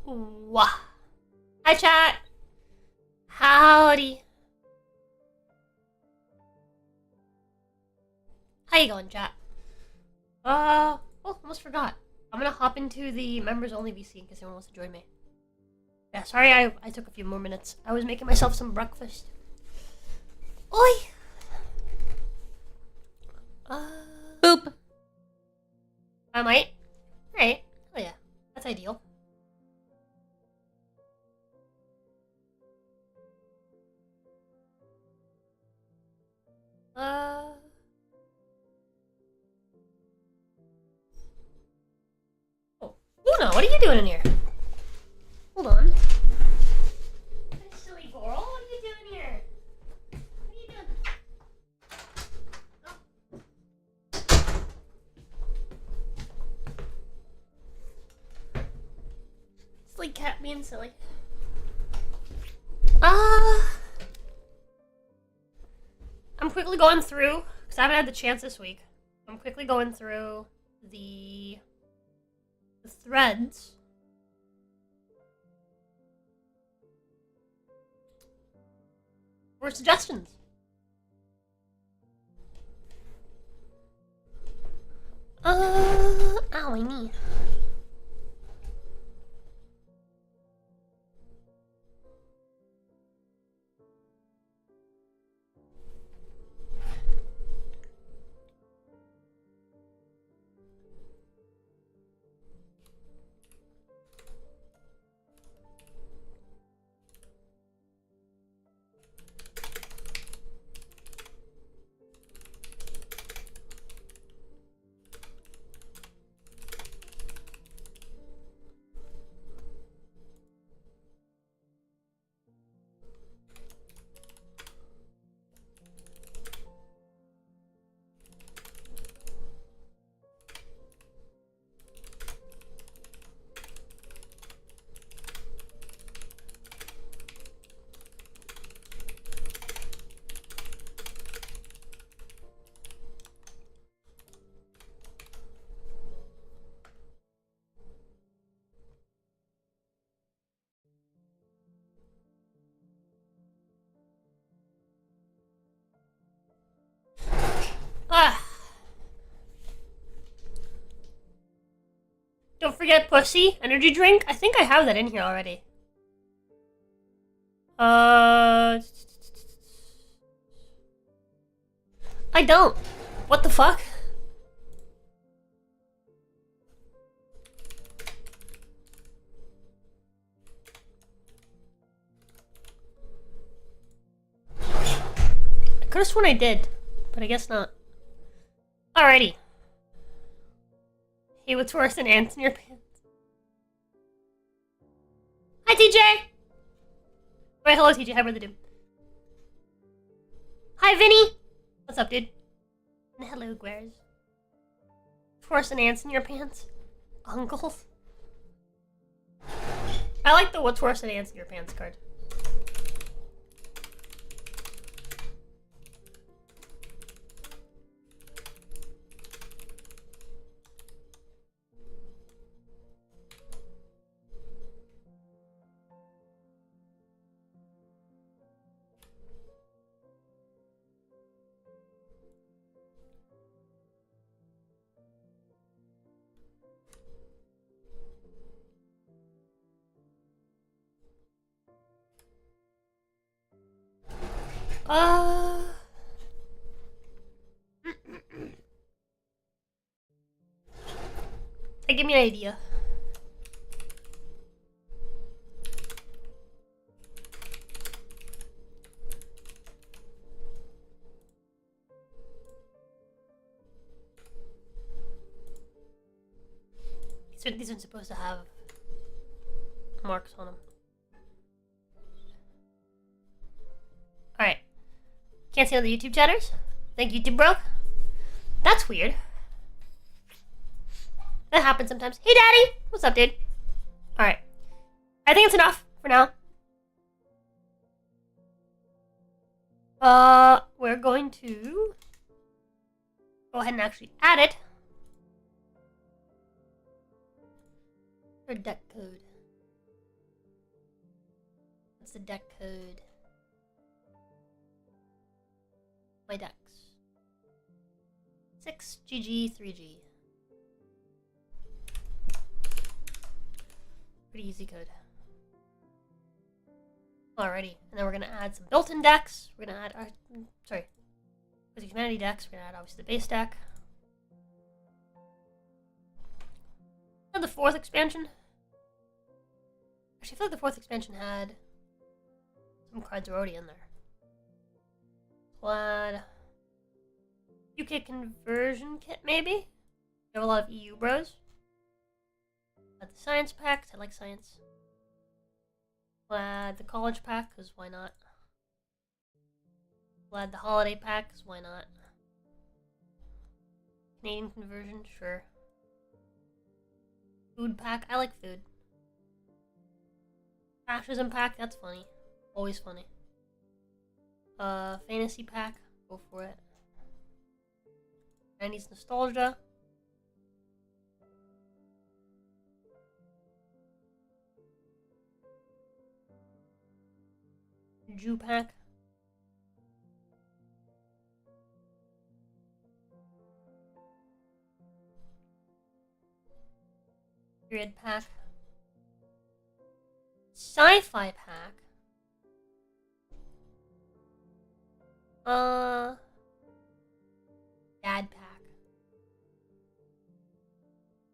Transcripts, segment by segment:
Wah. Hi, chat. Howdy. How you going, chat? Oh, almost forgot. I'm gonna hop into the members only VC in case anyone wants to join me. Yeah, sorry I took a few more minutes. I was making myself some breakfast. Oi! Boop. I might. Alright. Oh yeah. That's ideal. Oh, Luna, what are you doing in here? Hold on. Silly Coral, what are you doing here? What are you doing? Silly cat being silly. I'm quickly going through, because I haven't had the chance this week. I'm quickly going through the threads. For suggestions. Owie knee. Don't forget Pussy energy drink. I think I have that in here already. I don't. What the fuck? I could've sworn I did, but I guess not. Alrighty. Hey, what's worse than ants in your pants? Hi, TJ! Wait, hello, TJ. How are you doing? Hi, Vinny! What's up, dude? And hello, Guers. Worse than ants in your pants? Uncles? I like the what's worse than ants in your pants card. Okay, give me an idea. These aren't supposed to have marks on them. Alright. Can't see all the YouTube chatters? Thank you, YouTube bro. That's weird. That happens sometimes. Hey, Daddy! What's up, dude? Alright. I think it's enough for now. We're going to go ahead and actually add it. Or deck code. What's the deck code? My decks. 6GG 3G. Pretty easy code. Alrighty, and then we're gonna add some built-in decks. We're gonna add our with the humanity decks. We're gonna add obviously the base deck. And the 4th expansion. Actually, I feel like the 4th expansion had some cards already in there. We'll add UK conversion kit, maybe? We have a lot of EU bros. Add the science packs. I like science. We'll add the college pack, because why not? We'll add the holiday pack, because why not? Canadian conversion, sure. Food pack, I like food. Fascism pack, that's funny. Always funny. Fantasy pack, go for it. 90s nostalgia. Jew pack. Period pack. Sci-fi pack. Dad pack.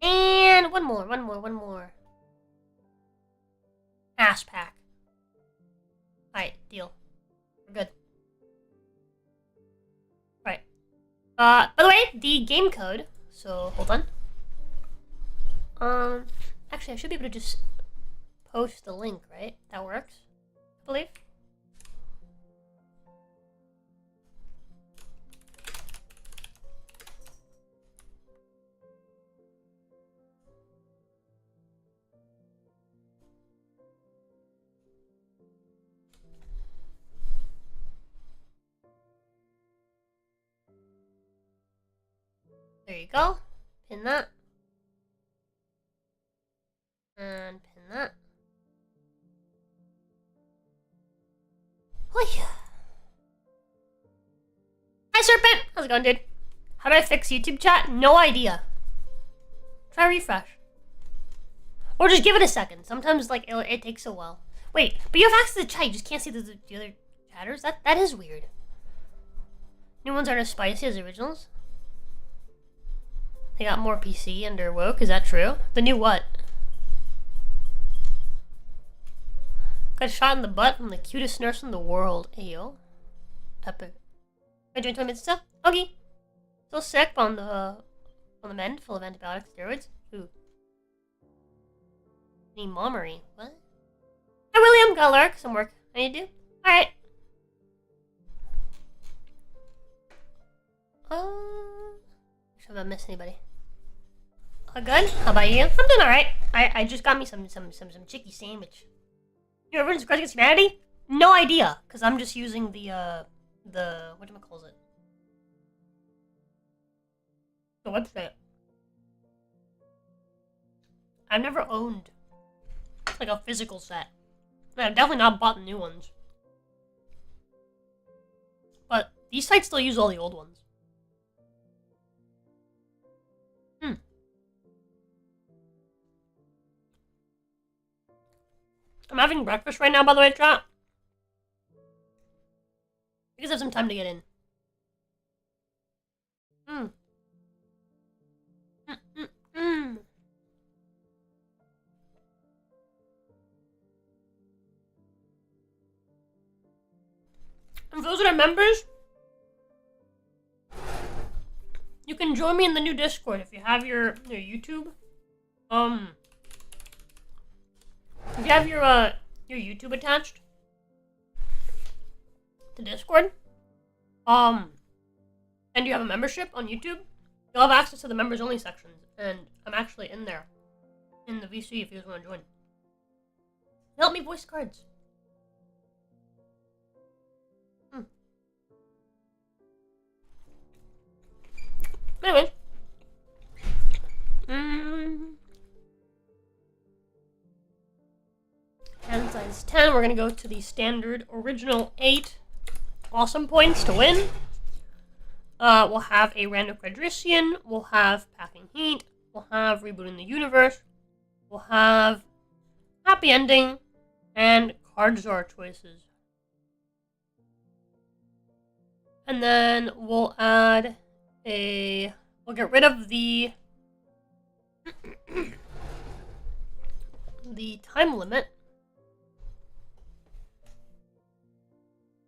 And one more. Ash pack. Alright, deal. We're good. Alright. By the way, the game code, so hold on. Actually I should be able to just post the link, right? That works, I believe. There you go. Pin that. And pin that. Hi, Serpent! How's it going, dude? How do I fix YouTube chat? No idea. Try refresh. Or just give it a second. Sometimes, like, it takes a while. Wait, but you have access to the chat. You just can't see the other chatters? That is weird. New ones aren't as spicy as originals. They got more PC under woke, is that true? The new what? Got shot in the butt from the cutest nurse in the world. Ayo. Epic. I joined 20 minutes stuff? Okay. Still sick on the mend, full of antibiotics, steroids. Ooh. Any mommery. What? Hi William, got Lark, some work I need to do. Alright. Should I miss anybody? Good? How about you? I'm doing alright. I just got me some chicky sandwich. You ever Grudge Against Humanity? No idea, because I'm just using the whatchamacallit? The website. I've never owned like a physical set. And I've definitely not bought the new ones. But these sites still use all the old ones. I'm having breakfast right now, by the way, chat. You guys have some time to get in. that are members, you can join me in the new Discord if you have your YouTube. If you have your YouTube attached to Discord, and you have a membership on YouTube, you'll have access to the members only sections, and I'm actually in there, in the VC if you guys want to join. Help me voice cards. Anyway. Hand size 10, we're gonna go to the standard original 8 awesome points to win. We'll have a random quadrician, we'll have packing heat, we'll have rebooting the universe, we'll have happy ending, and cards are choices. And then we'll add we'll get rid of the time limit.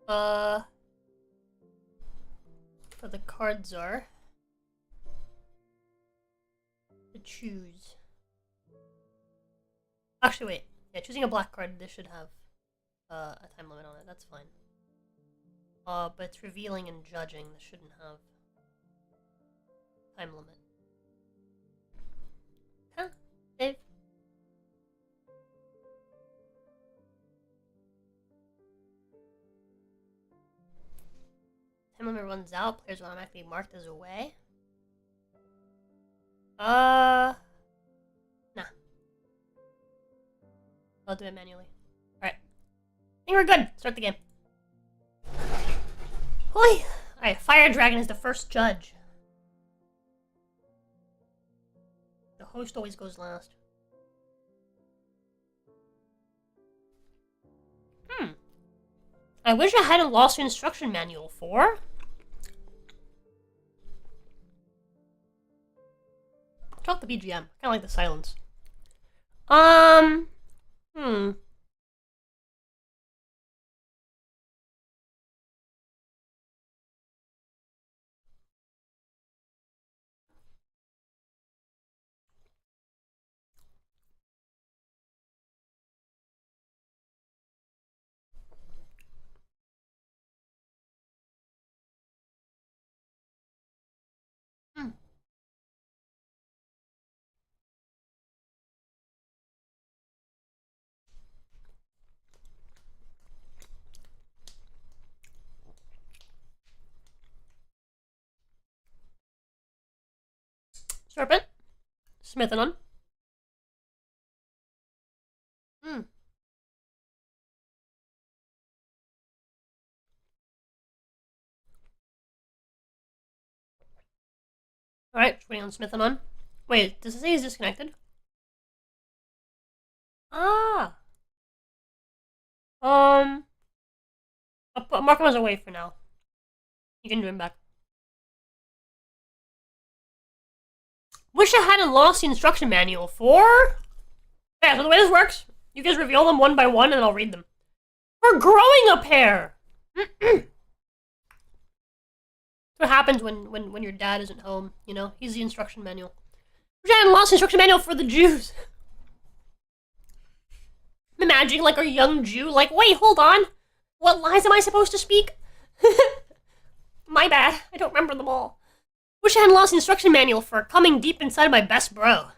For the cards are to choose. Actually, wait. Yeah, choosing a black card, this should have a time limit on it. That's fine. But it's revealing and judging. This shouldn't have time limit. Huh? Save. Time limit runs out. Players are automatically marked as away. Nah. I'll do it manually. Alright. I think we're good. Start the game. Holy! Alright, Fire Dragon is the first judge. The host always goes last. I wish I hadn't lost the instruction manual for. Talk the BGM. Kinda like the silence. Serpent. Smithanon. Alright, just waiting on Smithanon. Wait, does it say he's disconnected? Ah! I'll mark him as away for now. You can do him back. Wish I hadn't lost the instruction manual for... Yeah, so the way this works, you guys reveal them one by one and I'll read them. For growing a pair! That's what happens when your dad isn't home, you know? He's the instruction manual. Wish I hadn't lost the instruction manual for the Jews. I'm imagining like a young Jew, like, wait, hold on. What lies am I supposed to speak? My bad, I don't remember them all. Wish I hadn't lost the instruction manual for coming deep inside my best bro.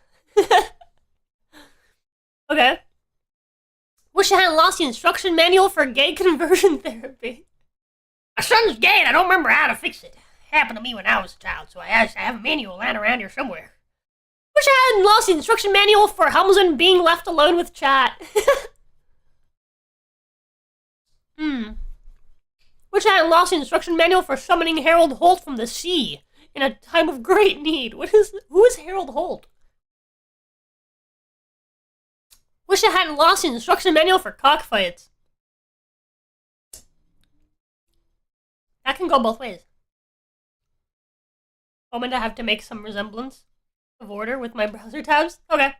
Okay. Wish I hadn't lost the instruction manual for gay conversion therapy. My son's gay and I don't remember how to fix it. Happened to me when I was a child, so I have a manual lying around here somewhere. Wish I hadn't lost the instruction manual for Helmsman being left alone with chat. Wish I hadn't lost the instruction manual for summoning Harold Holt from the sea in a time of great need. Who is Harold Holt? Wish I hadn't lost the instruction manual for cockfights. That can go both ways. I'm gonna have to make some resemblance of order with my browser tabs. Okay.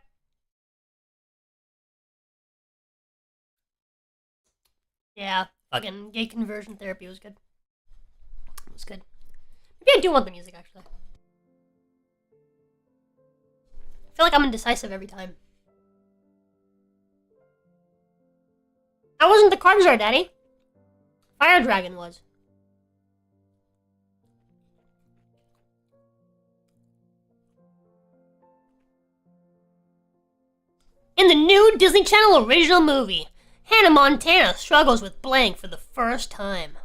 Yeah, fucking gay conversion therapy was good. was good. Maybe I do want the music, actually. I feel like I'm indecisive every time. That wasn't the Cargzar, Daddy. Fire Dragon was. In the new Disney Channel original movie, Hannah Montana struggles with blank for the first time.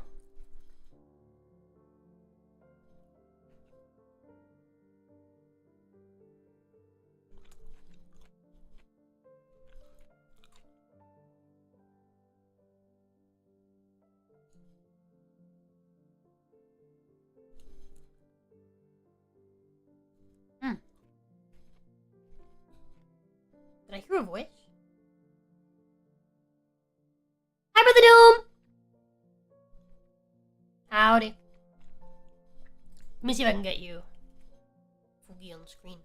Did I hear a voice? Hi, Brother Doom! Howdy. Let me see if I can get you Foogie on the screen.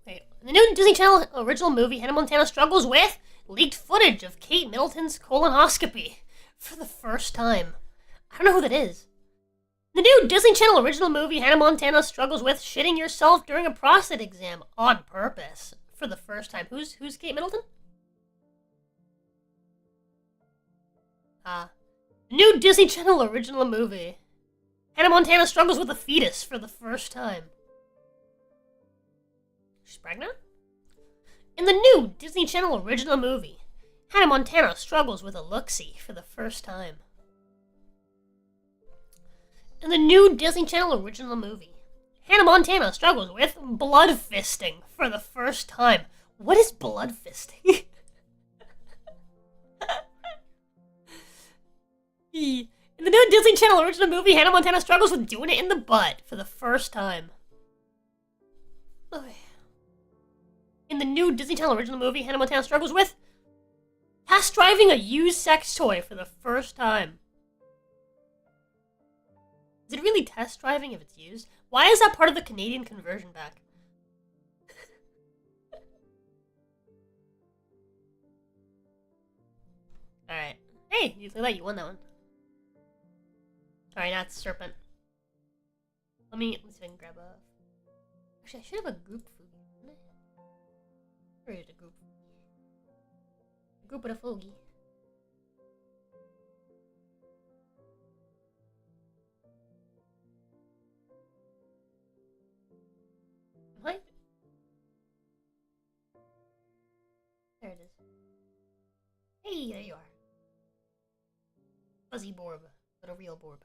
Wait. In the new Disney Channel original movie, Hannah Montana struggles with leaked footage of Kate Middleton's colonoscopy for the first time. I don't know who that is. The new Disney Channel original movie, Hannah Montana struggles with shitting yourself during a prostate exam on purpose for the first time. Who's Kate Middleton? The new Disney Channel original movie, Hannah Montana struggles with a fetus for the first time. She's pregnant? In the new Disney Channel original movie, Hannah Montana struggles with a look-see for the first time. In the new Disney Channel original movie, Hannah Montana struggles with blood fisting for the first time. What is blood fisting? In the new Disney Channel original movie, Hannah Montana struggles with doing it in the butt for the first time. In the new Disney Channel original movie, Hannah Montana struggles with test driving a used sex toy for the first time. Is it really test driving if it's used? Why is that part of the Canadian conversion pack? Alright. Hey, you look like you won that one. Alright, now it's Serpent. Let's see if I can grab a... Actually, I should have a group food. Where is a group? A group with a fogie. What? There it is. Hey, there you are. Fuzzy Borb, but a real Borb.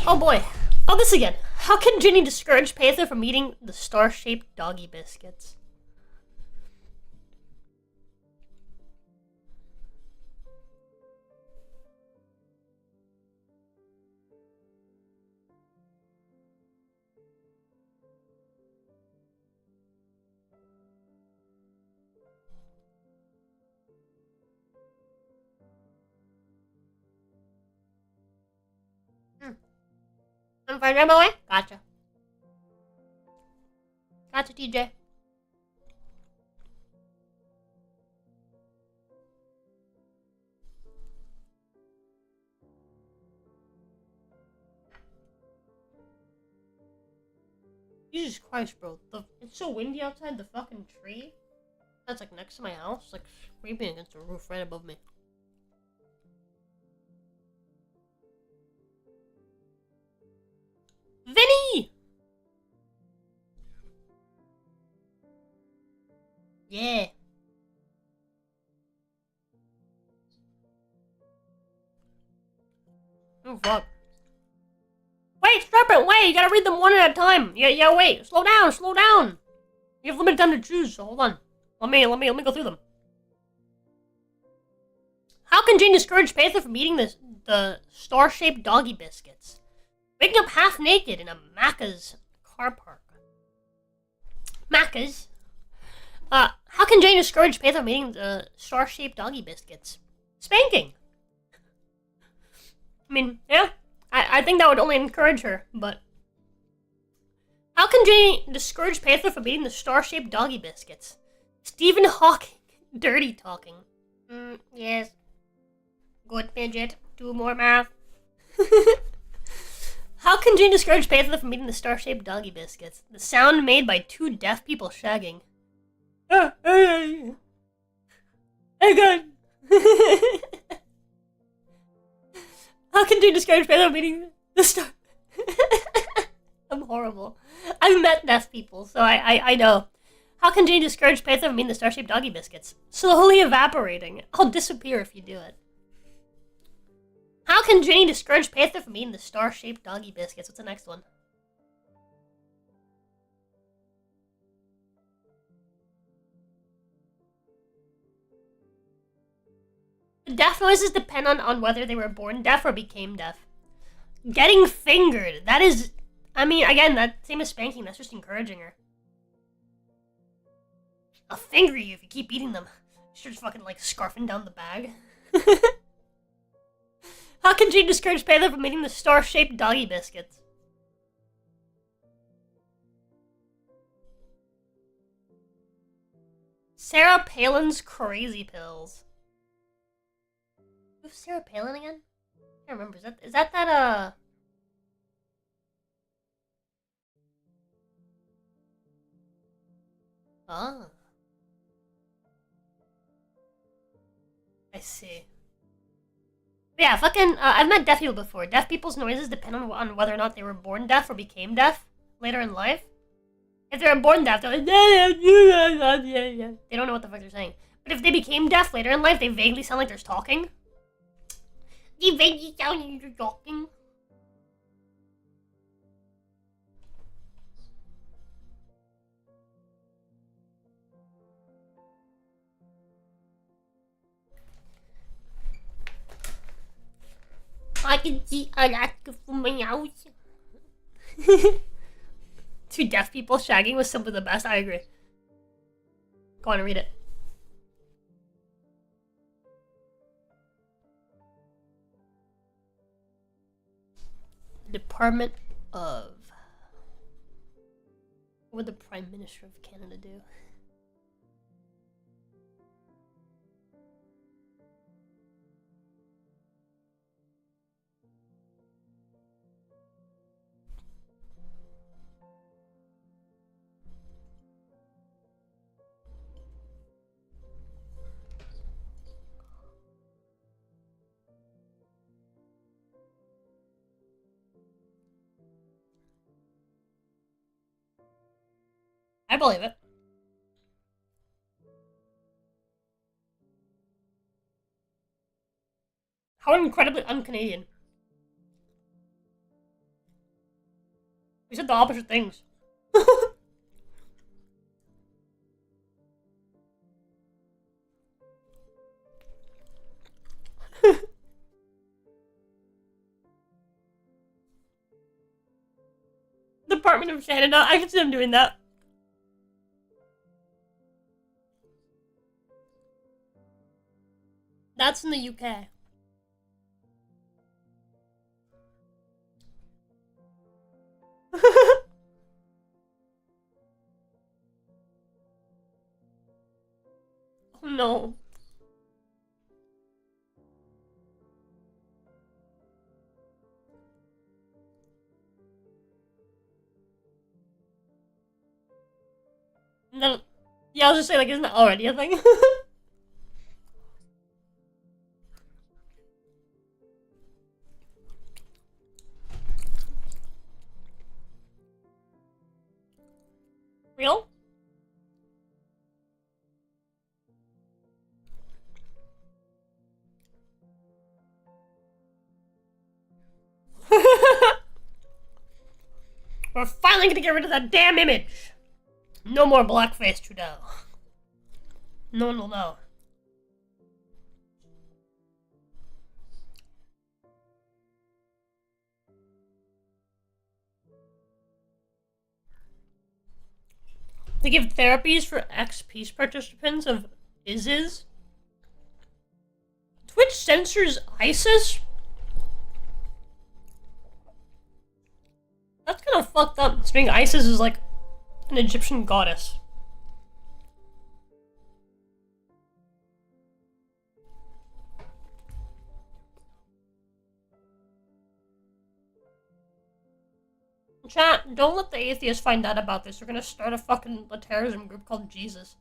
Oh boy. Oh, this again. How can Ginny discourage Panther from eating the star-shaped doggy biscuits? I'm fine, right, my way? Gotcha. Gotcha, TJ. Jesus Christ, bro. It's so windy outside, the fucking tree that's like next to my house, like scraping against the roof right above me. Vinny! Yeah. Oh, fuck. Wait, Serpent, wait! You gotta read them one at a time. Yeah, wait. Slow down, slow down. You have limited time to choose, so hold on. Let me go through them. How can Jane discourage Panther from eating the star-shaped doggy biscuits? Waking up half naked in a Macca's car park. Macca's? How can Jane discourage Panther from eating the star-shaped doggy biscuits? Spanking. I mean, yeah, I think that would only encourage her, but... How can Jane discourage Panther from eating the star-shaped doggy biscuits? Stephen Hawking. Dirty talking. Yes. Good midget. Do more math. How can Jane discourage Panther from eating the star-shaped doggy biscuits? The sound made by two deaf people shagging. Hey, God. How can Jane discourage Panther from eating the star? I'm horrible. I've met deaf people, so I know. How can Jane discourage Panther from eating the star-shaped doggy biscuits? Slowly evaporating. I'll disappear if you do it. How can Ginny discourage Panther from eating the star-shaped doggy biscuits? What's the next one? The deaf noises depend on whether they were born deaf or became deaf. Getting fingered. That is... I mean, again, that same as spanking. That's just encouraging her. I'll finger you if you keep eating them. She's just fucking, like, scarfing down the bag. How can Jane discourage Panther from eating the star-shaped doggy biscuits? Sarah Palin's crazy pills. Who's Sarah Palin again? I can't remember. Is that Oh. I see. Yeah, fucking, I've met deaf people before. Deaf people's noises depend on whether or not they were born deaf or became deaf later in life. If they were born deaf, they're like, they don't know what the fuck they're saying. But if they became deaf later in life, they vaguely sound like they're talking. They vaguely sound like they're talking. I can see Alaska from my house. Two deaf people shagging was simply the best. I agree. Go on and read it. Department of... What would the Prime Minister of Canada do? I believe it. How incredibly un-Canadian. We said the opposite things. Department of Canada, I can see them doing that. That's in the UK. Oh no. No. Yeah, I was just saying, like, isn't that already a thing? Real? We're finally gonna get rid of that damn image! No more blackface, Trudeau. No one will know. They give therapies for ex-peace participants of ISIS. Twitch censors ISIS? That's kind of fucked up. Saying ISIS is like an Egyptian goddess. Chat, don't let the atheists find out about this. We're gonna start a terrorism group called Jesus.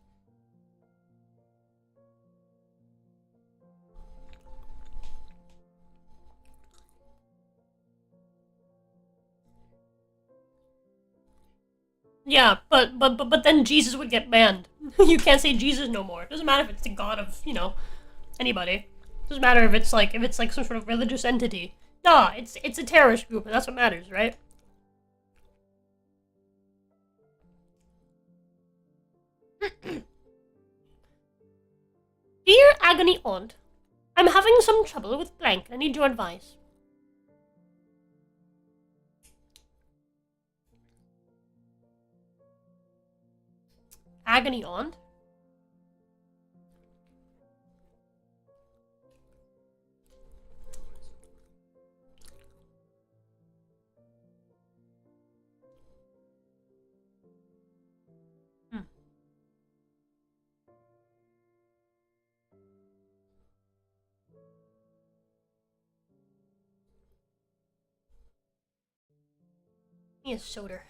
Yeah, but then Jesus would get banned. You can't say Jesus no more. It doesn't matter if it's the god of, you know, anybody. It doesn't matter if it's like some sort of religious entity. Nah, it's a terrorist group, and that's what matters, right? Dear Agony Aunt, I'm having some trouble with blank and I need your advice. Agony Aunt? Need a soda. You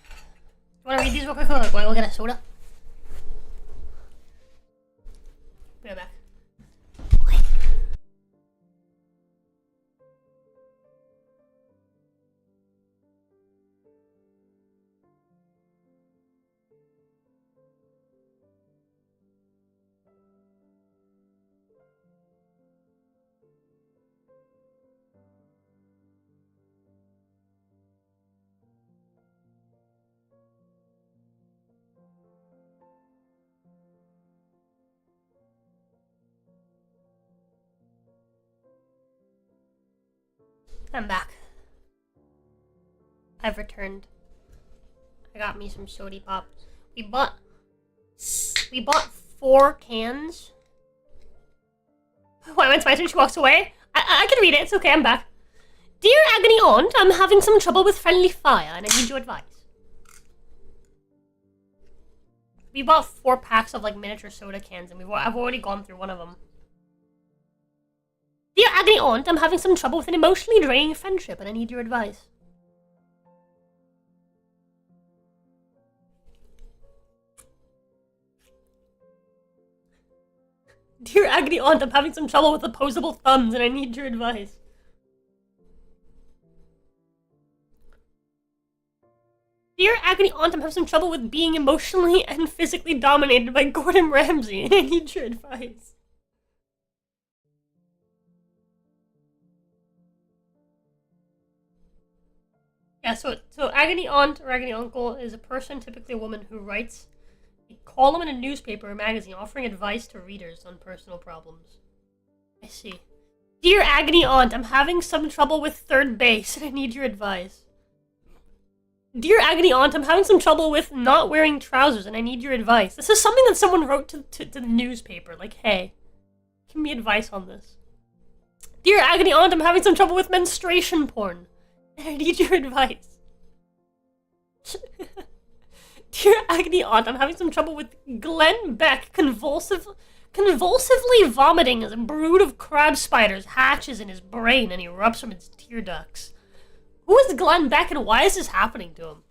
wanna read these real quick? While we'll get a soda. Be right back. I'm back. I've returned. I got me some sody pop. We bought 4 cans. Why, when it's my turn, she walks away? I can read it, it's okay, I'm back. Dear Agony Aunt, I'm having some trouble with friendly fire and I need your advice. We bought 4 packs of like miniature soda cans and I've already gone through one of them. Dear Agony Aunt, I'm having some trouble with an emotionally draining friendship and I need your advice. Dear Agony Aunt, I'm having some trouble with opposable thumbs and I need your advice. Dear Agony Aunt, I'm having some trouble with being emotionally and physically dominated by Gordon Ramsay and I need your advice. Yeah, so Agony Aunt or Agony Uncle is a person, typically a woman, who writes a column in a newspaper or magazine offering advice to readers on personal problems. I see. Dear Agony Aunt, I'm having some trouble with third base and I need your advice. Dear Agony Aunt, I'm having some trouble with not wearing trousers and I need your advice. This is something that someone wrote to the newspaper, like, hey, give me advice on this. Dear Agony Aunt, I'm having some trouble with menstruation porn and I need your advice. Dear Agony Aunt, I'm having some trouble with Glenn Beck convulsively vomiting as a brood of crab spiders hatches in his brain and erupts from its tear ducts. Who is Glenn Beck and why is this happening to him?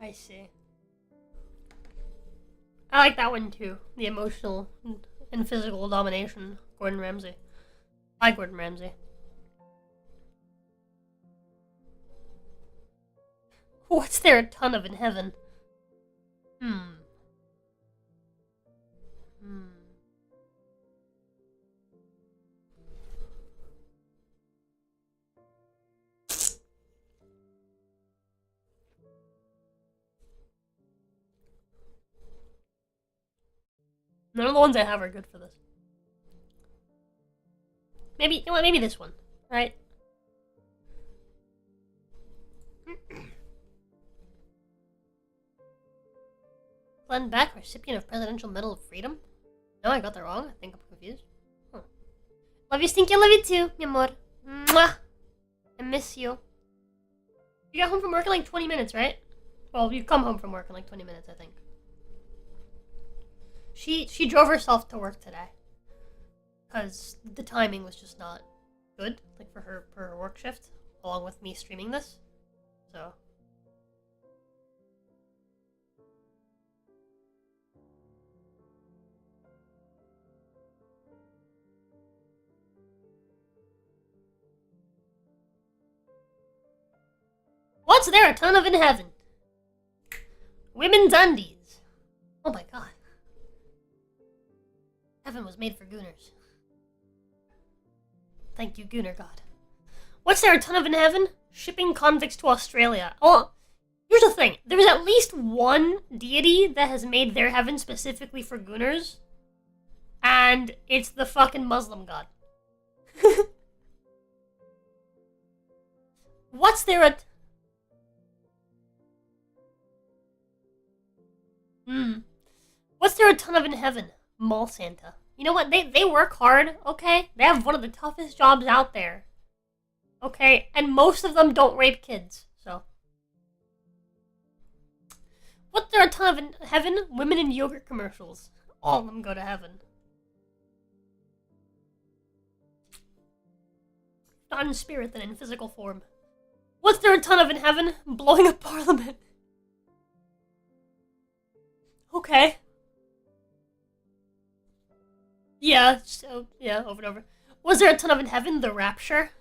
I see. I like that one too. The emotional and physical domination. Gordon Ramsay. I like Gordon Ramsay. What's there a ton of in heaven? None of the ones I have are good for this. Maybe, you know what, maybe this one, right? Glenn Beck, recipient of Presidential Medal of Freedom? No, I got that wrong. I think I'm confused. Huh. Love you, Stinky. I love you too, mi amor. Mwah! I miss you. You got home from work in like 20 minutes, right? Well, you come home from work in like 20 minutes, I think. She drove herself to work today. Because the timing was just not good, like for her work shift, along with me streaming this. So. What's there a ton of in heaven? Women's undies. Oh my god. Heaven was made for gooners. Thank you, Gooner God. What's there a ton of in heaven? Shipping convicts to Australia. Oh, here's the thing. There's at least one deity that has made their heaven specifically for gooners. And it's the fucking Muslim god. What's there a... What's there a ton of in heaven? Mall Santa. You know what? They work hard, okay? They have one of the toughest jobs out there. Okay? And most of them don't rape kids, so. What's there a ton of in heaven? Women in yogurt commercials. All of them go to heaven. Not in spirit, then in physical form. What's there a ton of in heaven? Blowing up Parliament. Okay. Yeah, so, yeah, over and over. Was there a ton of in heaven? The Rapture?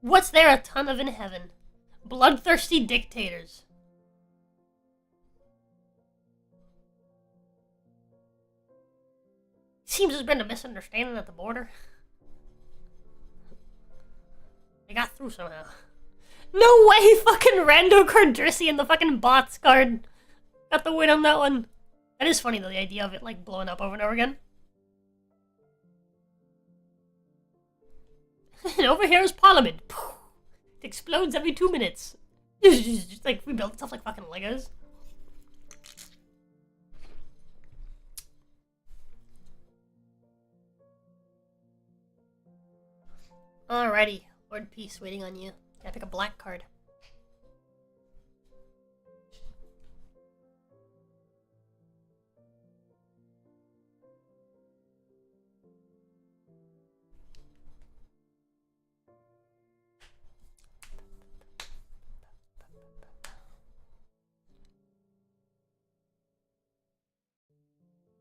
What's there a ton of in heaven? Bloodthirsty dictators. Seems there's been a misunderstanding at the border. They got through somehow. No way! Fucking Rando Cardrissi and the fucking bots card got the win on that one. That is funny though, the idea of it like blowing up over and over again. And over here is Parliament. It explodes every 2 minutes. Just like we build stuff like fucking Legos. Alrighty, Lord Peace waiting on you. Gotta pick a black card.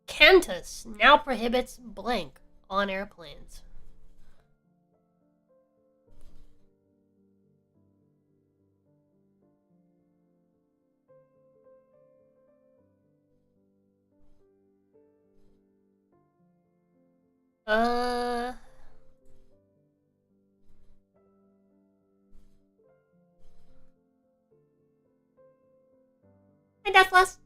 Cantus now prohibits blank on airplanes. Hi, Deathless.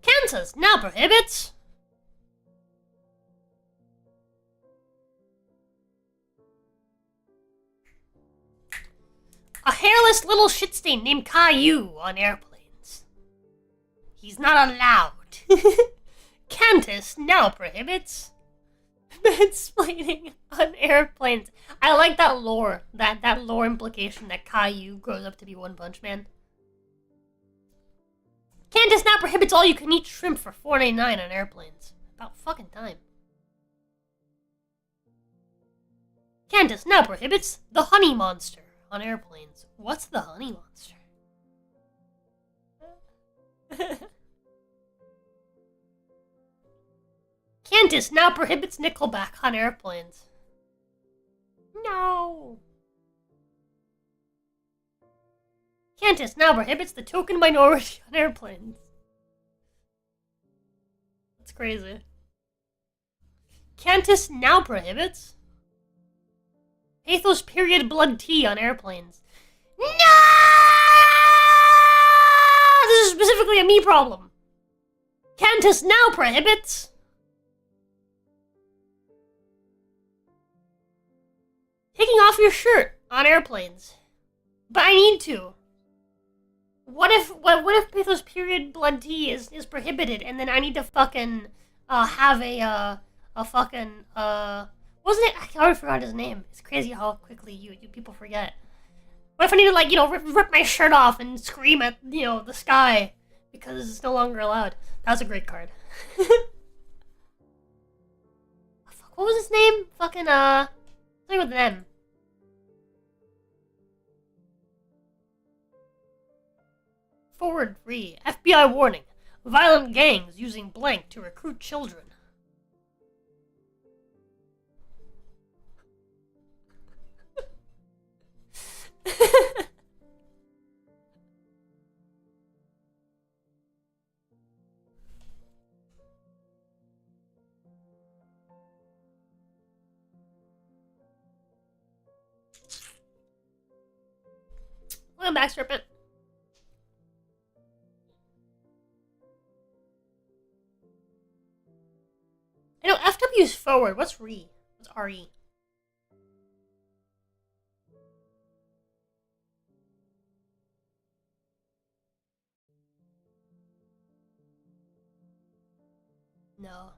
Kansas now prohibits a hairless little shit stain named Caillou on airplanes. He's not allowed. Cantus now prohibits mansplaining on airplanes. I like that lore, that lore implication that Caillou grows up to be One Punch Man. Cantus now prohibits all you can eat shrimp for $4.99 on airplanes. About fucking time. Cantus now prohibits the honey monster on airplanes. What's the honey monster? Cantus now prohibits Nickelback on airplanes. No. Cantus now prohibits the token minority on airplanes. That's crazy. Cantus now prohibits Pathos period blood tea on airplanes. No! This is specifically a me problem. Cantus now prohibits taking off your shirt on airplanes. But I need to. What if Pathos period blood tea is prohibited, and then I need to fucking have a fucking wasn't it? I already forgot his name. It's crazy how quickly you people forget. What if I need to, like, you know, rip my shirt off and scream at, you know, the sky because it's no longer allowed? That was a great card. Fuck, what was his name? Fucking something with an M. Forward 3. FBI warning. Violent gangs using blank to recruit children. Welcome back, Serpent. I know FW is forward. What's RE? What's RE? No.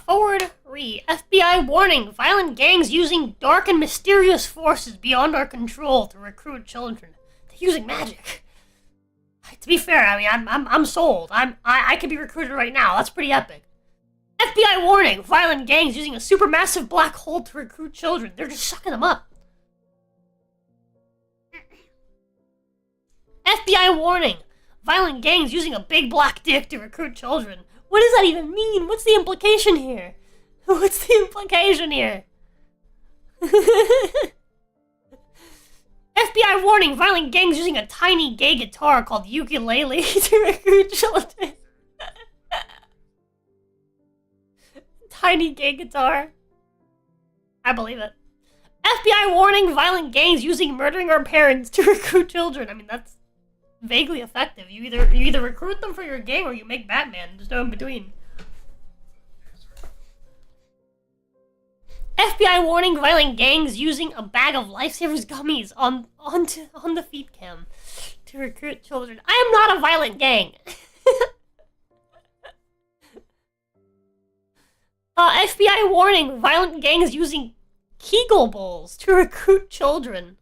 Forward, re. FBI warning. Violent gangs using dark and mysterious forces beyond our control to recruit children. They're using magic. To be fair, I mean, I'm sold. I could be recruited right now. That's pretty epic. FBI warning. Violent gangs using a supermassive black hole to recruit children. They're just sucking them up. FBI warning. Violent gangs using a big black dick to recruit children. What does that even mean? What's the implication here? What's the implication here? FBI warning. Violent gangs using a tiny gay guitar called ukulele to recruit children. Tiny gay guitar. I believe it. FBI warning. Violent gangs using murdering our parents to recruit children. I mean, that's vaguely effective. You either recruit them for your gang or you make Batman. There's no in between. FBI warning. Violent gangs using a bag of Lifesavers gummies on the feet cam to recruit children. I am not a violent gang. FBI warning. Violent gangs using Kegel balls to recruit children.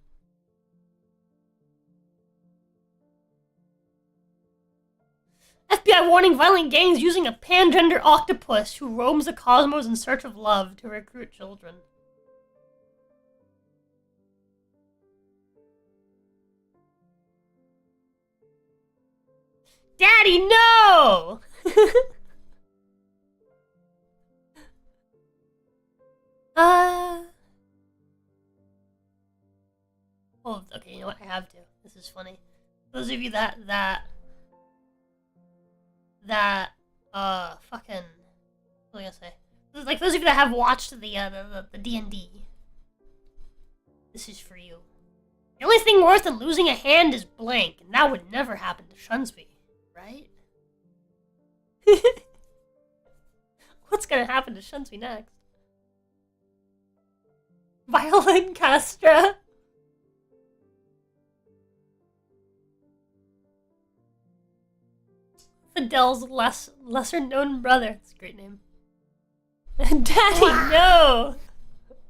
FBI warning. Violent gangs using a pangender octopus who roams the cosmos in search of love to recruit children. Daddy, no! Oh, okay, you know what? I have to. This is funny. Those of you that fucking, what was I gonna say? Like, those of you that have watched the D&D. This is for you. The only thing worse than losing a hand is blank, and that would never happen to Shunsby, right? What's gonna happen to Shunsby next? Violin Castra. Fidel's lesser known brother. That's a great name. Daddy, no!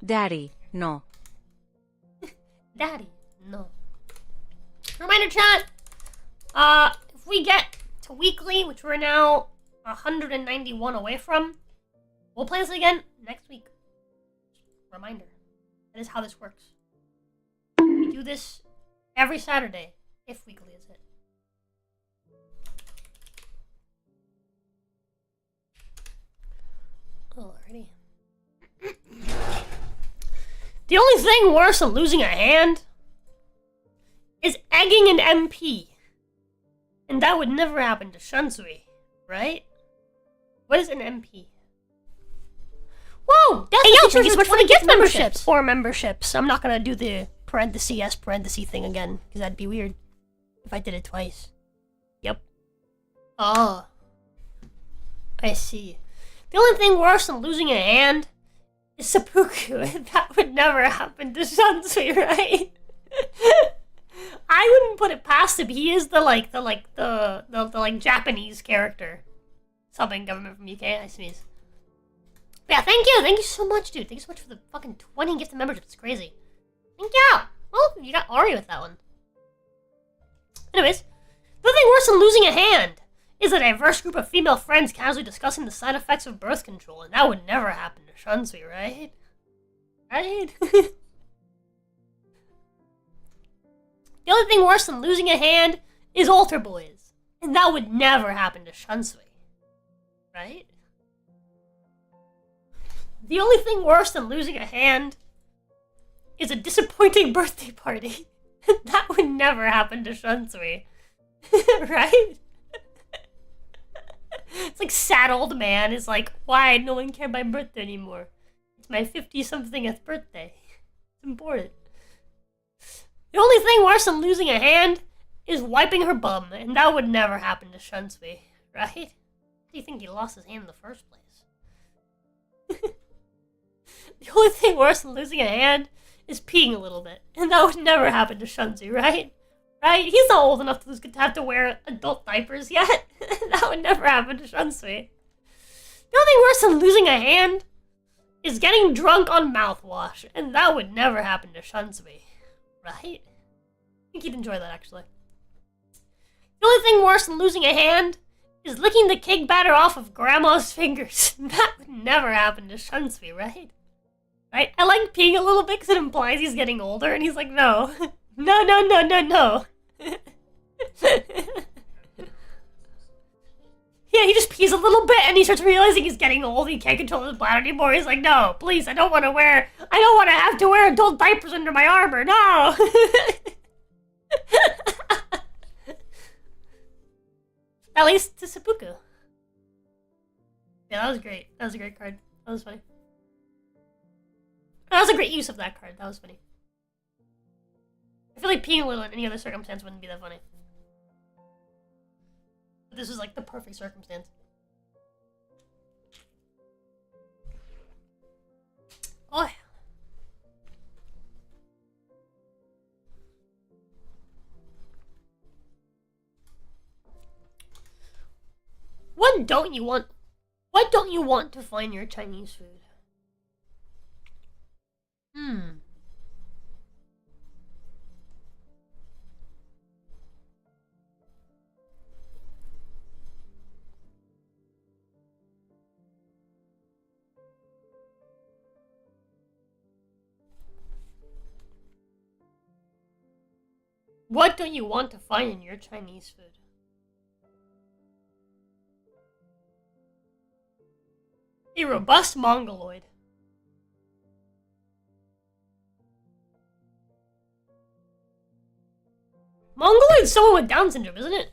Daddy, no. Daddy, no. Reminder chat! If we get to weekly, which we're now 191 away from, we'll play this again next week. Reminder. That is how this works. We do this every Saturday, if weekly is it. Alrighty. The only thing worse than losing a hand is egging an MP. And that would never happen to Shunsui, right? What is an MP? Whoa! That's thank you so much for the gift memberships! 4 memberships. I'm not gonna do the parenthesis thing again, because that'd be weird if I did it twice. Yep. Oh. I see. The only thing worse than losing a hand is seppuku, and that would never happen to Shunsui, right? I wouldn't put it past him. He is the Japanese character. Subbing government from UK, I sneeze. But yeah, thank you so much, dude. Thank you so much for the fucking 20 gifted membership. It's crazy. Thank you. Well, you got Ari with that one. Anyways, the thing worse than losing a hand is a diverse group of female friends casually discussing the side effects of birth control, and that would never happen to Shunsui, right? Right? The only thing worse than losing a hand is altar boys, and that would never happen to Shunsui, right? The only thing worse than losing a hand is a disappointing birthday party, and that would never happen to Shunsui, right? It's like sad old man is like, why no one cared my birthday anymore? It's my 50-somethingth birthday. It's important. The only thing worse than losing a hand is wiping her bum, and that would never happen to Shunsui, right? How do you think he lost his hand in the first place? The only thing worse than losing a hand is peeing a little bit, and that would never happen to Shunsui, right? Right? He's not old enough to have to wear adult diapers yet. That would never happen to Shunsui. The only thing worse than losing a hand is getting drunk on mouthwash, and that would never happen to Shunsui. Right? I think he'd enjoy that, actually. The only thing worse than losing a hand is licking the cake batter off of Grandma's fingers. That would never happen to Shunsui, right? Right? I like peeing a little bit because it implies he's getting older, and he's like, no. No, no, no, no, no. Yeah, he just pees a little bit and he starts realizing he's getting old. He can't control his bladder anymore. He's like, no, please, I don't want to have to wear adult diapers under my armor. No. At least to seppuku. Yeah, that was great. That was a great card. That was funny. That was a great use of that card. That was funny. I feel like peeing a little in any other circumstance wouldn't be that funny. But this was like the perfect circumstance. Oh. What don't you want to find your Chinese food? What don't you want to find in your Chinese food? A robust mongoloid. Mongoloid's someone with Down syndrome, isn't it?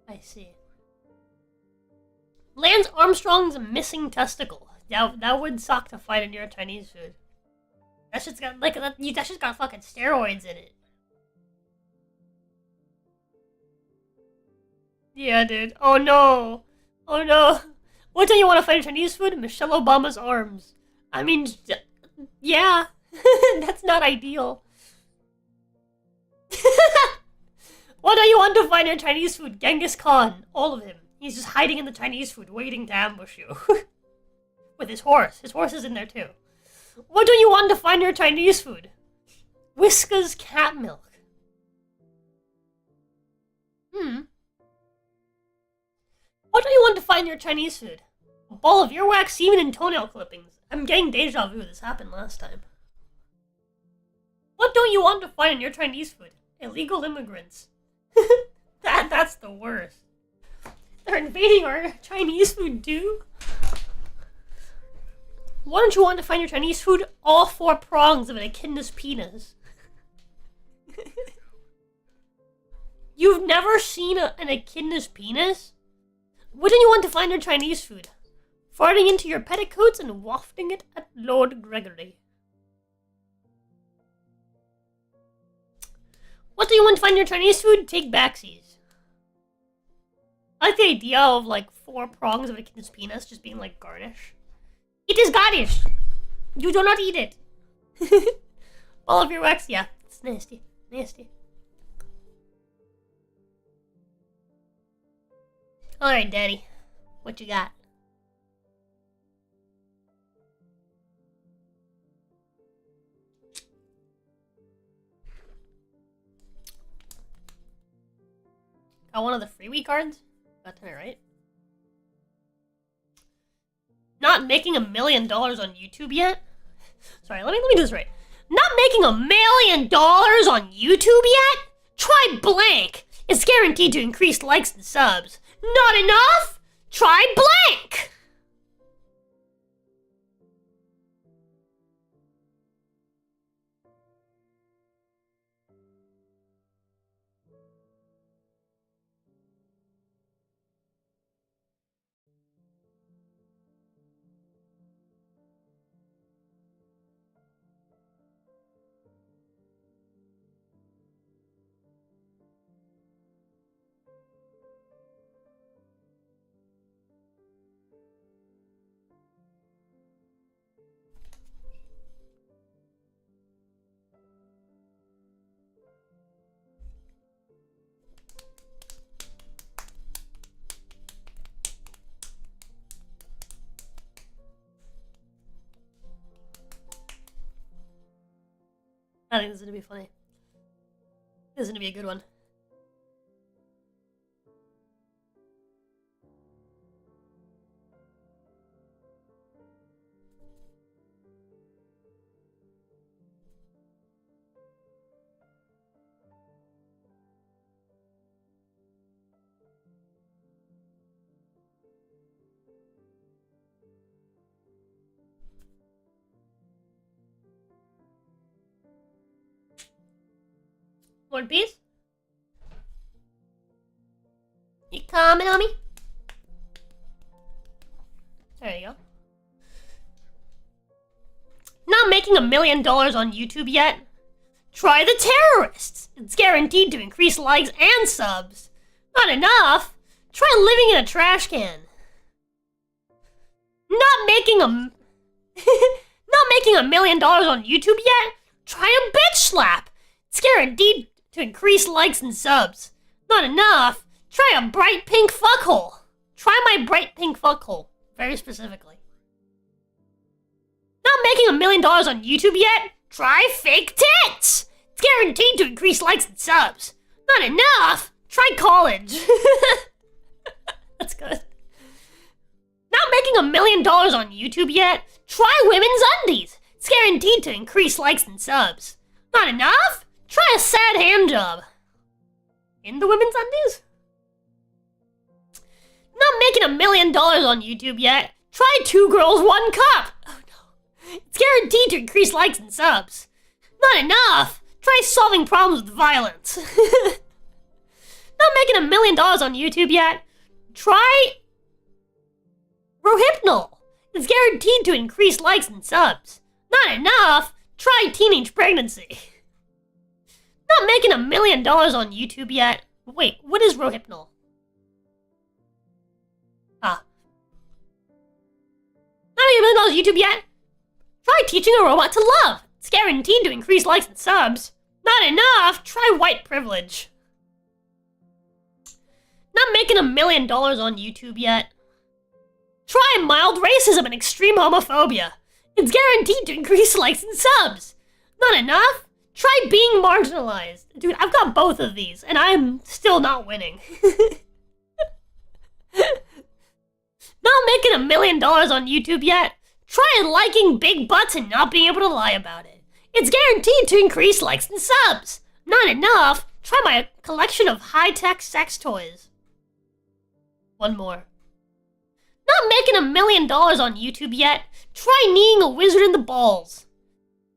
I see. Lance Armstrong's missing testicle. That would suck to find in your Chinese food. That shit's got that shit's got fucking steroids in it. Yeah, dude. Oh no. Oh no. What do you want to find in Chinese food? Michelle Obama's arms. I mean, yeah. That's not ideal. What do you want to find in Chinese food? Genghis Khan. All of him. He's just hiding in the Chinese food, waiting to ambush you. With his horse. His horse is in there too. What do you want to find in your Chinese food? Whiskas cat milk. What do you want to find in your Chinese food? A ball of earwax, semen, and toenail clippings. I'm getting deja vu. This happened last time. What don't you want to find in your Chinese food? Illegal immigrants. That's the worst. They're invading our Chinese food too? Why don't you want to find your Chinese food? All 4 prongs of an echidna's penis. You've never seen an echidna's penis? What do you want to find in Chinese food? farting into your petticoats and wafting it at Lord Gregory. What do you want to find in your Chinese food? Take backsies. I like the idea of like 4 prongs of a kid's penis just being like garnish. It is garnish! You do not eat it! All of your wax? Yeah, it's nasty. Nasty. Alright, Daddy. What you got? Got one of the freebie cards? Got that right? Not making $1 million on YouTube yet? Sorry, let me do this right. Not making $1 million on YouTube yet? Try blank. It's guaranteed to increase likes and subs. Not enough? Try blank. I think this is gonna be funny. This is gonna be a good one. One piece? You coming on me? There you go. Not making $1 million on YouTube yet? Try the terrorists. It's guaranteed to increase likes and subs. Not enough? Try living in a trash can. Not making $1 million on YouTube yet? Try a bitch slap. It's guaranteed to increase likes and subs. Not enough? Try a bright pink fuckhole. Try my bright pink fuckhole. Very specifically. Not making $1 million on YouTube yet? Try fake tits. It's guaranteed to increase likes and subs. Not enough? Try college. That's good. Not making $1 million on YouTube yet? Try women's undies. It's guaranteed to increase likes and subs. Not enough? Try a sad hand job. In the women's undies? Not making $1 million on YouTube yet? Try 2 girls, 1 cup. Oh no. It's guaranteed to increase likes and subs. Not enough? Try solving problems with violence. Not making $1 million on YouTube yet? Try Rohypnol. It's guaranteed to increase likes and subs. Not enough? Try teenage pregnancy. Not making $1 million on YouTube yet? Wait, what is Rohypnol? Not making $1 million on YouTube yet? Try teaching a robot to love. It's guaranteed to increase likes and subs. Not enough? Try white privilege. Not making $1 million on YouTube yet? Try mild racism and extreme homophobia. It's guaranteed to increase likes and subs. Not enough? Try being marginalized. Dude, I've got both of these, and I'm still not winning. Not making $1 million on YouTube yet? Try liking big butts and not being able to lie about it. It's guaranteed to increase likes and subs. Not enough? Try my collection of high-tech sex toys. One more. Not making $1 million on YouTube yet? Try kneeing a wizard in the balls.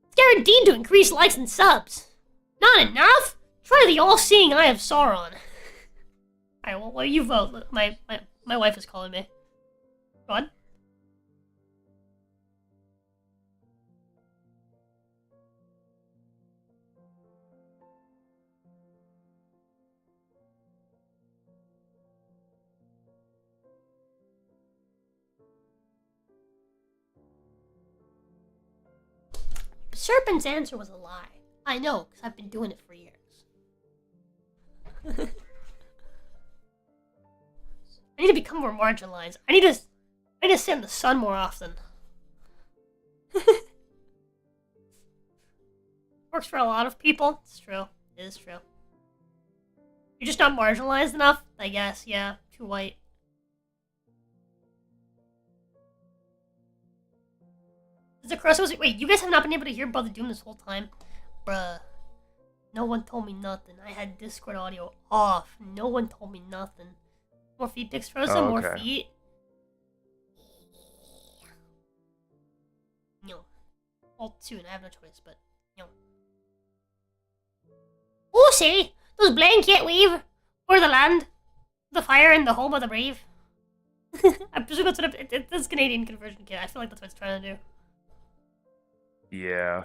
It's guaranteed to increase likes and subs. Not enough? Try the all-seeing eye of Sauron. Alright, well, you vote. My wife is calling me. Go on. Serpent's answer was a lie. I know, because I've been doing it for years. I need to become more marginalized. I need to sit in the sun more often. Works for a lot of people. It's true. It is true. You're just not marginalized enough, I guess. Yeah, too white. The cross was. Wait, you guys have not been able to hear Brother Doom this whole time? Bruh. No one told me nothing. I had Discord audio off. No one told me nothing. More feet pics, Frozen? Oh, More okay. feet? No. Alt soon, I have no choice, but no. Oh, say! Does blanket wave for the land, the fire, and the home of the brave? I presume that's what it's Canadian conversion kit. I feel like that's what it's trying to do. Yeah.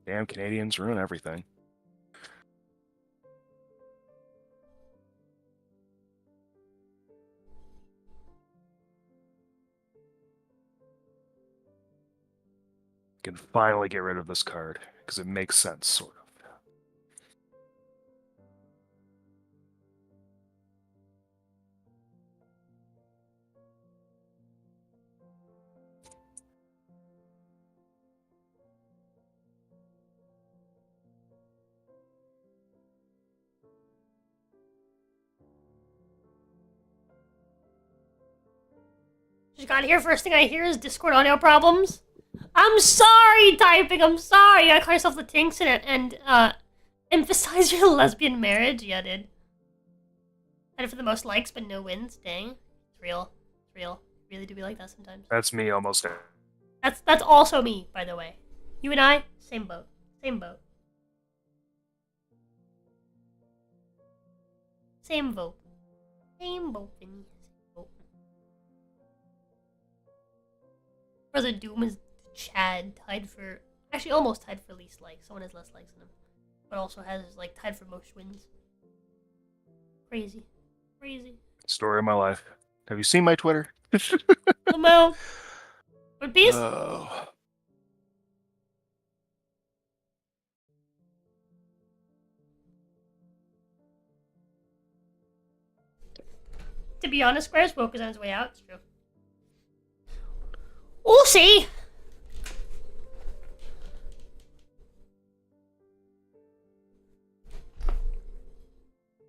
Damn Canadians ruin everything. Can finally get rid of this card because it makes sense, sort of. Just got here, first thing I hear is Discord audio problems. I'm sorry, typing, I'm sorry. You gotta call yourself the tinks in it and, emphasize your lesbian marriage. Yeah, dude. Headed for the most likes, but no wins. Dang. It's real. It's real. Really do be like that sometimes. That's me almost. That's also me, by the way. You and I, same boat. Same boat. Same vote. Same boat, Vinny. Same boat. Brother Doom is Chad, tied for... Actually, almost tied for least likes. Someone has less likes than him. But also has, like, tied for most wins. Crazy. Crazy. Story of my life. Have you seen my Twitter? Lamo. One Piece? Oh. To be honest, Square's woke is on his way out. It's true. We'll see.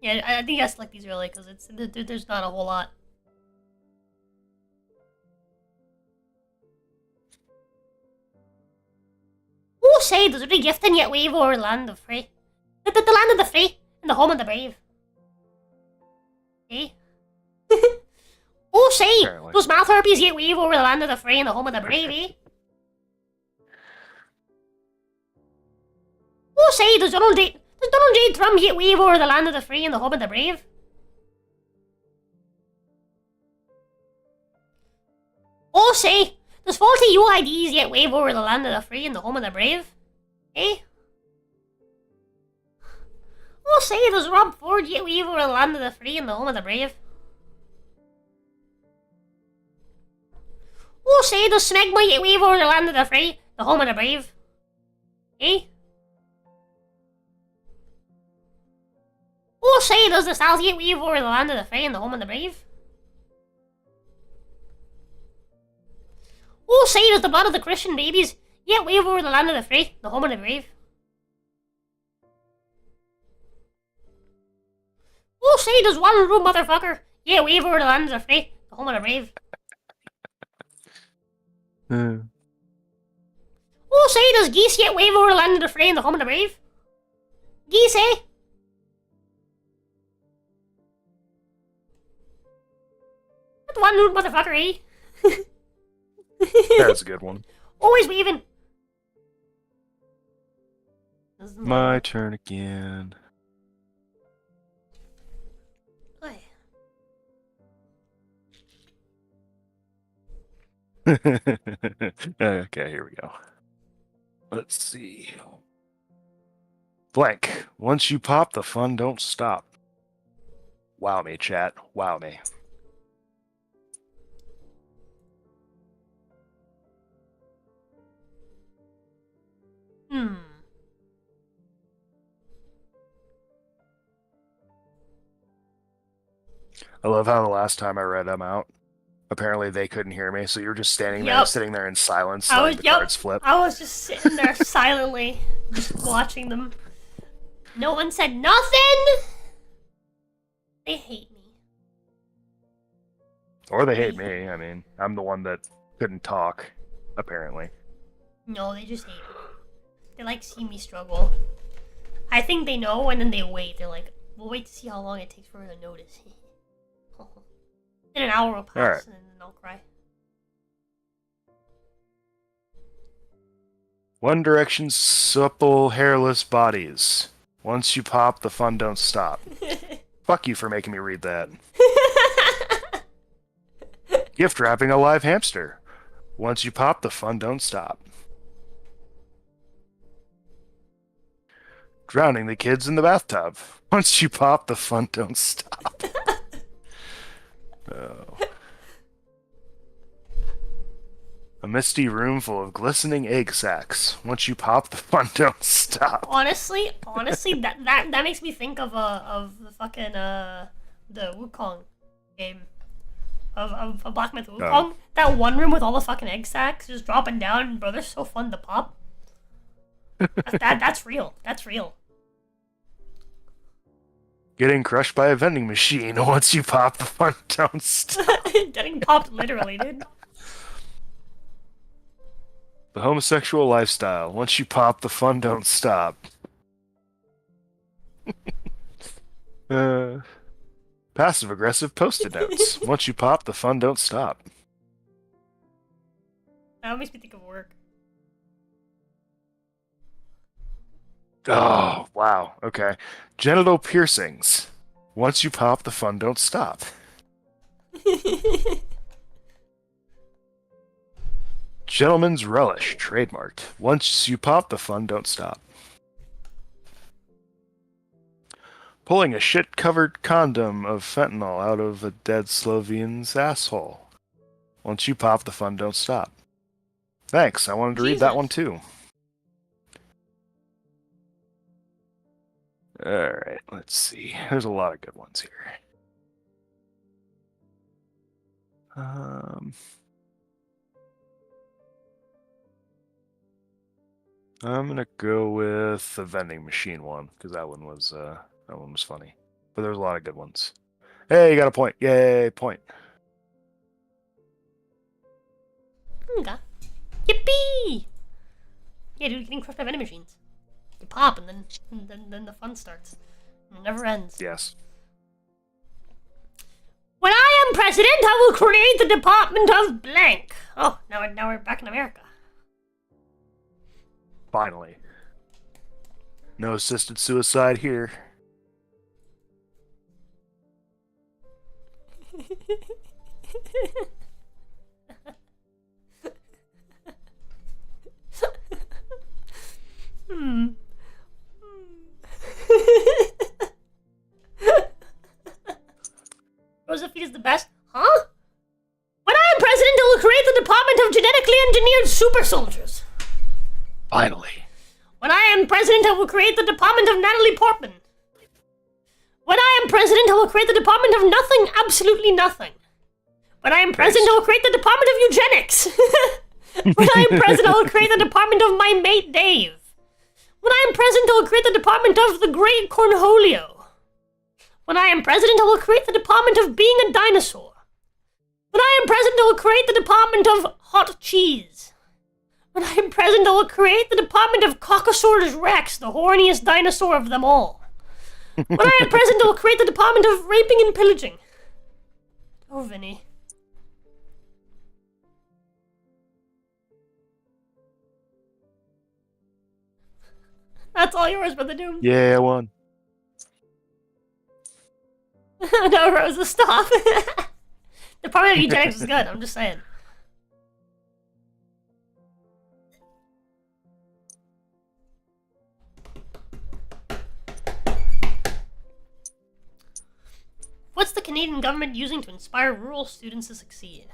Yeah, I think I select these early because there's not a whole lot. Oh, say, there's a big gift in yet wave over the land of free. The land of the free and the home of the brave. Eh? Oh, say, Apparently. those math therapies yet wave over the land of the free and the home of the brave, eh? Oh, say, does Donald J. Trump yet wave over the land of the free and the home of the brave? Oh, say, does faulty UIDs yet wave over the land of the free and the home of the brave? Eh? Oh, say, does Rob Ford yet wave over the land of the free and the home of the brave? Oh, say, does Smegma yet wave over the land of the free, the home of the brave? Eh? Oh, say, does the South yet wave over the land of the free and the home of the brave? Oh, say, does the blood of the Christian babies yet wave over the land of the free, the home of the brave? Oh, say, does one room motherfucker yet wave over the land of the free, the home of the brave? Oh, say, does geese yet wave over the land of the free and the home of the brave? Geese, eh? That's one rude motherfucker, eh? That's a good one. Always waving. My turn again. Oy. Okay, here we go. Let's see. Blank. Once you pop, the fun don't stop. Wow me, chat. Wow me. Hmm. I love how the last time I read them out, apparently they couldn't hear me, so you're just standing there, Yep. sitting there in silence, I letting was the cards flip. I was just sitting there silently, just watching them. No one said nothing. They hate me. Or they hate me. I mean, I'm the one that couldn't talk, apparently. No, they just hate me. They like see me struggle. I think they know, and then they wait. They're like, we'll wait to see how long it takes for her to notice. Then an hour will pass, Alright. and then I'll cry. One Direction's supple, hairless bodies. Once you pop, the fun don't stop. Fuck you for making me read that. Gift wrapping a live hamster. Once you pop, the fun don't stop. Drowning the kids in the bathtub. Once you pop, the fun don't stop. Oh. A misty room full of glistening egg sacs. Once you pop, the fun don't stop. honestly, that makes me think of the fucking the Wukong game of Black Myth Wukong. Oh. That one room with all the fucking egg sacks just dropping down, bro. They're so fun to pop. That's real. That's real. Getting crushed by a vending machine. Once you pop, the fun don't stop. Getting popped literally, dude. The homosexual lifestyle. Once you pop, the fun don't stop. Passive-aggressive post-it notes. Once you pop, the fun don't stop. That makes me think of work. Oh, wow. Okay. Genital piercings. Once you pop, the fun don't stop. Gentleman's relish. Trademarked. Once you pop, the fun don't stop. Pulling a shit-covered condom of fentanyl out of a dead Slovene's asshole. Once you pop, the fun don't stop. Thanks. I wanted to read that Jesus. one too. Alright, let's see. There's a lot of good ones here. I'm gonna go with the vending machine one, because that one was funny. But there's a lot of good ones. Hey, you got a point. Yay, point. Okay. Yippee! Yeah, dude, getting crushed by vending machines. You pop, and then the fun starts. And it never ends. Yes. When I am president, I will create the Department of Blank. Oh, now we're back in America. Finally. No assisted suicide here. Josephine is the best. Huh? When I am president, I will create the Department of Genetically Engineered Super Soldiers. Finally. When I am president, I will create the Department of Natalie Portman. When I am president, I will create the Department of Nothing, absolutely nothing. When I am president, I will create the Department of Eugenics. When I am president, I will create the Department of My Mate Dave. When I am president, I will create the Department of the Great Cornholio. When I am president, I will create the Department of Being a Dinosaur. When I am president, I will create the Department of Hot Cheese. When I am president, I will create the Department of Cockosaurus Rex, the horniest dinosaur of them all. When I am president, I will create the Department of Raping and Pillaging. Oh, Vinny. That's all yours, Brother Doom. Yeah, I won. No, Rosa, stop. Department of Eugenics is good, I'm just saying. What's the Canadian government using to inspire rural students to succeed?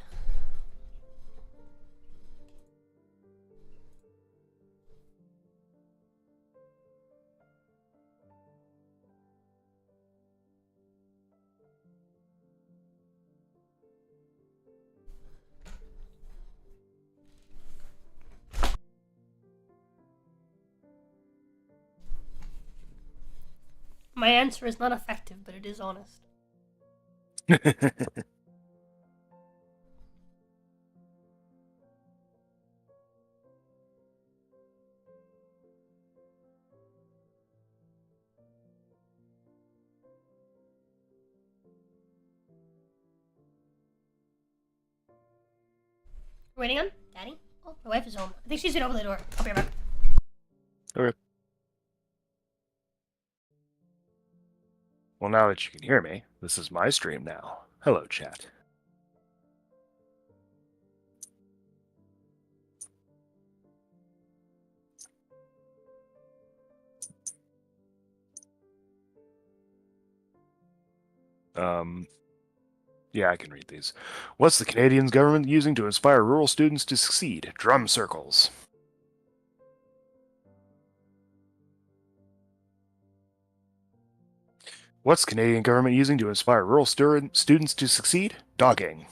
My answer is not effective, but it is honest. Waiting on Daddy? Oh, my wife is home. I think she's gonna open the door. I'll be right back. Okay. Well, now that you can hear me, this is my stream now. Hello, chat. Yeah, I can read these. What's the Canadian government using to inspire rural students to succeed? Drum circles. What's the Canadian government using to inspire rural students to succeed? Dogging.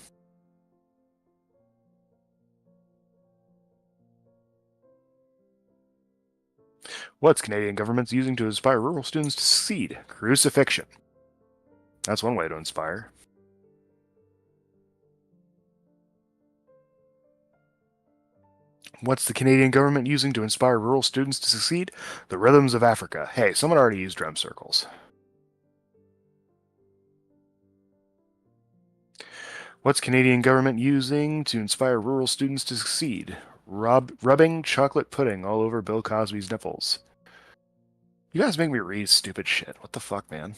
What's Canadian government using to inspire rural students to succeed? Crucifixion. That's one way to inspire. What's the Canadian government using to inspire rural students to succeed? The rhythms of Africa. Hey, someone already used drum circles. What's Canadian government using to inspire rural students to succeed? Rubbing chocolate pudding all over Bill Cosby's nipples. You guys make me read stupid shit. What the fuck, man?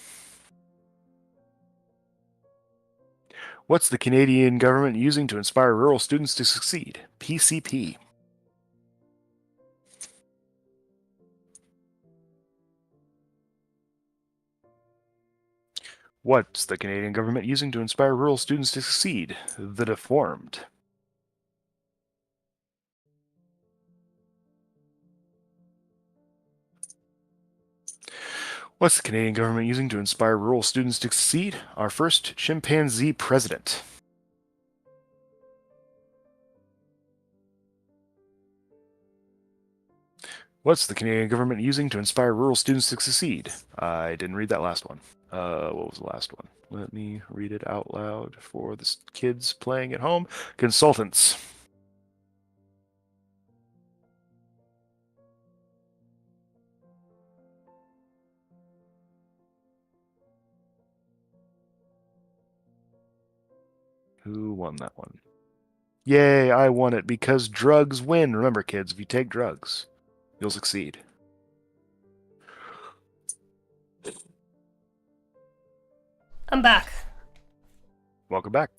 What's the Canadian government using to inspire rural students to succeed? PCP. What's the Canadian government using to inspire rural students to succeed? The deformed. What's the Canadian government using to inspire rural students to succeed? Our first chimpanzee president. What's the Canadian government using to inspire rural students to succeed? I didn't read that last one. What was the last one? Let me read it out loud for the kids playing at home. Consultants. Who won that one? Yay, I won it because drugs win. Remember, kids, if you take drugs, you'll succeed. I'm back. Welcome back.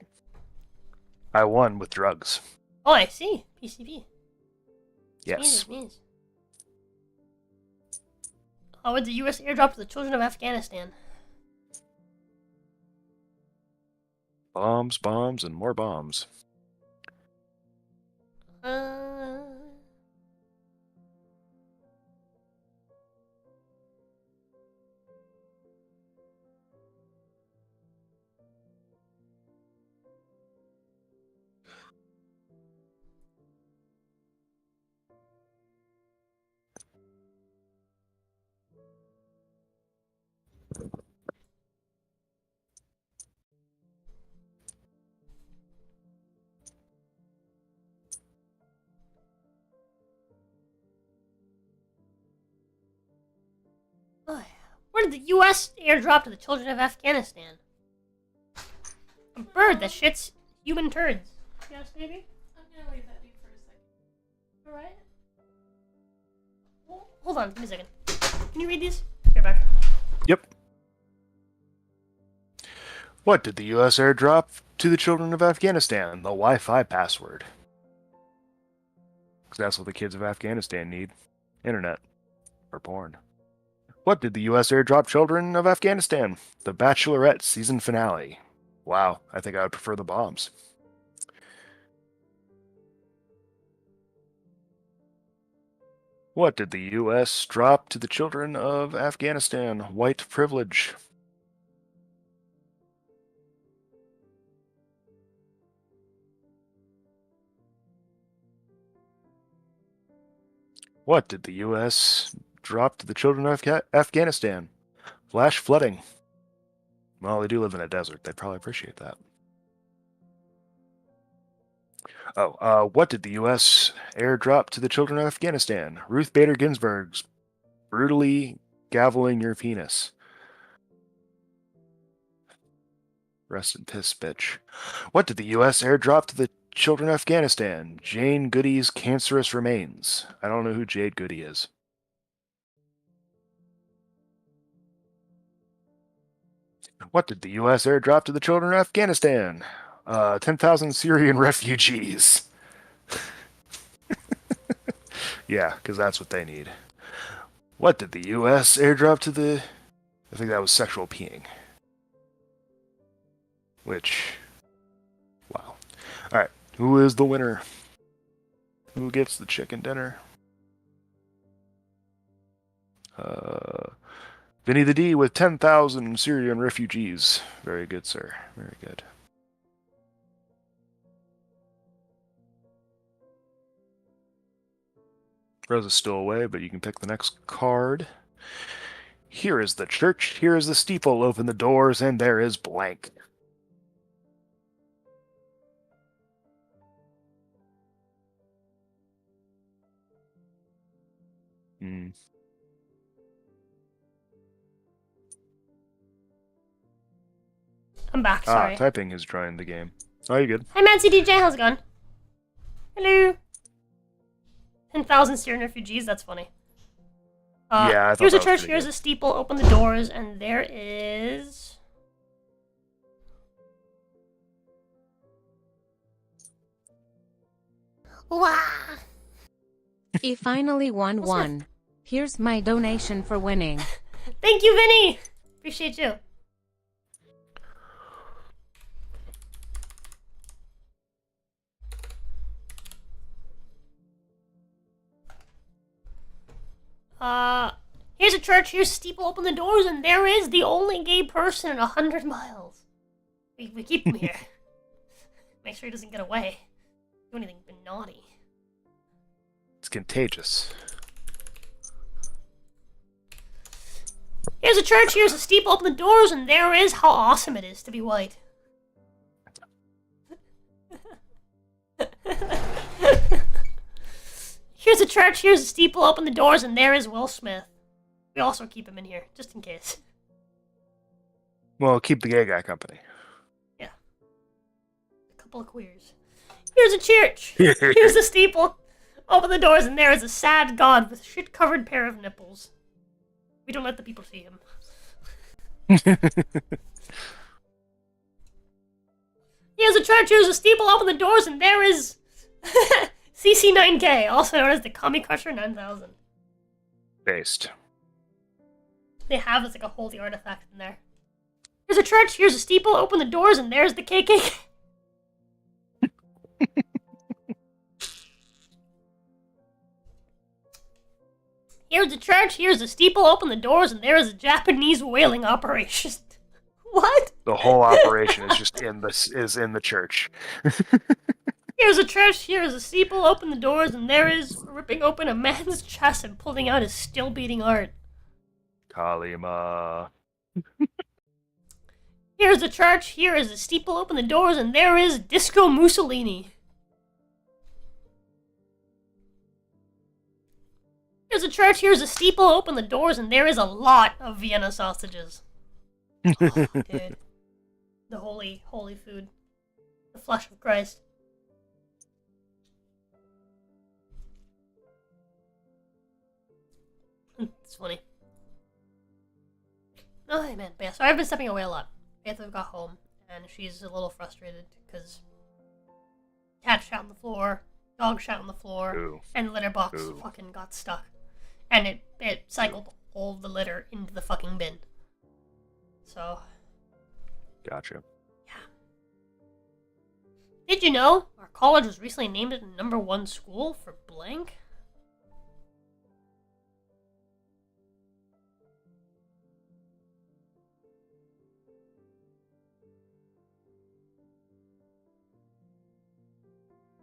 I won with drugs. Oh, I see. PCP. Yes. Means. How would the U.S. airdrop to the children of Afghanistan? Bombs, bombs, and more bombs. Where did the U.S. airdrop to the children of Afghanistan? A bird that shits human turds. Yes, maybe? I'm gonna leave that be for a second. Alright. Well, hold on, give me a second. Can you read these? Be right back. Yep. What did the U.S. airdrop to the children of Afghanistan? The Wi-Fi password. Because that's what the kids of Afghanistan need. Internet. Or porn. What did the U.S. airdrop children of Afghanistan? The Bachelorette season finale. Wow, I think I would prefer the bombs. What did the U.S. drop to the children of Afghanistan? White privilege. What did the U.S. drop to the children of Afghanistan? Flash flooding. Well, they do live in a desert. They'd probably appreciate that. Oh, what did the U.S. airdrop to the children of Afghanistan? Ruth Bader Ginsburg's brutally gaveling your penis. Rest in piss, bitch. What did the U.S. airdrop to the children of Afghanistan? Jane Goody's cancerous remains. I don't know who Jade Goody is. What did the U.S. airdrop to the children of Afghanistan? 10,000 Syrian refugees. Yeah, because that's what they need. What did the U.S. airdrop to the... I think that was sexual peeing. Which... Wow. Alright, who is the winner? Who gets the chicken dinner? Vinny the D with 10,000 Syrian refugees. Very good, sir. Very good. Rose is still away, but you can pick the next card. Here is the church, here is the steeple, open the doors, and there is blank. I'm back, sorry. Typing has joined the game. Oh, you good? Hi, Mancy DJ, how's it going? Hello. 10,000 Syrian refugees, that's funny. Yeah, I thought here's a that was church, pretty here's good. a steeple, open the doors, and there is... Wow! He finally won What's that? one. Here's my donation for winning. Thank you, Vinny! Appreciate you. Here's a church, here's a steeple, open the doors, and there is the only gay person in 100 miles. We keep him here. Make sure he doesn't get away. Do anything but naughty. It's contagious. Here's a church, here's a steeple, open the doors, and there is how awesome it is to be white. Here's a church, here's a steeple, open the doors, and there is Will Smith. We also keep him in here, just in case. Well, keep the gay guy company. Yeah. A couple of queers. Here's a church, here's a steeple, open the doors, and there is a sad god with a shit-covered pair of nipples. We don't let the people see him. Here's a church, here's a steeple, open the doors, and there is CC9K, also known as the Kami Crusher 9000. Based. They have it's like a holy artifact in there. Here's a church, here's a steeple, open the doors, and there's the KKK. Here's a church, here's a steeple, open the doors, and there is a Japanese whaling operation. What? The whole operation is just in the church. Here's a church, here's a steeple, open the doors, and there is ripping open a man's chest and pulling out his still-beating heart. Kalima. Here's a church, here is a steeple, open the doors, and there is Disco Mussolini. Here's a church, here's a steeple, open the doors, and there is a lot of Vienna sausages. Oh, dude. The holy, holy food. The flesh of Christ. It's funny. Oh, man. But yeah, so I've been stepping away a lot. Faith got home, and she's a little frustrated because cat shat on the floor, dog shat on the floor, Ooh. and the litter box Ooh. fucking got stuck. And it cycled all the litter into the fucking bin. So, Gotcha. did you know our college was recently named the #1 school for blank?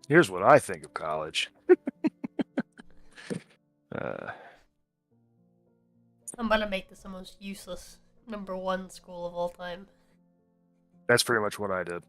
Here's what I think of college. I'm gonna make this the most useless #1 school of all time. That's pretty much what I did.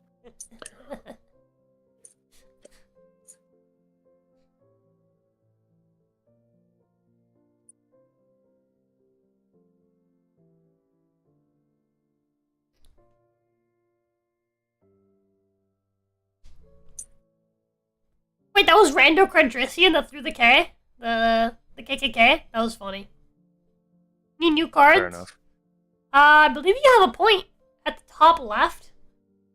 Wait, that was Rando Credrician that threw the K? The KKK? That was funny. Need new cards? Fair enough. I believe you have a point at the top left.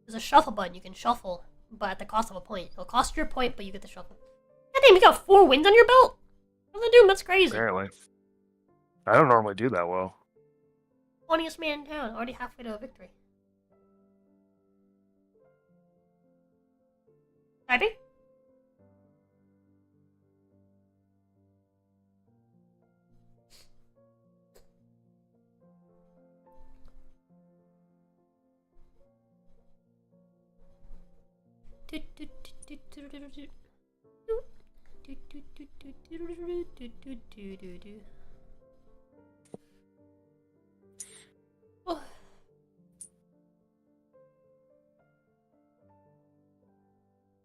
There's a shuffle button. You can shuffle, but at the cost of a point. It'll cost you a point, but you get to shuffle. God damn, you got 4 wins on your belt? What the dude? That's crazy. Apparently. I don't normally do that well. 20th man in town, already halfway to a victory. Typing? Oh.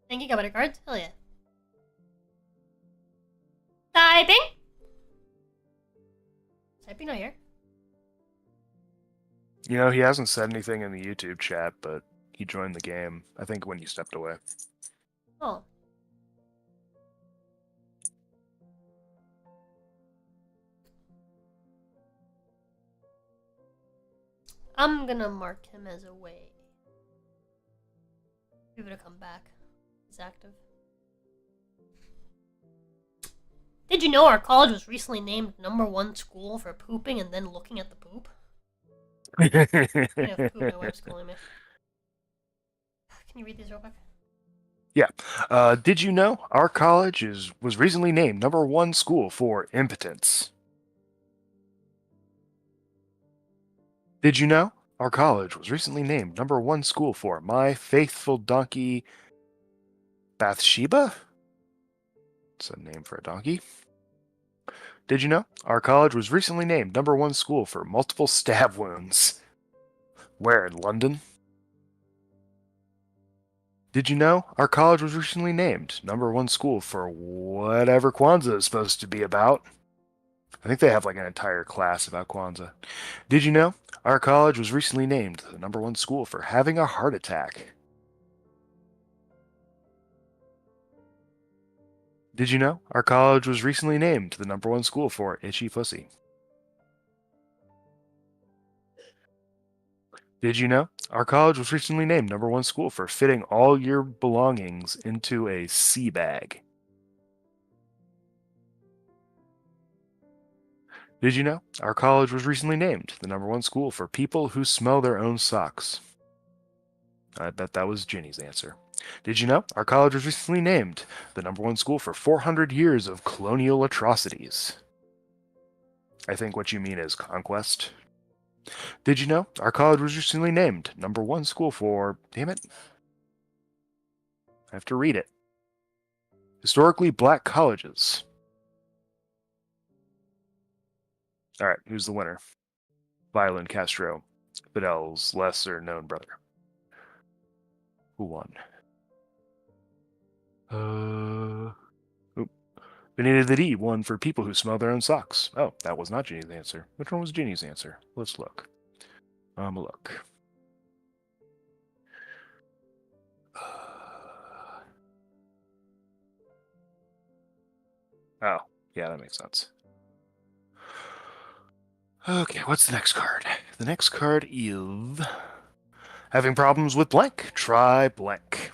Think you got better cards? Hell yeah. Typing? Typing not here. You know, he hasn't said anything in the YouTube chat, but he joined the game, I think, when you stepped away. Oh. I'm gonna mark him as away. Maybe to come back. He's active. Did you know our college was recently named #1 school for pooping and then looking at the poop? I have poop, my wife's calling me. Can you read these real quick? Yeah. Did you know our college was recently named #1 school for impotence? Did you know our college was recently named #1 school for my faithful donkey Bathsheba? It's a name for a donkey. Did you know our college was recently named #1 school for multiple stab wounds? Where, in London? Did you know our college was recently named #1 school for whatever Kwanzaa is supposed to be about? I think they have like an entire class about Kwanzaa. Did you know our college was recently named the #1 school for having a heart attack? Did you know our college was recently named the #1 school for itchy pussy? Did you know our college was recently named #1 school for fitting all your belongings into a sea bag? Did you know our college was recently named the #1 school for people who smell their own socks? I bet that was Ginny's answer. Did you know our college was recently named the #1 school for 400 years of colonial atrocities? I think what you mean is conquest. Did you know our college was recently named #1 school for... Damn it. I have to read it. Historically black colleges. Alright, who's the winner? Violin Castro, Fidel's lesser-known brother. Who won? Benita the D won for people who smell their own socks. Oh, that was not Ginny's answer. Which one was Ginny's answer? Let's look. Look. Oh, yeah, that makes sense. Okay, what's the next card? The next card is... Having problems with blank? Try blank.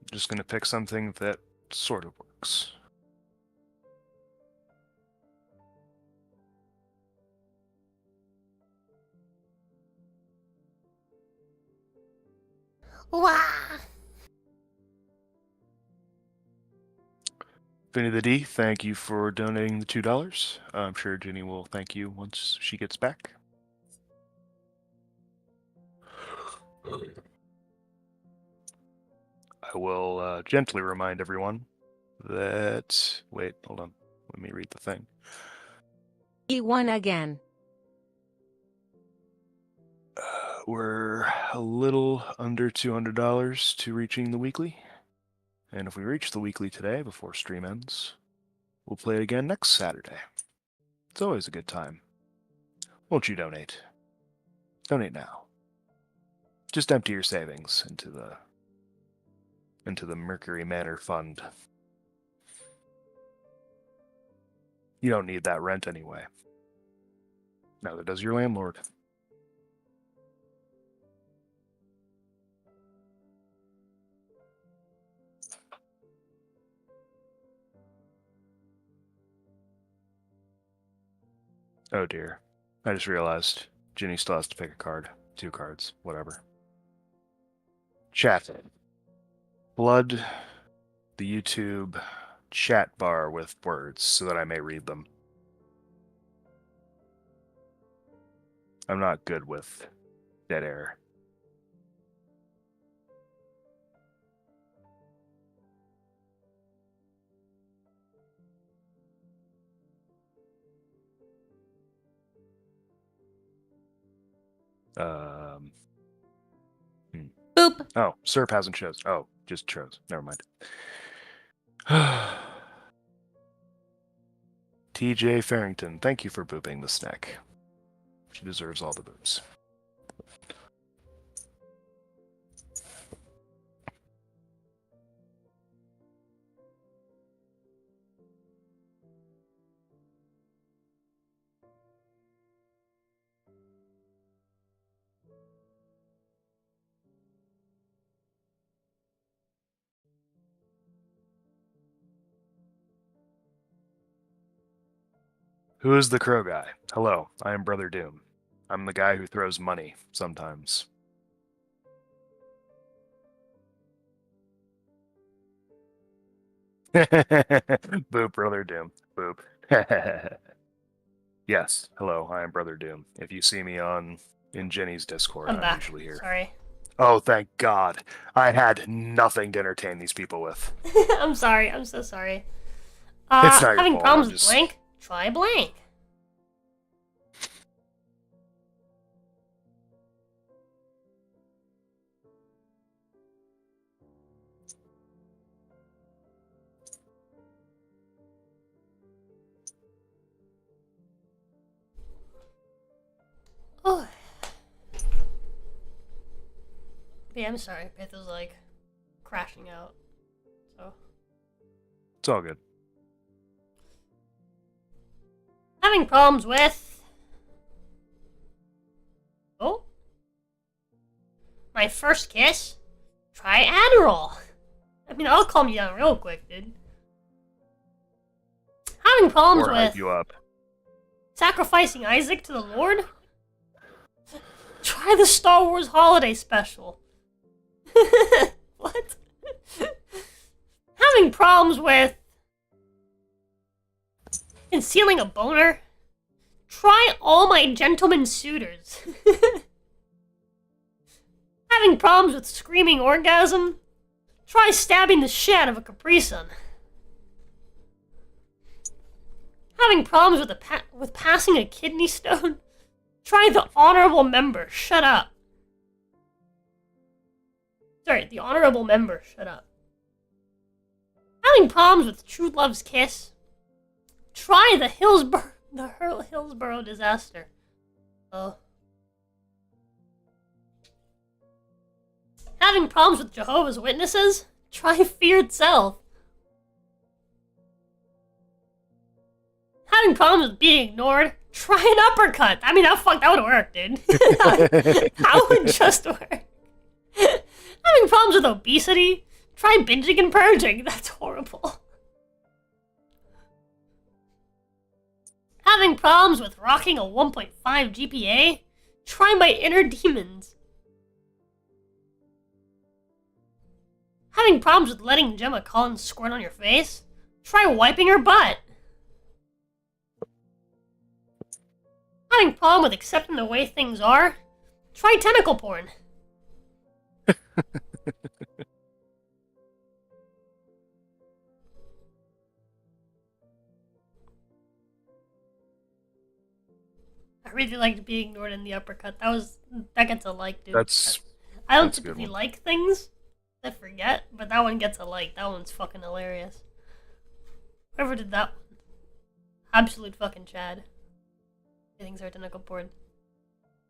I'm just going to pick something that sort of works. Wah! Vinny the D, thank you for donating the $2. I'm sure Ginny will thank you once she gets back. I will gently remind everyone that... Wait, hold on. Let me read the thing. E1 again. We're a little under $200 to reaching the weekly. And if we reach the weekly today before stream ends, we'll play it again next Saturday. It's always a good time. Won't you donate? Donate now. Just empty your savings into the Mercury Manor Fund. You don't need that rent anyway. Neither does your landlord. Oh dear. I just realized Ginny still has to pick a card. 2 cards. Whatever. Chat. Flood the YouTube chat bar with words so that I may read them. I'm not good with dead air. Boop. Oh, Serp hasn't chose. Oh, just chose. Never mind. TJ Farrington, thank you for booping the snack. She deserves all the boops. Who is the crow guy? Hello, I am Brother Doom. I'm the guy who throws money, sometimes. Boop, Brother Doom. Boop. Yes, hello, I am Brother Doom. If you see me in Jenny's Discord, I'm I'm back. usually here. Sorry. Oh, thank God. I had nothing to entertain these people with. I'm sorry. I'm so sorry. It's not your Having fault, problems I'm with just- blank? Try blank. Oh. Yeah, I'm sorry. Pith is like crashing out. So It's all good. having problems with my first kiss? Try Adderall. I mean, I'll calm you down real quick, dude. Having problems Or hype with you up. sacrificing Isaac to the Lord? Try the Star Wars Holiday Special. What? Having problems with concealing a boner? Try All My Gentlemen Suitors. Having problems with screaming orgasm? Try stabbing the shit out of a Capri Sun. Having problems with passing a kidney stone? Try the honorable member. Shut up. Sorry, the honorable member. Shut up. Having problems with true love's kiss? Try the Hillsborough disaster. Oh. Having problems with Jehovah's Witnesses? Try fear itself. Having problems with being ignored? Try an uppercut. I mean, that would work, dude. That would just work. Having problems with obesity? Try binging and purging. That's horrible. Having problems with rocking a 1.5 GPA? Try my inner demons. Having problems with letting Gemma Collins squirt on your face? Try wiping her butt. Having problem with accepting the way things are? Try tentacle porn. I really liked being ignored in the uppercut. That gets a like, dude. That's I don't that's a good typically one. like things. I forget, but that one gets a like. That one's fucking hilarious. Whoever did that one. Absolute fucking Chad. Everything's our tentacle board.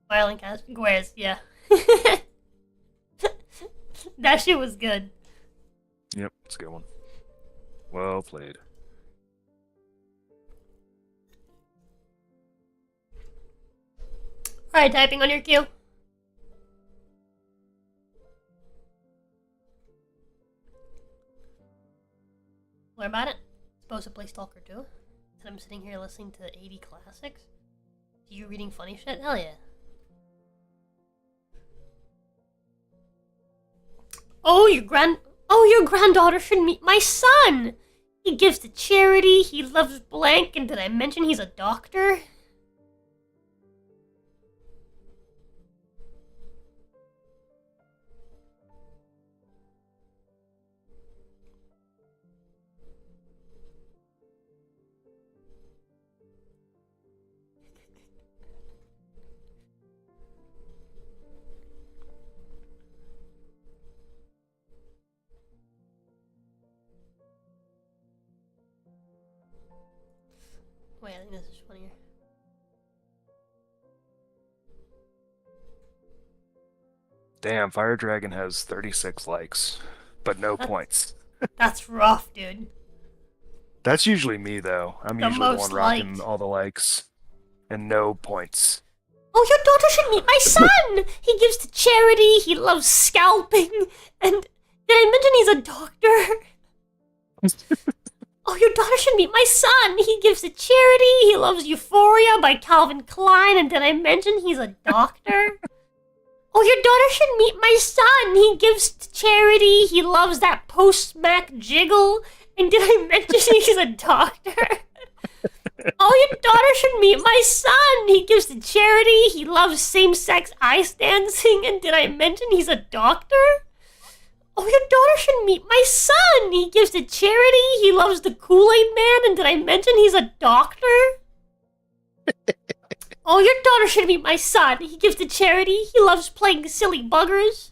Violent cast. Guares, yeah. That shit was good. Yep, it's a good one. Well played. Alright, typing on your cue. What about it? Supposed to play Stalker 2? And I'm sitting here listening to 80 classics? You reading funny shit? Hell yeah. Oh, your granddaughter should meet my son! He gives to charity, he loves blank, and did I mention he's a doctor? Wait, I think this is funnier. Damn, Fire Dragon has 36 likes, but no points. That's rough, dude. That's usually me, though. I'm The usually the most one rocking liked. all the likes. And no points. Oh, your daughter should meet my son! He gives to charity, he loves scalping, and did I mention he's a doctor? Oh, your daughter should meet my son! He gives to charity, he loves Euphoria by Calvin Klein, and did I mention he's a doctor? Oh, your daughter should meet my son! He gives to charity, he loves that post-smack jiggle, and did I mention he's a doctor? Oh, your daughter should meet my son! He gives to charity, he loves same-sex ice dancing, and did I mention he's a doctor? Oh, your daughter should meet my son! He gives to charity, he loves the Kool-Aid Man, and did I mention he's a doctor? Oh, your daughter should meet my son! He gives to charity, he loves playing silly buggers,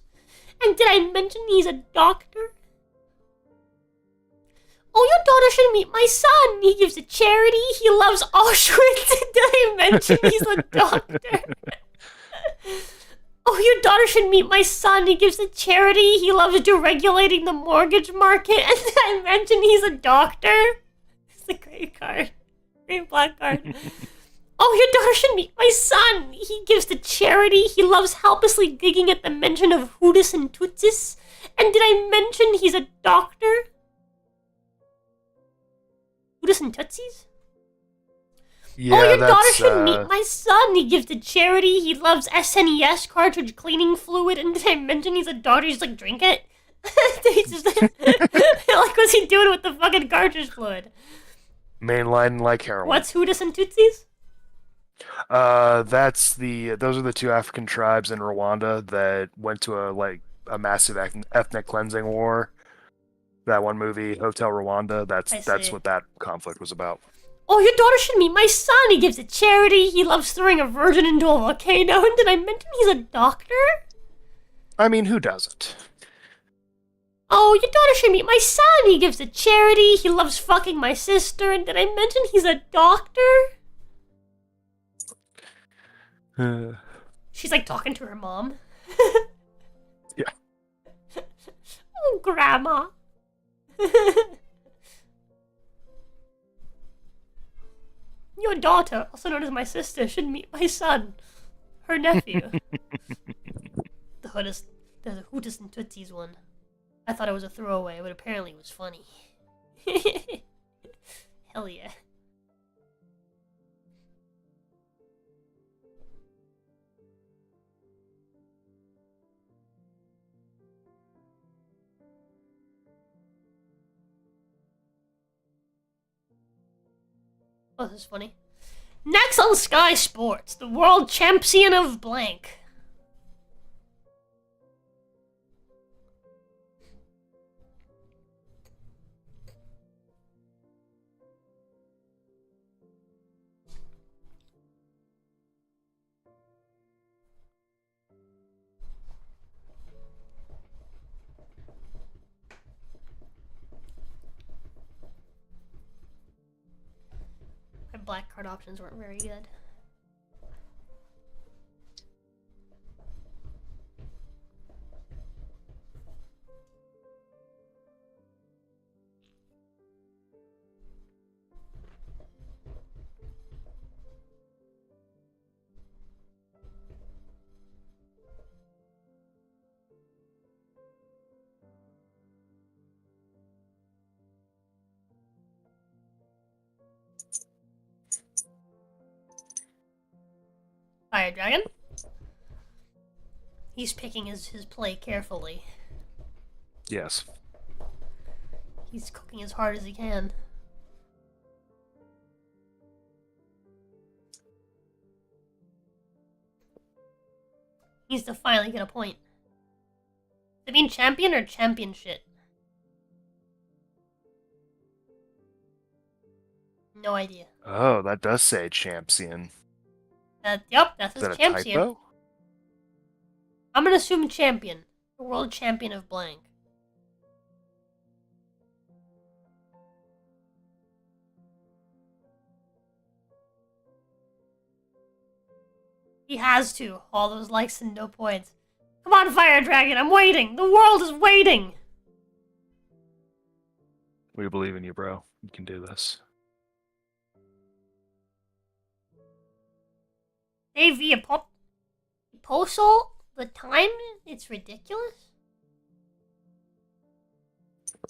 and did I mention he's a doctor? Oh, your daughter should meet my son! He gives to charity, he loves Auschwitz, and did I mention he's a doctor? Oh, your daughter should meet my son. He gives to charity. He loves deregulating the mortgage market. And did I mention he's a doctor? It's a great card. Great black card. Oh, your daughter should meet my son. He gives to charity. He loves helplessly gigging at the mention of Hootis and Tootsis. And did I mention he's a doctor? Hootis and Tootsies? Yeah, oh, your daughter that's, should meet my son. He gives to charity. He loves SNES cartridge cleaning fluid. And did I mention he's a daughter? He's like, drink it? He's just like, what's he doing with the fucking cartridge fluid? mainline like heroin. What's Hootis and Tootsies? Those are the two African tribes in Rwanda that went to a massive ethnic cleansing war. That one movie, Hotel Rwanda, that's see. what that conflict was about. Oh, your daughter should meet my son. He gives to charity. He loves throwing a virgin into a volcano. And did I mention he's a doctor? I mean, who doesn't? Oh, your daughter should meet my son. He gives to charity. He loves fucking my sister. And did I mention he's a doctor? She's like talking to her mom. Yeah. Oh, Grandma. Your daughter, also known as my sister, should meet my son, her nephew. The Hootis and Tootsies one. I thought it was a throwaway, but apparently it was funny. Hell yeah. Oh, this is funny. Next on Sky Sports, the world champion of blank. black card options weren't very good. Fire Dragon. He's picking his play carefully. Yes. He's cooking as hard as he can. He needs to finally get a point. Does it mean champion or championship? No idea. Oh, that does say champion. Yep, that's Is his that a champion. typo? I'm gonna assume champion. The world champion of blank. He has to. All those likes and no points. Come on, Fire Dragon, I'm waiting! The world is waiting! We believe in you, bro. You can do this. AV Apostle? The time? It's ridiculous?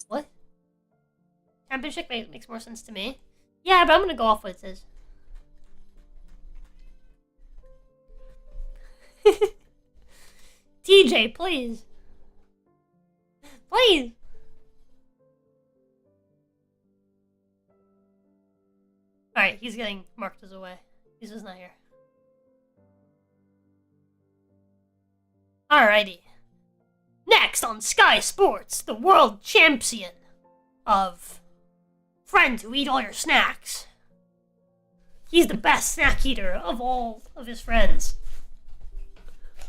What? Championship makes more sense to me. Yeah, but I'm gonna go off what it says. TJ, please. Please. Alright, he's getting marked as away. He's just not here. Alrighty. Next on Sky Sports, the world champion of friends who eat all your snacks. He's the best snack eater of all of his friends.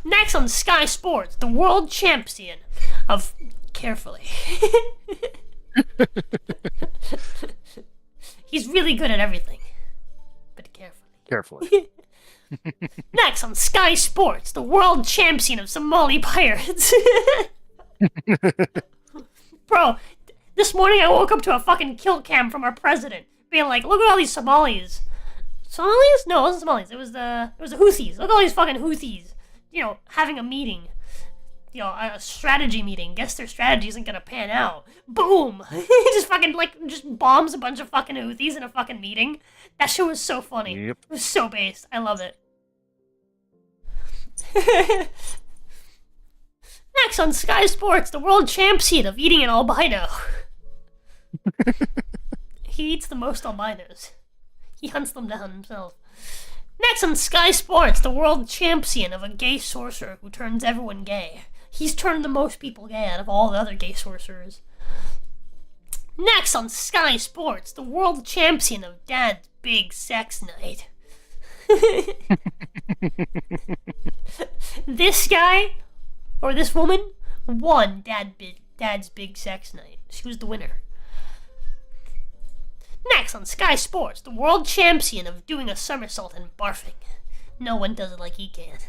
Next on Sky Sports, the world champion of... Carefully. He's really good at everything. But carefully. Carefully. Next on Sky Sports, the world champion of Somali pirates. Bro, this morning I woke up to a fucking kill cam from our president being like, look at all these Somalis. Somalis? No, it wasn't Somalis. It was the Houthis. Look at all these fucking Houthis. You know, having a meeting. You know, a strategy meeting. Guess their strategy isn't gonna pan out. Boom! He just fucking, just bombs a bunch of fucking Houthis in a fucking meeting. That shit was so funny. Yep. It was so based. I love it. Next on Sky Sports, the world champion of eating an albino. He eats the most albinos. He hunts them down himself. Next on Sky Sports, the world champion of a gay sorcerer who turns everyone gay. He's turned the most people gay out of all the other gay sorcerers. Next on Sky Sports, the world champion of Dad's Big Sex Night. This guy, or this woman, won Dad's Big Sex Night. She was the winner. Next on Sky Sports, the world champion of doing a somersault and barfing. No one does it like he can.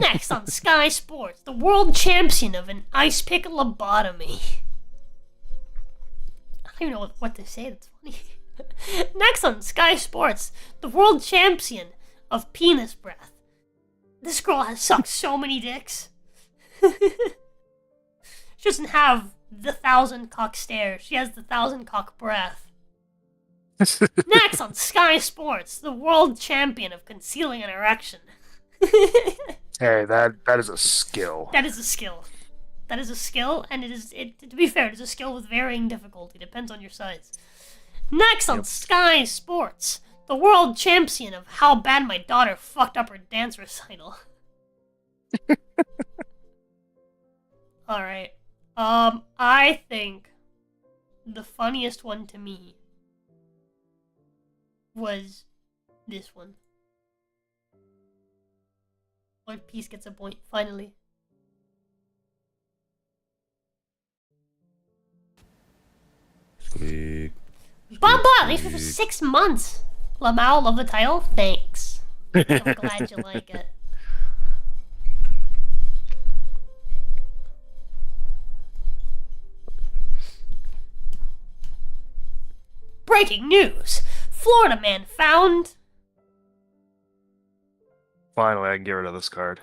Next on Sky Sports, the world champion of an ice pick lobotomy. I don't even know what to say that's funny. Next on Sky Sports, the world champion of penis breath. This girl has sucked so many dicks. She doesn't have the 1,000 cock stare. She has the 1,000 cock breath. Next on Sky Sports, the world champion of concealing an erection. Hey, that is a skill. That is a skill. That is a skill, and to be fair, it is a skill with varying difficulty. Depends on your size. Next on Sky Sports, the world champion of how bad my daughter fucked up her dance recital. Alright. I think the funniest one to me was this one. One Piece gets a point, finally. Squeak. Baba! At least for 6 months! Lamau, love the title? Thanks. I'm glad you like it. Breaking news! Florida man found... Finally, I can get rid of this card.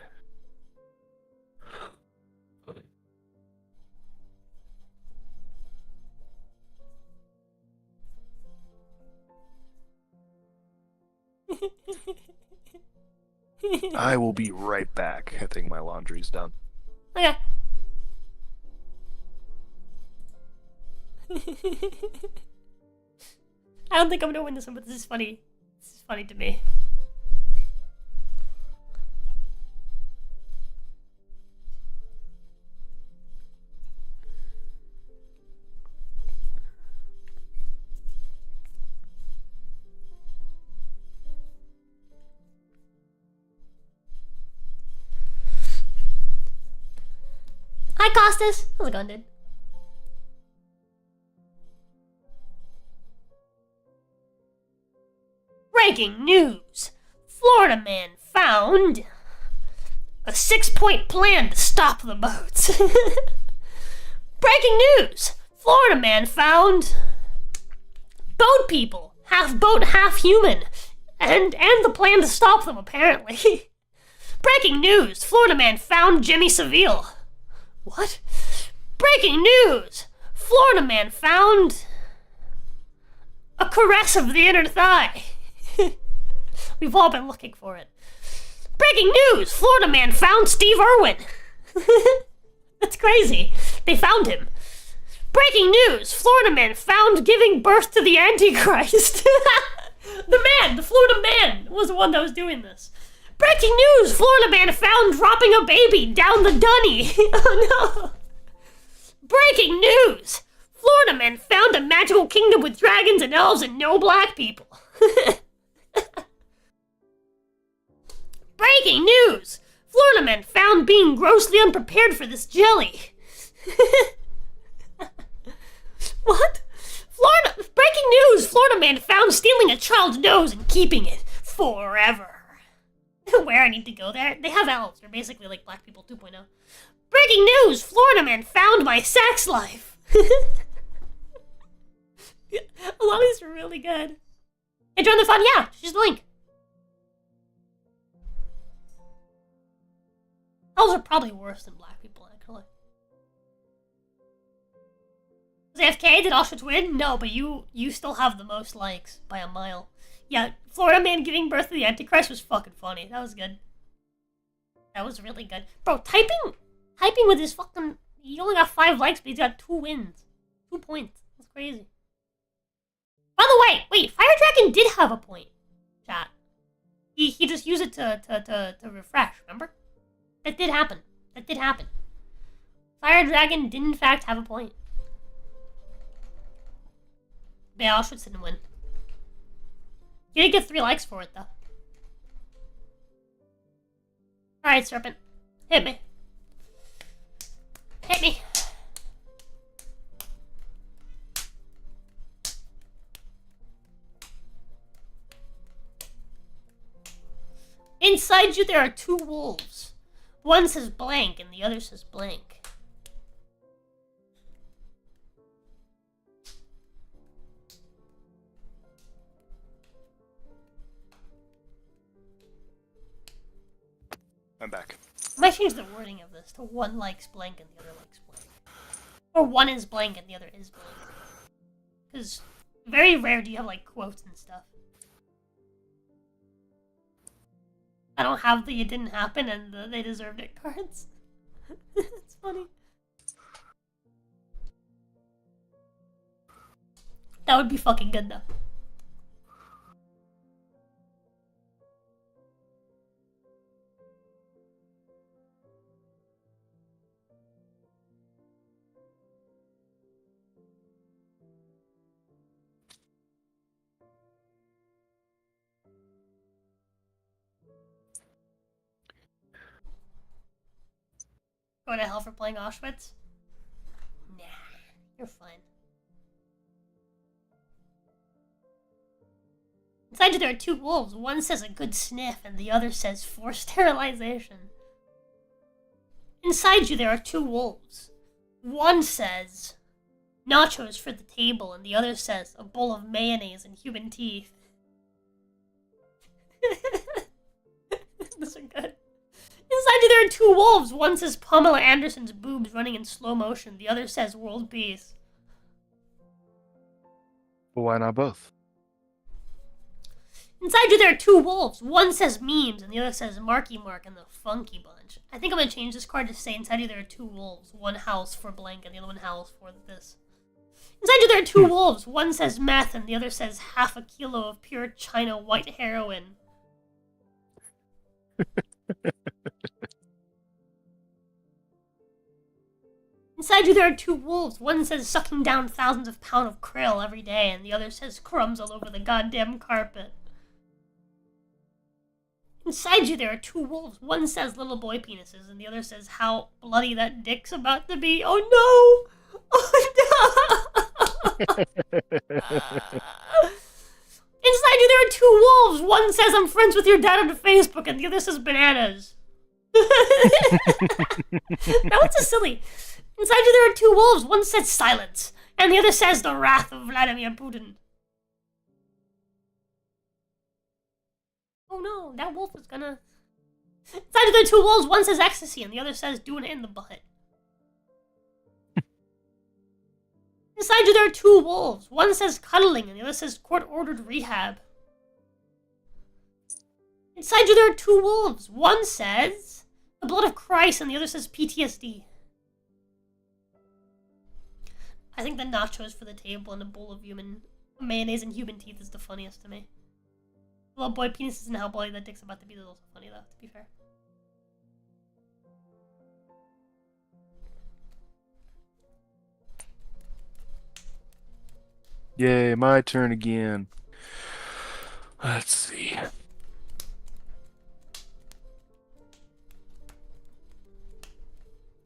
I will be right back. I think my laundry's done. Okay. I don't think I'm gonna win this one, but this is funny. This is funny to me. Hi, Costas! How's it going, dude? Breaking news! Florida man found a 6-point plan to stop the boats. Breaking news! Florida man found boat people, half boat, half human, and the plan to stop them, apparently. Breaking news! Florida man found Jimmy Seville. What? Breaking news! Florida man found a caress of the inner thigh. We've all been looking for it. Breaking news! Florida man found Steve Irwin. That's crazy. They found him. Breaking news! Florida man found giving birth to the Antichrist. The Florida man was the one that was doing this. Breaking news! Florida man found dropping a baby down the dunny. Oh no! Breaking news! Florida man found a magical kingdom with dragons and elves and no black people. Breaking news! Florida man found being grossly unprepared for this jelly. What? Breaking news! Florida man found stealing a child's nose and keeping it forever. Where I need to go there? They have elves. They're basically like black people 2.0. Breaking news! Florida man found my sex life. A lot of these are really good. Hey, join the fun? Yeah, she's the link. Elves are probably worse than black people, actually. Was AFK? Did Auschwitz win? No, but you still have the most likes by a mile. Yeah, Florida man giving birth to the Antichrist was fucking funny. That was good. That was really good. Bro, typing with his fucking... He only got 5 likes, but he's got 2 wins. 2 points. That's crazy. By the way, wait, Fire Dragon did have a point, chat. He just used it to refresh, remember? That did happen. That did happen. Fire Dragon did in fact have a point. But Auschwitz didn't win. You did get 3 likes for it, though. Alright, Serpent. Hit me. Hit me. Inside you there are 2 wolves. One says blank and the other says blank. I'm back. I might change the wording of this to one likes blank and the other likes blank. Or one is blank and the other is blank. Because very rare do you have like quotes and stuff. I don't have the it didn't happen and the they deserved it cards. It's funny. That would be fucking good though. Go to hell for playing Auschwitz? Nah, you're fine. Inside you there are two wolves. One says a good sniff, and the other says forced sterilization. Inside you there are two wolves. One says nachos for the table, and the other says a bowl of mayonnaise and human teeth. Those are good. Inside you there are two wolves. One says Pamela Anderson's boobs running in slow motion. The other says world peace. Well, why not both? Inside you there are two wolves. One says memes, and the other says Marky Mark and the Funky Bunch. I think I'm going to change this card to say inside you there are two wolves. One house for blank, and the other one house for this. Inside you there are two wolves. One says meth, and the other says half a kilo of pure China white heroin. Inside you there are two wolves. One says sucking down thousands of pounds of krill every day, and the other says crumbs all over the goddamn carpet. Inside you there are two wolves. One says little boy penises, and the other says how bloody that dick's about to be. Oh no! Oh no! Inside you there are two wolves. One says I'm friends with your dad on Facebook, and the other says bananas. That one's so silly. Inside you there are two wolves. One says silence, and the other says the wrath of Vladimir Putin. Oh no, that wolf is gonna... Inside you there are two wolves. One says ecstasy, and the other says doing it in the butt. Inside you there are two wolves. One says cuddling, and the other says court-ordered rehab. Inside you there are two wolves. One says the blood of Christ, and the other says PTSD. I think the nachos for the table and a bowl of mayonnaise and human teeth is the funniest to me. Little boy penises and how bloody that dick's about to be is also funny though, to be fair. Yay, my turn again. Let's see.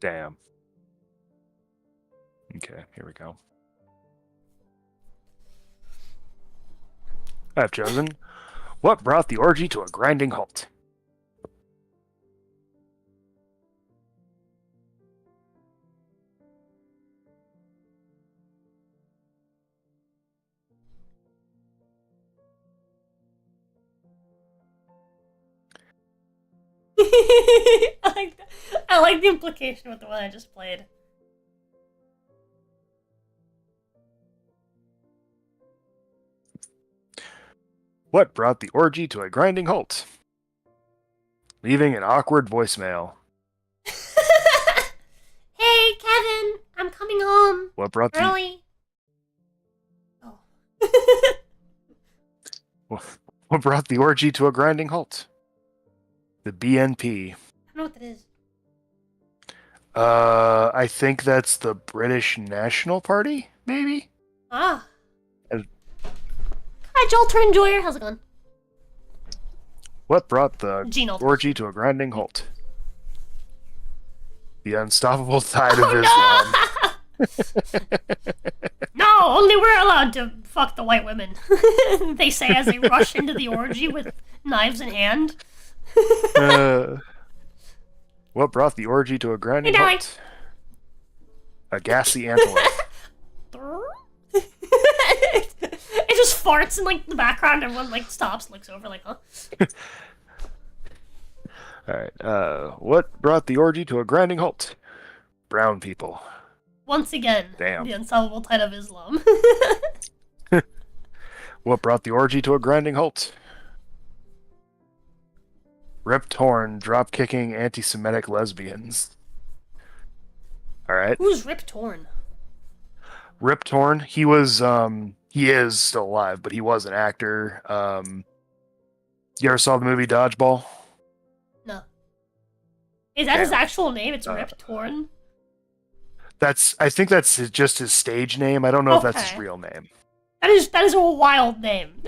Damn. Okay, here we go. I've chosen what brought the orgy to a grinding halt. I like the implication with the one I just played. What brought the orgy to a grinding halt? Leaving an awkward voicemail. Hey, Kevin, I'm coming home What brought the early. Oh. What brought the orgy to a grinding halt? The BNP. I don't know what that is. I think that's the British National Party, maybe? Ah. Uh, Hi, Joel Turn Enjoyer. How's it going? What brought the Gene Ultimate. orgy to a grinding halt? The unstoppable tide of Oh, Islam. No, only we're allowed to fuck the white women. They say as they rush into the orgy with knives in hand. What brought the orgy to a grinding Hey, halt? A gassy antelope. It just farts in like the background. Everyone like stops, looks over, like, huh? Alright, what brought the orgy to a grinding halt? Brown people. Once again, Damn. the unsolvable tide of Islam. What brought the orgy to a grinding halt? Ripped horn, drop-kicking, anti-Semitic lesbians. Alright. Who's Rip Torn? Rip Torn, he was, he is still alive, but he was an actor. You ever saw the movie Dodgeball? No. Is that his Yeah. actual name? It's Rip Torn? I think that's just his stage name. I don't know if that's his Okay. real name. That is a wild name.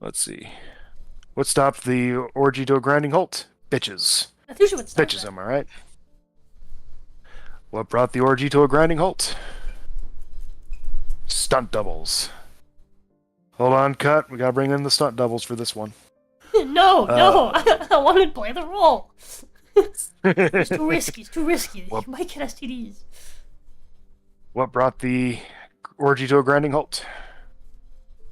Let's see. What stopped the orgy to a grinding halt? Bitches. I think she would stop Bitches, that. am I right? What brought the orgy to a grinding halt? Stunt doubles. Hold on, cut. We gotta bring in the stunt doubles for this one. No, I wanted to play the role. It's too risky. It's too risky. Well- You might get STDs. What brought the orgy to a grinding halt?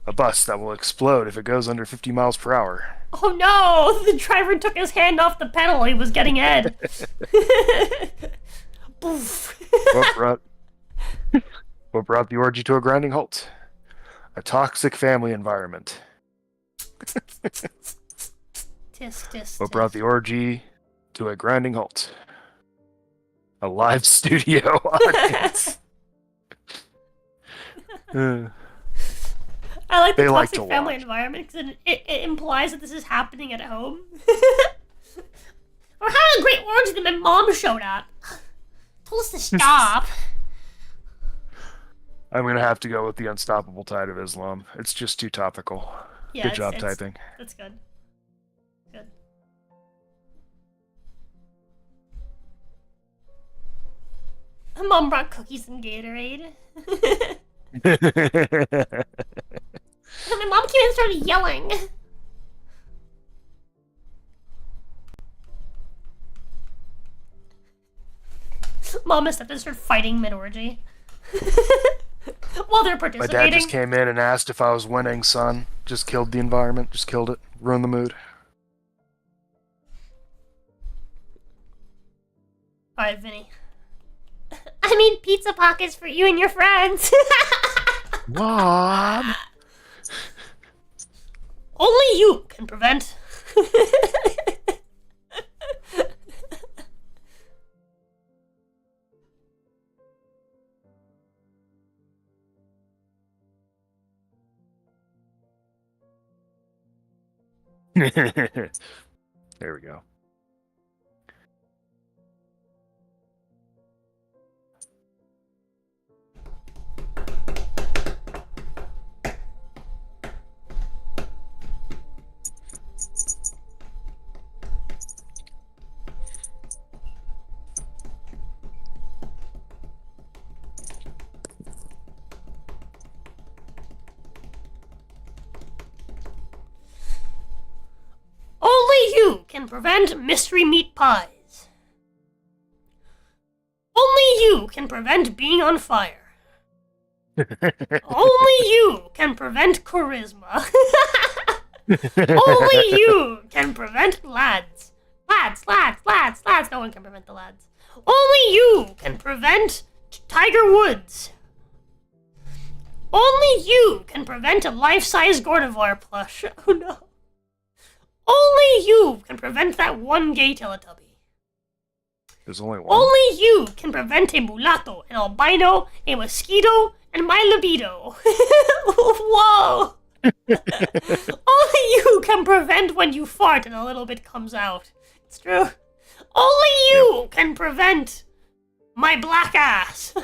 A bus that will explode if it goes under 50 miles per hour. Oh no! The driver took his hand off the pedal. He was getting ahead. Boof. What brought the orgy to a grinding halt? A toxic family environment. Tisk. What brought the orgy to a grinding halt? A live studio audience. I like the They like toxic to family watch. environment because it implies that this is happening at home. We're having a great orgy that my mom showed up. Told us to stop. I'm gonna have to go with the unstoppable tide of Islam. It's just too topical. Yeah, Good job typing. That's good. Good. My mom brought cookies and Gatorade. And my mom came in and started yelling. Mom and stepdad started fighting mid-orgy. While they're My participating. dad just came in and asked if I was winning, son. Just killed the environment. Just killed it. Ruined the mood. Alright, Vinny. I mean pizza pockets for you and your friends. Mom! Only you can prevent. There we go. Only you can prevent mystery meat pies. Only you can prevent being on fire. Only you can prevent charisma. Only you can prevent lads. Lads. No one can prevent the lads. Only you can prevent Tiger Woods. Only you can prevent a life-size Gardevoir plush. Oh no. Only you can prevent that one gay Teletubby. There's only one. Only you can prevent a mulatto, an albino, a mosquito, and my libido. Whoa! Only you can prevent when you fart and a little bit comes out. It's true. Only you can prevent my black ass.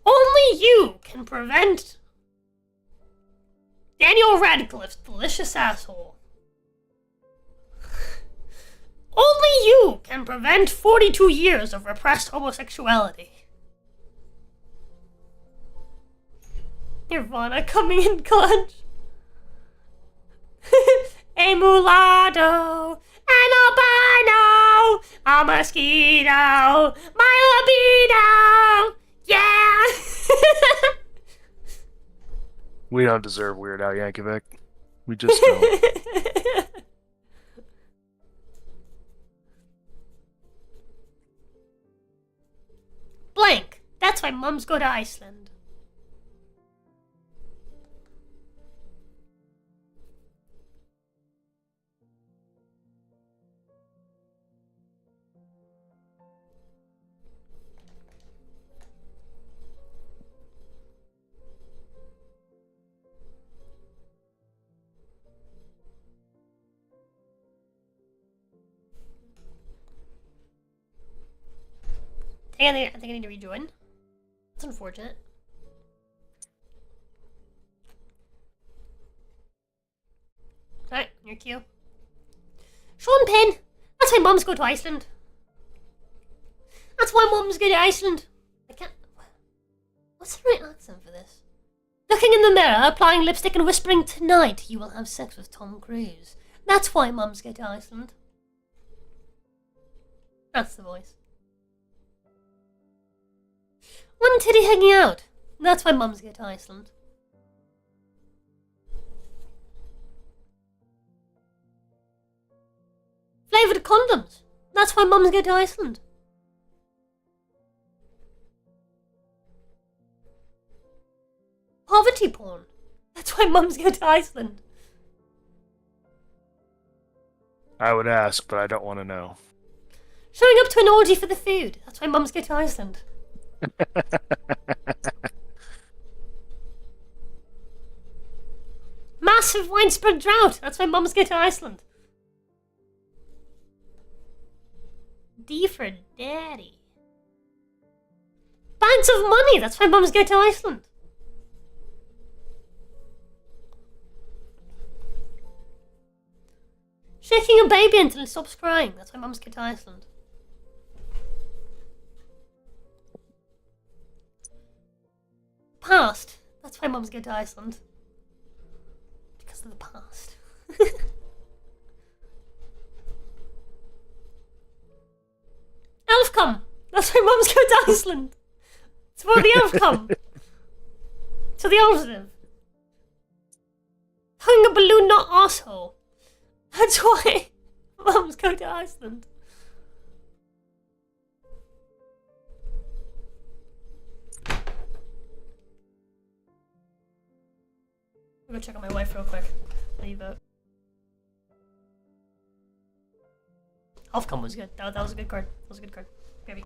Only you can prevent Daniel Radcliffe's delicious asshole. Only you can prevent 42 years of repressed homosexuality. Nirvana coming in clutch. A mulatto, an albino, a mosquito, my libido, yeah! We don't deserve Weird Al Yankovic. We just don't. Blank. That's why mums go to Iceland. I think I need to rejoin. That's unfortunate. Alright, your cue. Sean Penn! That's why mums go to Iceland. That's why mums go to Iceland. I can't... What's the right accent for this? Looking in the mirror, applying lipstick and whispering, "Tonight you will have sex with Tom Cruise." That's why mums go to Iceland. That's the voice. One titty hanging out. That's why mums go to Iceland. Flavoured condoms. That's why mums go to Iceland. Poverty porn. That's why mums go to Iceland. I would ask, but I don't want to know. Showing up to an orgy for the food. That's why mums go to Iceland. Massive widespread drought. That's why mums go to Iceland. D for daddy. Bags of money. That's why mums go to Iceland. Shaking a baby until it stops crying. That's why mums go to Iceland. Past. That's why mums go to Iceland. Because of the past. Elf come. That's why mums go to Iceland. It's where the elf come. So the elves live. Hung a balloon, not asshole. That's why mums go to Iceland. I'm gonna check on my wife real quick. Leave it. Elfcom was good. That was a good card. That was a good card. Baby.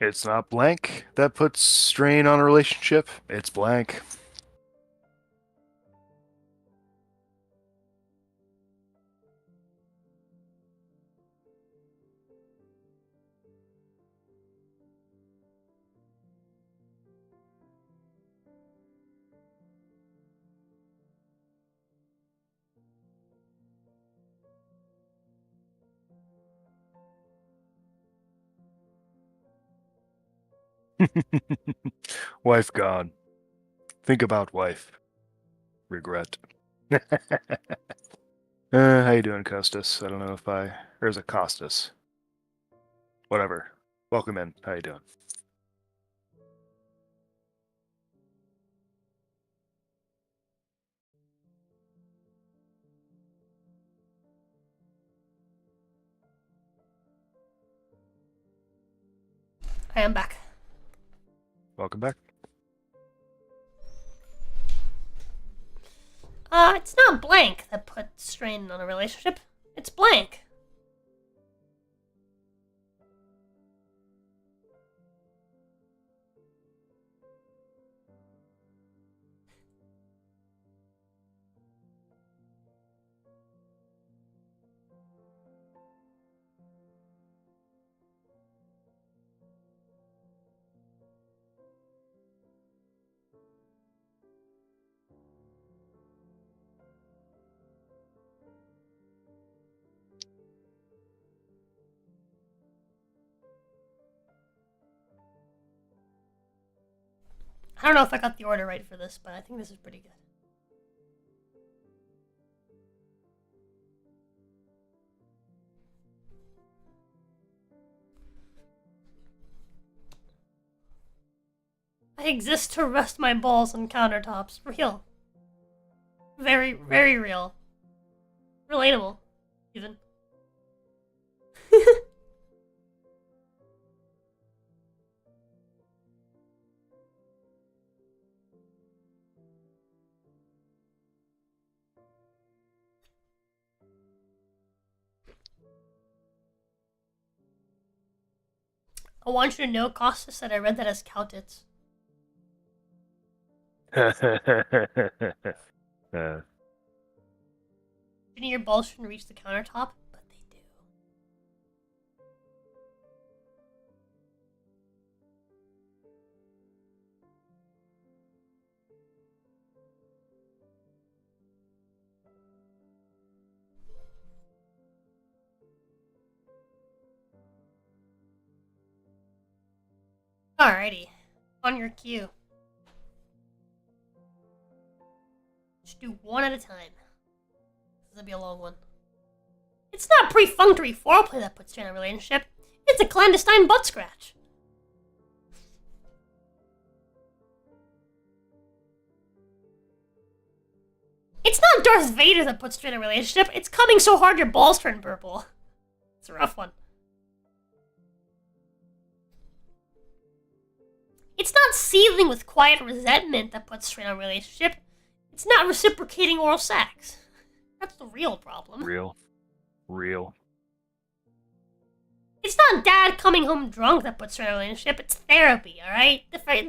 It's not blank that puts strain on a relationship. It's blank. Wife gone. Think about wife. Regret. How you doing, Costas? I don't know if I... Or is it Costas? Whatever. Welcome in. How you doing? I am back. Welcome back. It's not blank that puts strain on a relationship. It's blank. I don't know if I got the order right for this, but I think this is pretty good. I exist to rest my balls on countertops. Real. Very, very real. Relatable, even. I want you to know, Costas, that I read that as Coutits. Your balls shouldn't reach the countertop, but they do. Alrighty. On your cue. Just do one at a time. This will be a long one. It's not perfunctory foreplay that puts strain on a relationship. It's a clandestine butt scratch. It's not Darth Vader that puts strain on a relationship. It's coming so hard your balls turn purple. It's a rough one. It's not seething with quiet resentment that puts strain on a relationship. It's not reciprocating oral sex. That's the real problem. Real. It's not dad coming home drunk that puts strain on a relationship. It's therapy, alright?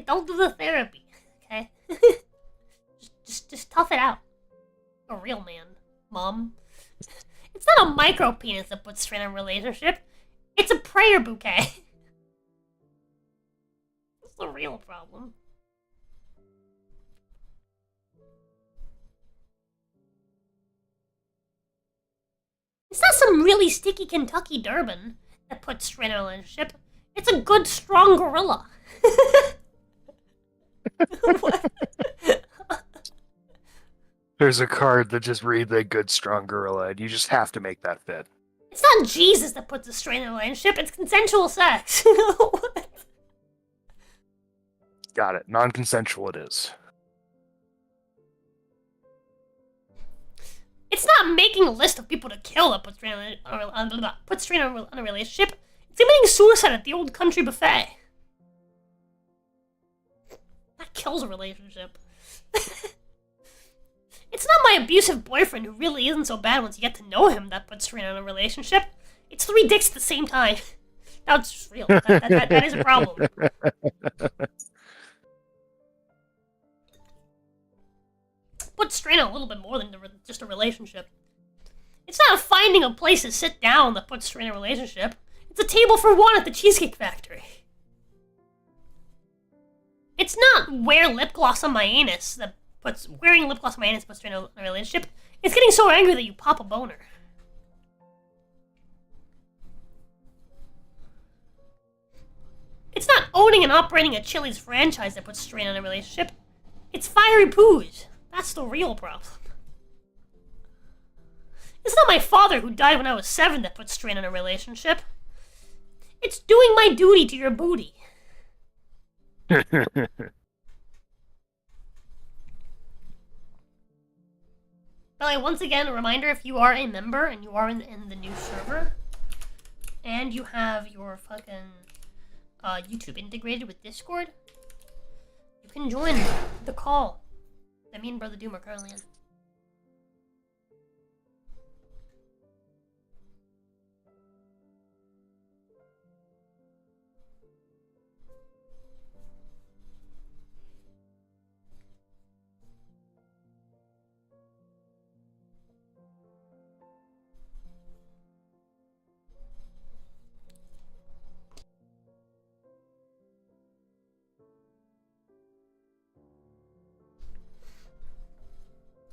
Don't do the therapy, okay? just tough it out. A real man, mom. It's not a micro penis that puts strain on a relationship. It's a prayer bouquet. That's the real problem. It's not some really sticky Kentucky Durban that puts strain on a relationship. It's a good, strong gorilla. What? There's a card that just reads a good, strong gorilla, and you just have to make that fit. It's not Jesus that puts a strain on a relationship. It's consensual sex. What? Got it. Non-consensual it is. It's not making a list of people to kill that puts strain on a relationship. It's committing suicide at the old country buffet. That kills a relationship. It's not my abusive boyfriend who really isn't so bad once you get to know him that puts strain on a relationship. It's 3 dicks at the same time. That's just real. That is a problem. Put strain on a little bit more than just a relationship. It's not finding a place to sit down that puts strain on a relationship. It's a table for one at the Cheesecake Factory. It's not wear lip gloss on my anus that wearing lip gloss on my anus puts strain on a relationship. It's getting so angry that you pop a boner. It's not owning and operating a Chili's franchise that puts strain on a relationship. It's fiery poos. That's the real problem. It's not my father who died when I was 7 that puts strain on a relationship. It's doing my duty to your booty. By the way, once again, a reminder, if you are a member and you are in the new server, and you have your fucking YouTube integrated with Discord, you can join the call that me and Brother Doom are currently in.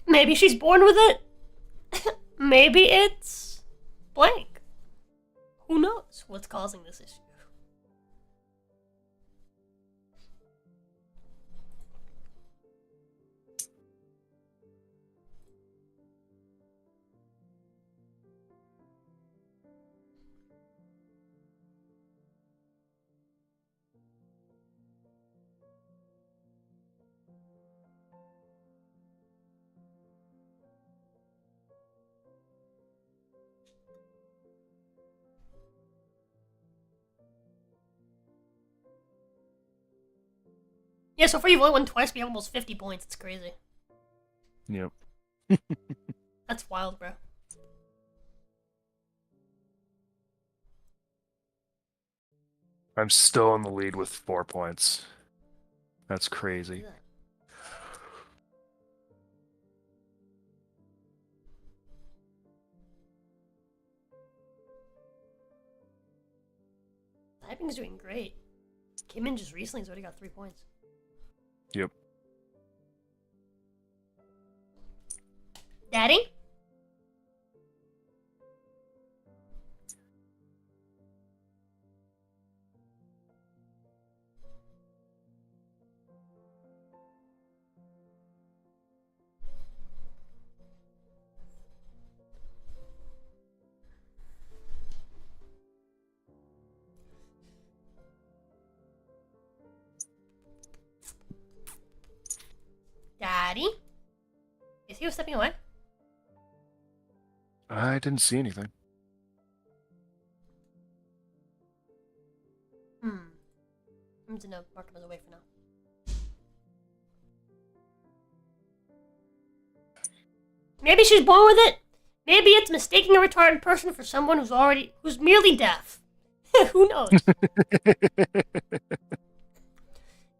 Maybe she's born with it. Maybe it's blank. Who knows what's causing this issue? Yeah, so far you've only won twice, we have almost 50 points. It's crazy. Yep. That's wild, bro. I'm still in the lead with 4 points. That's crazy. Typing's doing great. Came in just recently, he's already got 3 points. Yep. Daddy? Daddy? Is he stepping away? I didn't see anything. I'm just gonna mark him as away for now. Maybe she's born with it. Maybe it's mistaking a retarded person for someone who's merely deaf. Who knows?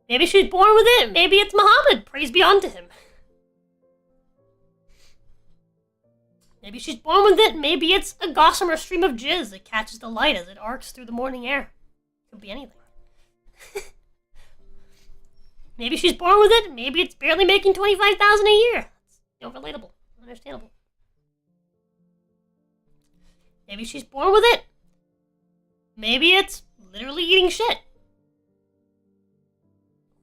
Maybe she's born with it. Maybe it's Muhammad. Praise be unto him. Maybe she's born with it. Maybe it's a gossamer stream of jizz that catches the light as it arcs through the morning air. Could be anything. Maybe she's born with it. Maybe it's barely making $25,000 a year. It's relatable, understandable. Maybe she's born with it. Maybe it's literally eating shit.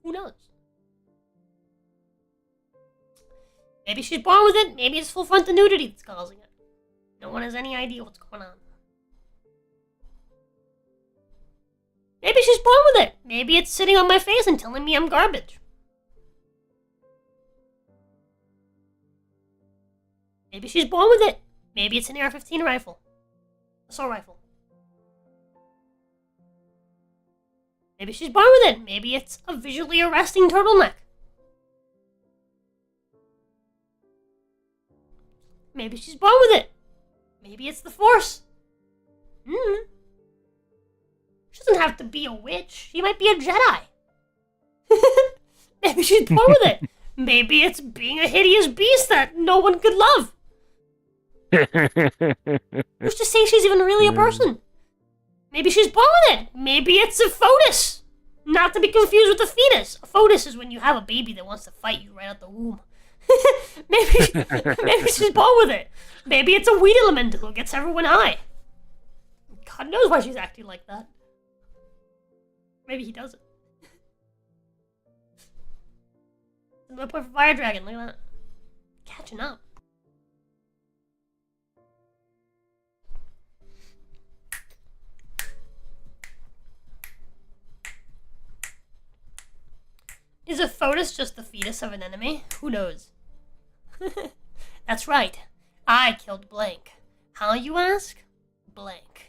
Who knows? Maybe she's born with it. Maybe it's full frontal nudity that's causing it. No one has any idea what's going on. Maybe she's born with it. Maybe it's sitting on my face and telling me I'm garbage. Maybe she's born with it. Maybe it's an AR-15 rifle. Assault rifle. Maybe she's born with it. Maybe it's a visually arresting turtleneck. Maybe she's born with it. Maybe it's the Force. She doesn't have to be a witch. She might be a Jedi. Maybe she's born with it. Maybe it's being a hideous beast that no one could love. Who's to say she's even really a person? Maybe she's born with it. Maybe it's a foetus. Not to be confused with a fetus. A foetus is when you have a baby that wants to fight you right out the womb. maybe she's born with it. Maybe it's a weed elemental who gets everyone high. God knows why she's acting like that. Maybe he doesn't. Another point for Fire Dragon, look at that. Catching up. Is a foetus just the fetus of an enemy? Who knows? That's right. I killed blank. How, you ask? Blank.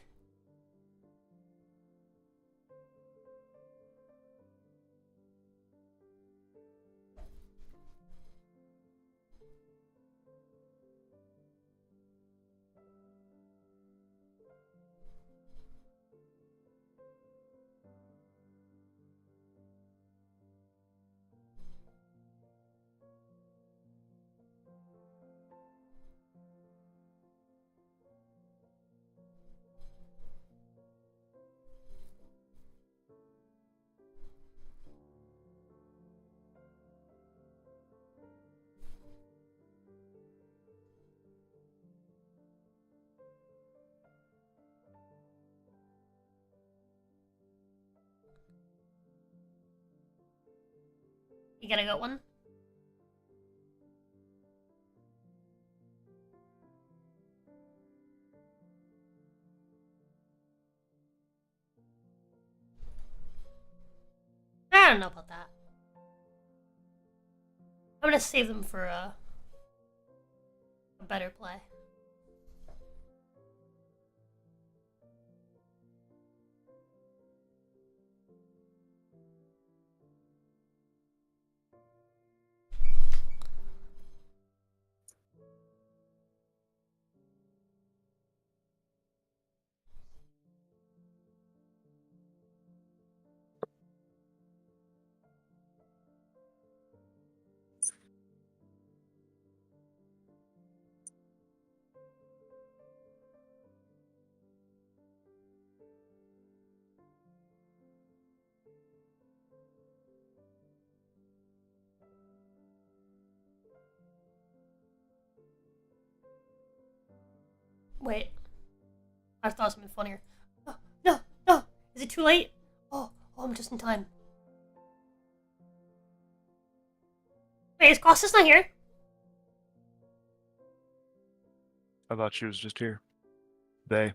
You gotta got one? I don't know about that. I'm gonna save them for a better play. Wait. I thought of something funnier. Oh, no, no! Is it too late? Oh, I'm just in time. Wait, is Costas not here? I thought she was just here. They.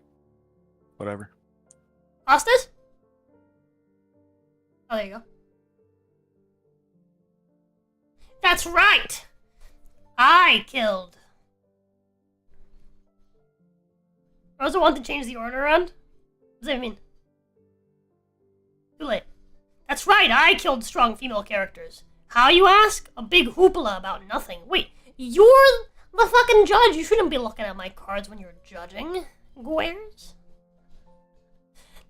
Whatever. Costas? Oh, there you go. That's right! I killed. I also want to change the order around. What does that mean? Too late. That's right, I killed strong female characters. How, you ask? A big hoopla about nothing. Wait, you're the fucking judge. You shouldn't be looking at my cards when you're judging. Guers?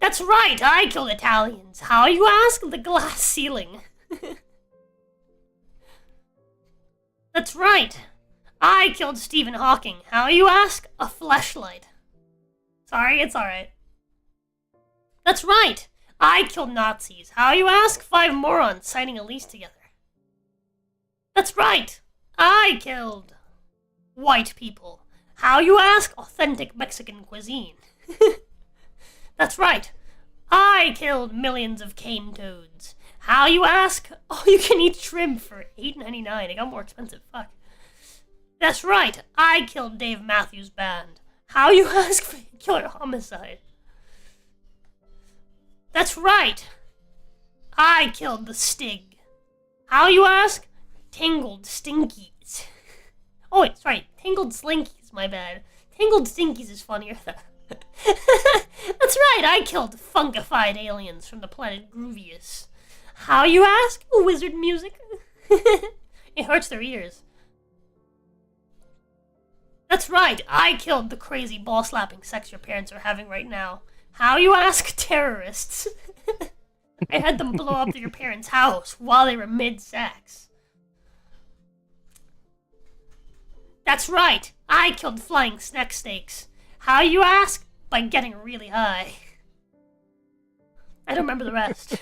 That's right, I killed Italians. How, you ask? The glass ceiling. That's right. I killed Stephen Hawking. How, you ask? A fleshlight. Sorry, it's alright. That's right. I killed Nazis. How, you ask? 5 morons signing a lease together. That's right. I killed white people. How, you ask? Authentic Mexican cuisine. That's right. I killed millions of cane toads. How, you ask? Oh, you can eat shrimp for $8.99. It got more expensive. Fuck. That's right. I killed Dave Matthews Band. How, you ask? Killer homicide. That's right. I killed the Stig. How, you ask? Tangled Stinkies. Oh, wait, sorry. Tangled Slinkies, my bad. Tangled Stinkies is funnier though. That's right, I killed funkified aliens from the planet Groovius. How, you ask? Wizard music? It hurts their ears. That's right, I killed the crazy ball-slapping sex your parents are having right now. How, you ask? Terrorists. I had them blow up your parents' house while they were mid-sex. That's right, I killed flying snack steaks. How, you ask? By getting really high. I don't remember the rest.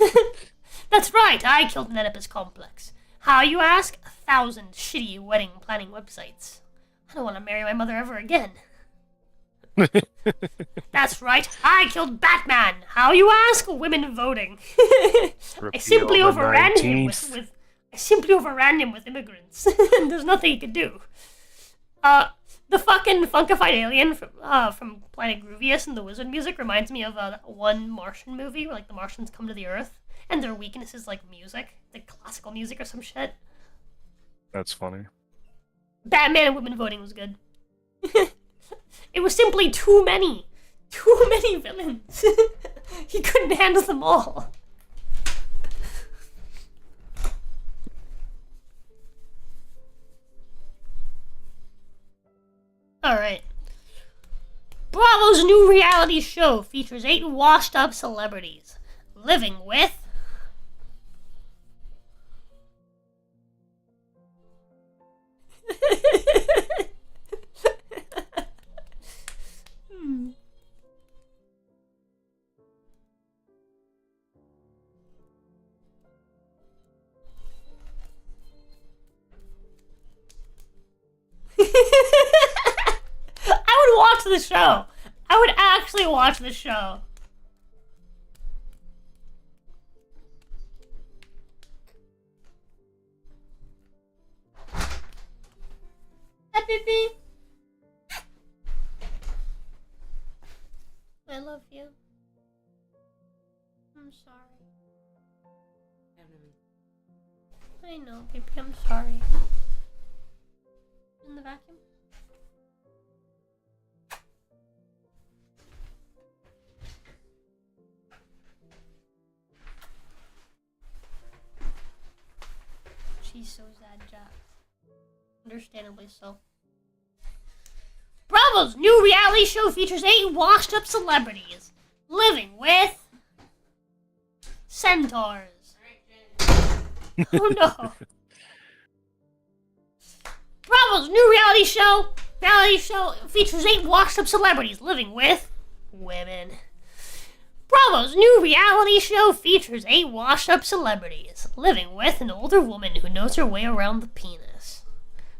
That's right, I killed an Oedipus complex. How, you ask? 1,000 shitty wedding planning websites. I don't want to marry my mother ever again. That's right, I killed Batman. How, you ask? Women voting. I simply overran him with immigrants. There's nothing he could do. The fucking funkified alien from Planet Groovius and the wizard music reminds me of that one Martian movie where like the Martians come to the Earth and their weakness is like music, like classical music or some shit. That's funny. Batman and women voting was good. It was simply too many villains. He couldn't handle them all. Alright. Bravo's new reality show features 8 washed-up celebrities living with... I would watch the show. I would actually watch the show. Hi, baby. I love you. I'm sorry. I know, baby. I'm sorry. In the vacuum? She's so sad, Jack. Understandably so. Bravo's new reality show features 8 washed-up celebrities living with centaurs. Oh no. Bravo's new reality show features 8 washed-up celebrities living with women. Bravo's new reality show features 8 washed-up celebrities living with an older woman who knows her way around the penis.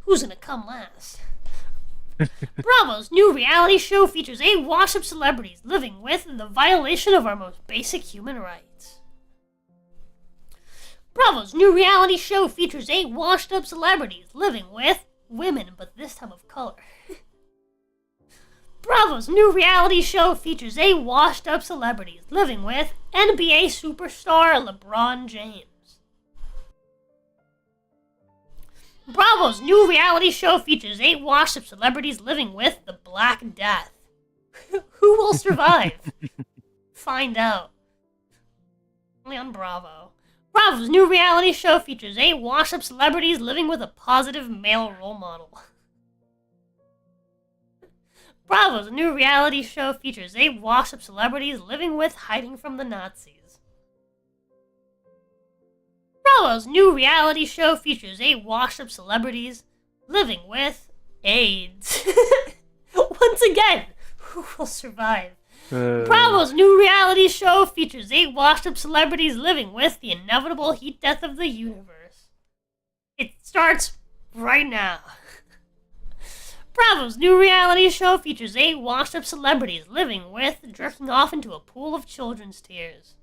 Who's gonna come last? Bravo's new reality show features 8 washed-up celebrities living with the violation of our most basic human rights. Bravo's new reality show features 8 washed-up celebrities living with women, but this time of color. Bravo's new reality show features 8 washed-up celebrities living with NBA superstar LeBron James. Bravo's new reality show features 8 washed-up celebrities living with the Black Death. Who will survive? Find out. Only on Bravo. Bravo's new reality show features 8 washed-up celebrities living with a positive male role model. Bravo's new reality show features 8 washed-up celebrities living with hiding from the Nazis. Bravo's new reality show features 8 washed-up celebrities living with AIDS. Once again, who will survive? Bravo's new reality show features 8 washed-up celebrities living with the inevitable heat death of the universe. It starts right now. Bravo's new reality show features 8 washed-up celebrities living with jerking off into a pool of children's tears.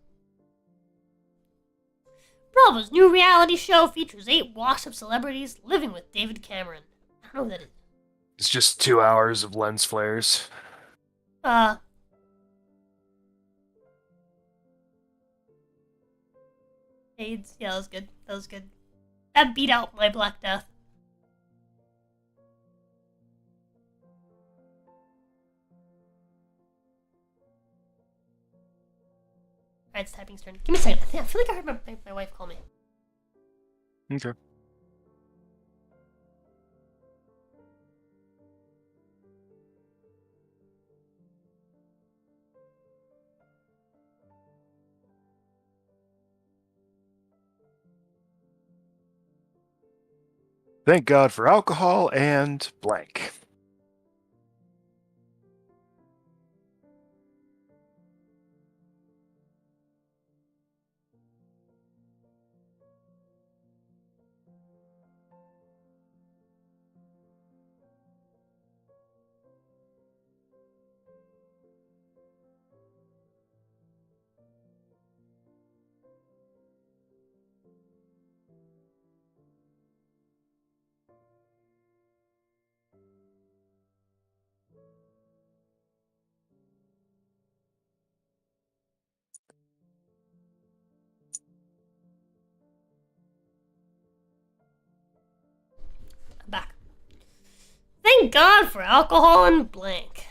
Bravo's new reality show features 8 washed-up celebrities living with David Cameron. I don't know who that is. It's just 2 hours of lens flares. AIDS. Yeah, that was good. That was good. That beat out my Black Death. Alright, it's typing's turn. Give me a second. I feel like I heard my wife call me. Okay. Thank God for alcohol and blank. I'm back. Thank God for alcohol and blank.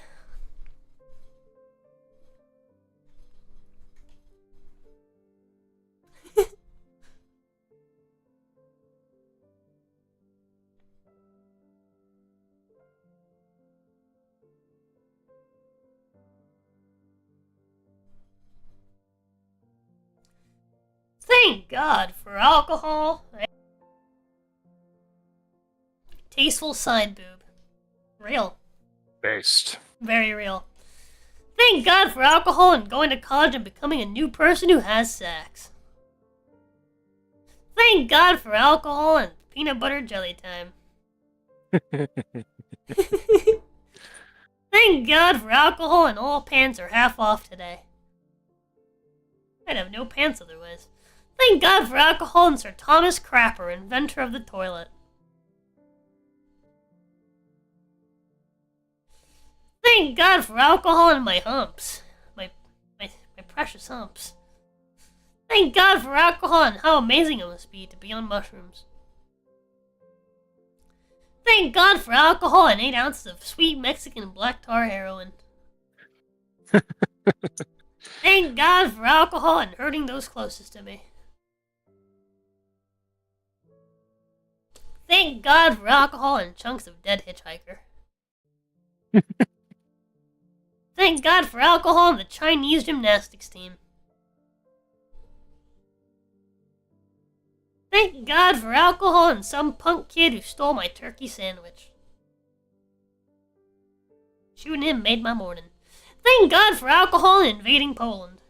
Thank God for alcohol. Tasteful side boob. Real. Based. Very real. Thank God for alcohol and going to college and becoming a new person who has sex. Thank God for alcohol and peanut butter jelly time. Thank God for alcohol and all pants are half off today. I'd have no pants otherwise. Thank God for alcohol and Sir Thomas Crapper, inventor of the toilet. Thank God for alcohol and my humps. My precious humps. Thank God for alcohol and how amazing it must be to be on mushrooms. Thank God for alcohol and 8 ounces of sweet Mexican black tar heroin. Thank God for alcohol and hurting those closest to me. Thank God for alcohol and chunks of dead hitchhiker. Thank God for alcohol and the Chinese gymnastics team. Thank God for alcohol and some punk kid who stole my turkey sandwich. Shooting him made my morning. Thank God for alcohol and invading Poland.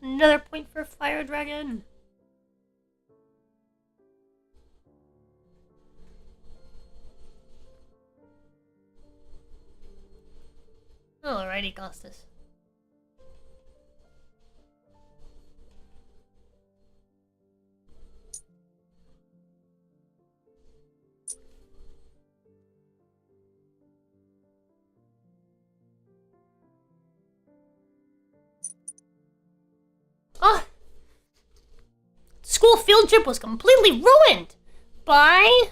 Another point for Fire Dragon. Alrighty, Costas. field trip was completely ruined by...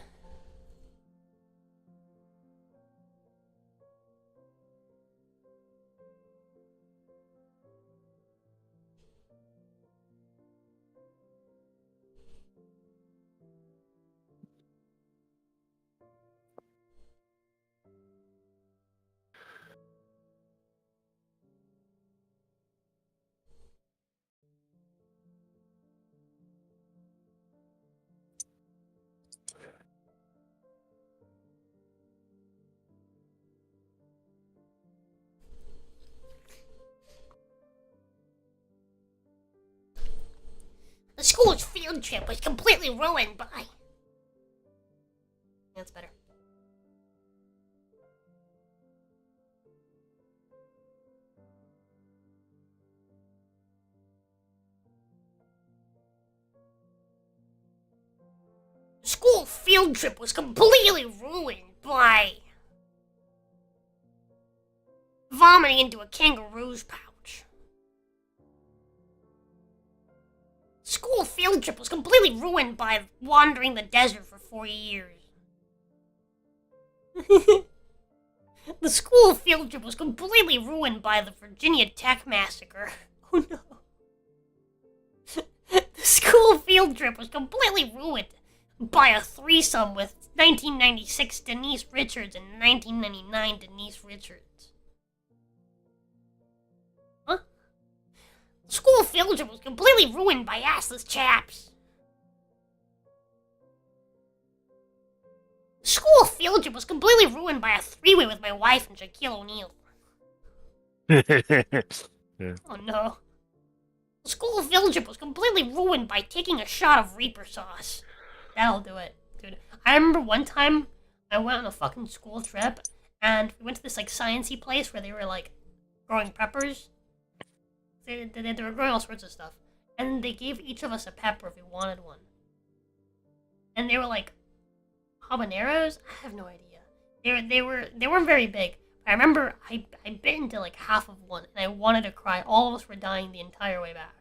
The school's field trip was completely ruined by... That's better. The school field trip was completely ruined by... vomiting into a kangaroo's pouch. School field trip was completely ruined by wandering the desert for 4 years. The school field trip was completely ruined by the Virginia Tech massacre. Oh no. The school field trip was completely ruined by a threesome with 1996 Denise Richards and 1999 Denise Richards. Huh? The school field trip was completely ruined by assless chaps. The school field trip was completely ruined by a three-way with my wife and Shaquille O'Neal. Yeah. Oh no. The school field trip was completely ruined by taking a shot of Reaper sauce. That'll do it, dude. I remember one time I went on a fucking school trip and we went to this like sciencey place where they were like growing peppers. They were growing all sorts of stuff. And they gave each of us a pepper if we wanted one. And they were like habaneros? I have no idea. They weren't very big. I remember I bit into like half of one and I wanted to cry. All of us were dying the entire way back.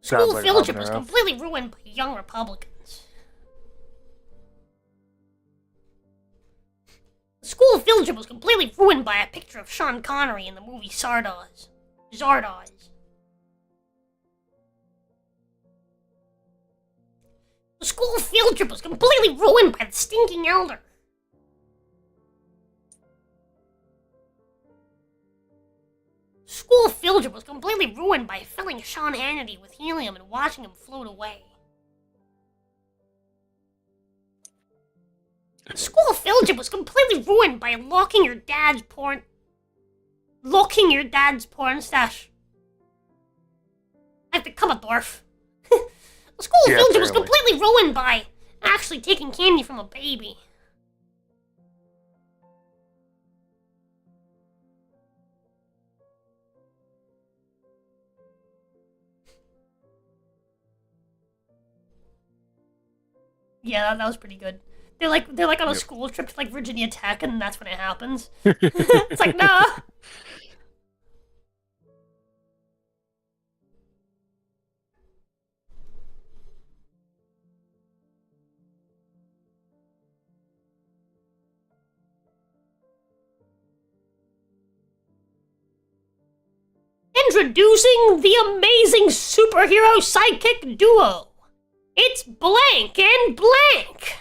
Sounds School like field trip was habanero. completely ruined by young Republicans. The school field trip was completely ruined by a picture of Sean Connery in the movie Zardoz. The school field trip was completely ruined by the stinking elder. School field trip was completely ruined by filling Sean Hannity with helium and watching him float away. School field trip was completely ruined by locking your dad's porn stash. I've become a dwarf. The school Yeah, field trip was apparently. completely ruined by actually taking candy from a baby. Yeah, that was pretty good. They're like on a Yep. school trip to like Virginia Tech, and that's when it happens. It's like, nah. Introducing the amazing superhero sidekick duo. It's Blank and Blank.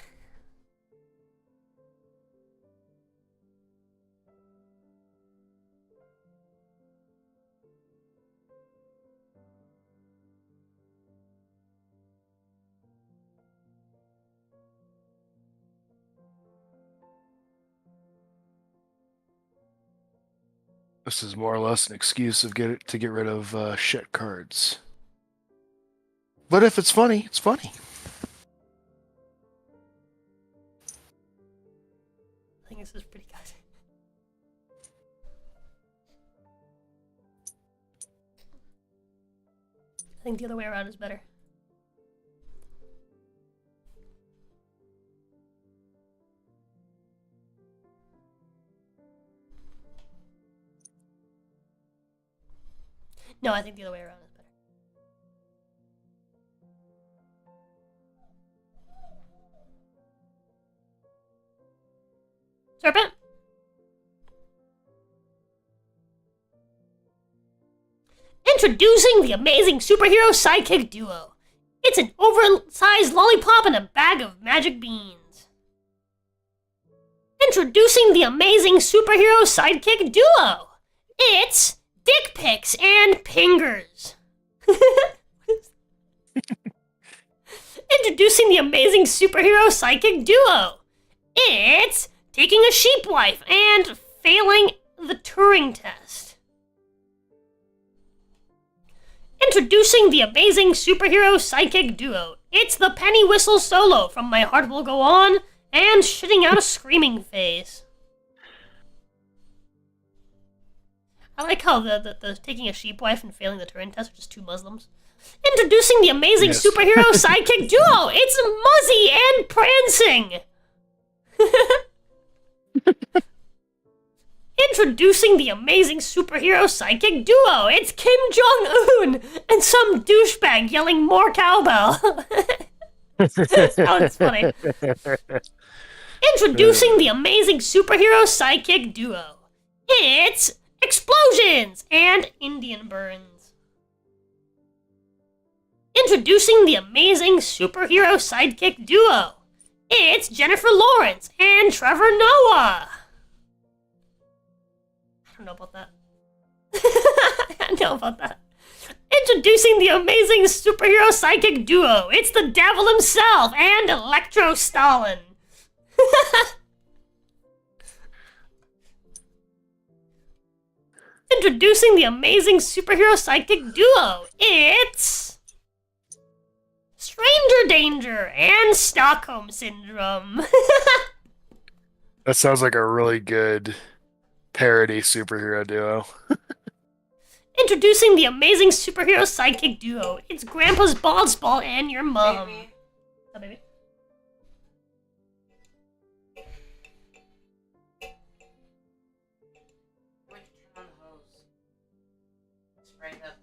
This is more or less an excuse to get rid of shit cards. But if it's funny, it's funny. I think this is pretty good. I think the other way around is better. No, I think the other way around is better. Serpent? Introducing the amazing superhero sidekick duo. It's an oversized lollipop and a bag of magic beans. Introducing the amazing superhero sidekick duo. It's dick pics and pingers. Introducing the amazing superhero sidekick duo. It's taking a sheep wife and failing the Turing test. Introducing the amazing superhero sidekick duo. It's the penny whistle solo from My Heart Will Go On and shitting out a screaming face. I like how the taking a sheep wife and failing the Turing test are just two Muslims. Introducing the amazing superhero sidekick duo. It's Muzzy and Prancing. Introducing the amazing superhero sidekick duo. It's Kim Jong-un and some douchebag yelling more cowbell. That was funny. Introducing the amazing superhero sidekick duo. It's explosions and Indian burns. Introducing the amazing superhero sidekick duo. It's Jennifer Lawrence and Trevor Noah. I don't know about that. I know about that. Introducing the amazing superhero sidekick duo. It's the devil himself and Electro Stalin. Introducing the amazing superhero sidekick duo. It's Stranger Danger and Stockholm Syndrome. That sounds like a really good parody superhero duo. Introducing the amazing superhero sidekick duo. It's Grandpa's Balls Ball and your mom. Baby. Oh, baby. I went to turn on the hose. Spray up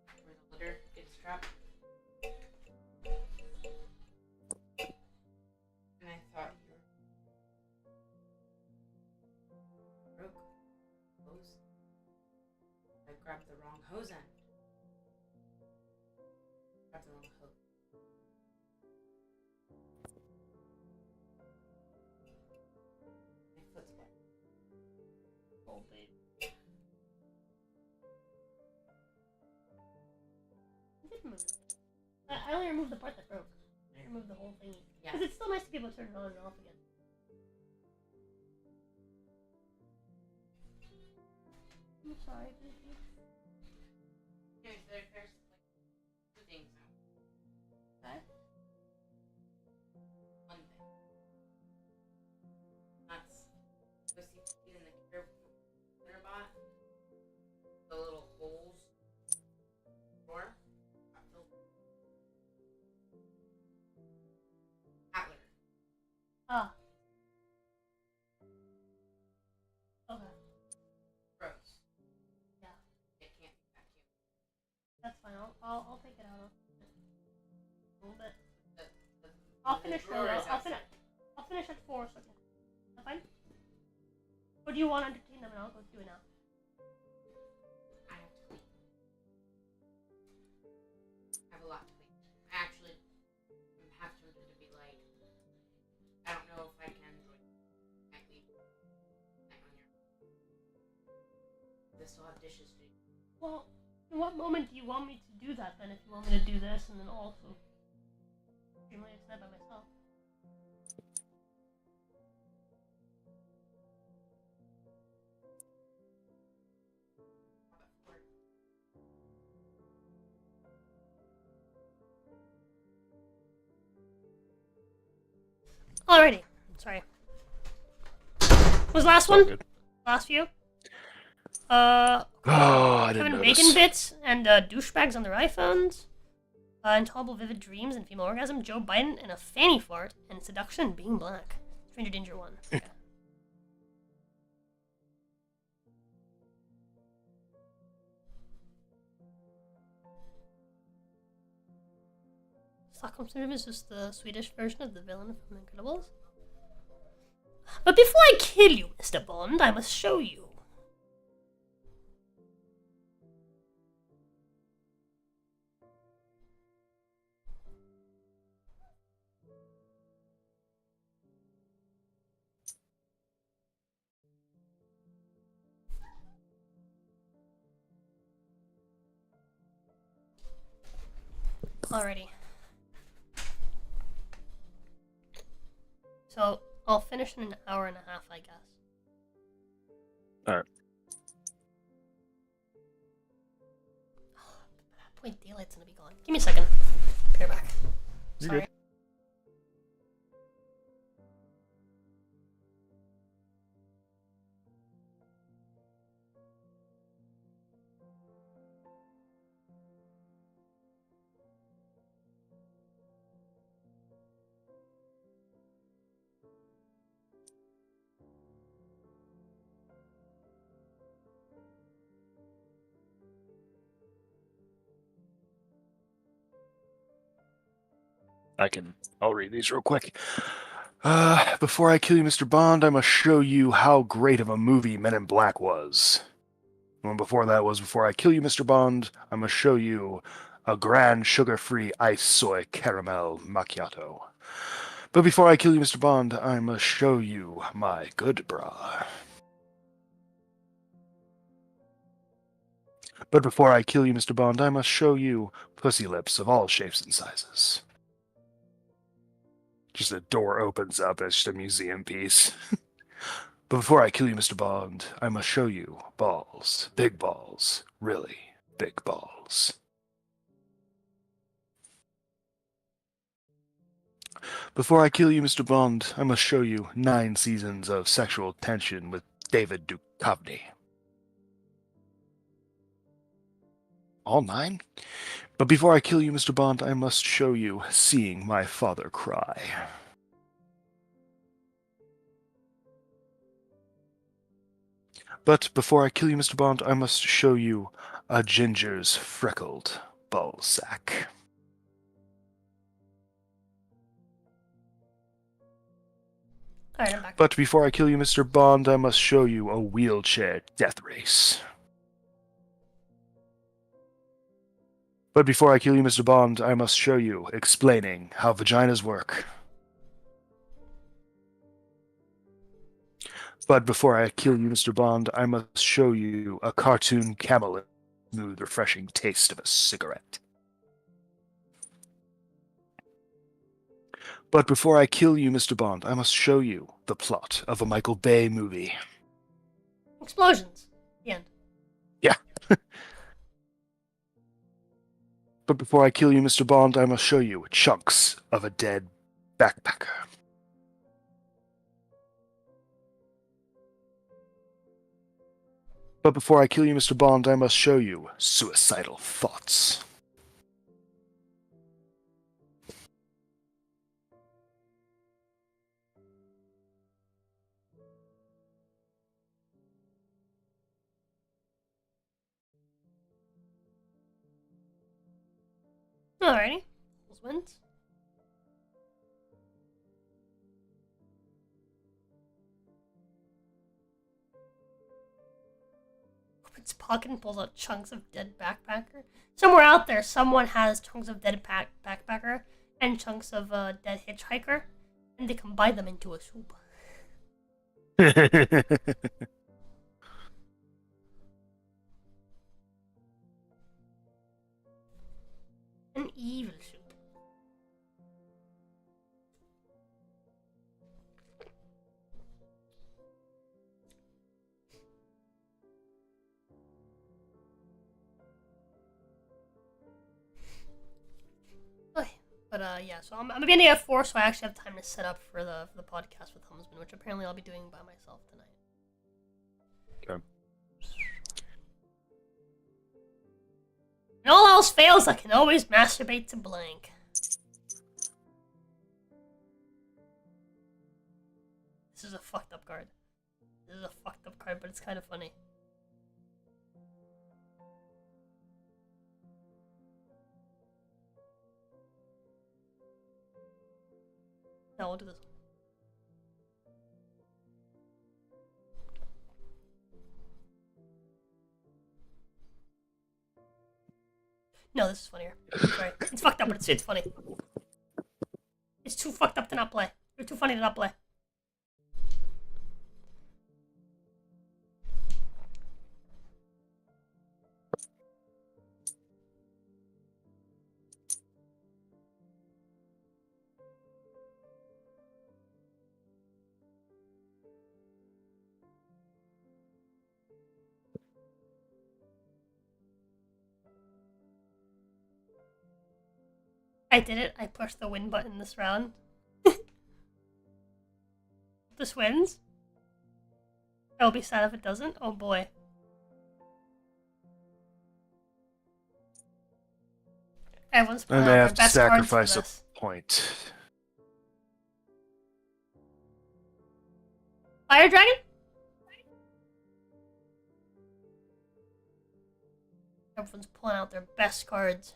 where the litter gets trapped. And I thought you were broke hose. I grabbed the wrong hose end. Grabbed the wrong hose. My foot's wet. Oh, baby. I did move it. I only removed the part that broke. I didn't remove the whole thing. Yeah. Because it's still nice to be able to turn it on and off again. I'm sorry, baby. There's like two things now. What? One thing. That's supposed to be in the litter bot. The little holes. Drawer. Got filled. Cat litter. Ah. Okay. Gross. Yeah. It can't be vacuumed. That's fine. I'll take it out. A little bit. The, I'll the finish drawer is outside. I'll finish at 4, so okay. Is that fine? Or do you want to entertain them and I'll go do it now? I have to clean. I have a lot to clean. I actually am half tempted to be like, I don't know if I can join nightly night on your. They still have dishes to do. Well, in what moment do you want me to do that then? If you want me to do this and then also stream Later Tonight by myself. How about for Alrighty. Sorry. What was the last All one? good. Last few? Oh, I didn't Kevin notice. Bacon bits and douchebags on their iPhones. Intolerable vivid dreams and female orgasm. Joe Biden and a fanny fart and seduction and being black. Stranger Danger 1. Okay. Stockholm Syndrome is just the Swedish version of the villain from Incredibles. But before I kill you, Mr. Bond, I must show you. Alrighty. So, I'll finish in an hour and a half, I guess. Alright. Boy, daylight's gonna be gone. Give me a second. Be right back. You're Sorry. good. I'll read these real quick. Before I kill you, Mr. Bond, I must show you how great of a movie Men in Black was. And before that was, before I kill you, Mr. Bond, I must show you a grand sugar-free ice soy caramel macchiato. But before I kill you, Mr. Bond, I must show you my good bra. But before I kill you, Mr. Bond, I must show you pussy lips of all shapes and sizes. Just a door opens up, it's just a museum piece. But before I kill you, Mr. Bond, I must show you balls. Big balls. Really big balls. Before I kill you, Mr. Bond, I must show you 9 seasons of sexual tension with David Duchovny. All 9? But before I kill you, Mr. Bond, I must show you seeing my father cry. But before I kill you, Mr. Bond, I must show you a ginger's freckled ballsack. Alright, I'm back. But before I kill you, Mr. Bond, I must show you a wheelchair death race. But before I kill you, Mr. Bond, I must show you explaining how vaginas work. But before I kill you, Mr. Bond, I must show you a cartoon camel smooth, refreshing taste of a cigarette. But before I kill you, Mr. Bond, I must show you the plot of a Michael Bay movie. Explosions. The end. Yeah. But before I kill you, Mr. Bond, I must show you chunks of a dead backpacker. But before I kill you, Mr. Bond, I must show you suicidal thoughts. Alrighty. Those wins. Opens pocket and pulls out chunks of dead backpacker. Somewhere out there, someone has chunks of dead backpacker and chunks of dead hitchhiker, and they combine them into a soup. An evil soup. But yeah, so I'm beginning at 4, so I actually have time to set up for the podcast with Humsman, which apparently I'll be doing by myself tonight. Okay. When all else fails, I can always masturbate to blank. This is a fucked up card. This is a fucked up card, but it's kind of funny. No, we'll do this. No, this is funnier. Sorry. It's fucked up, but it's funny. It's too fucked up to not play. Or too funny to not play. I did it. I pushed the win button this round. This wins. I'll be sad if it doesn't. Oh boy. Everyone's I pulling may out their have to best cards for sacrifice a this. point. Fire Dragon? Everyone's pulling out their best cards.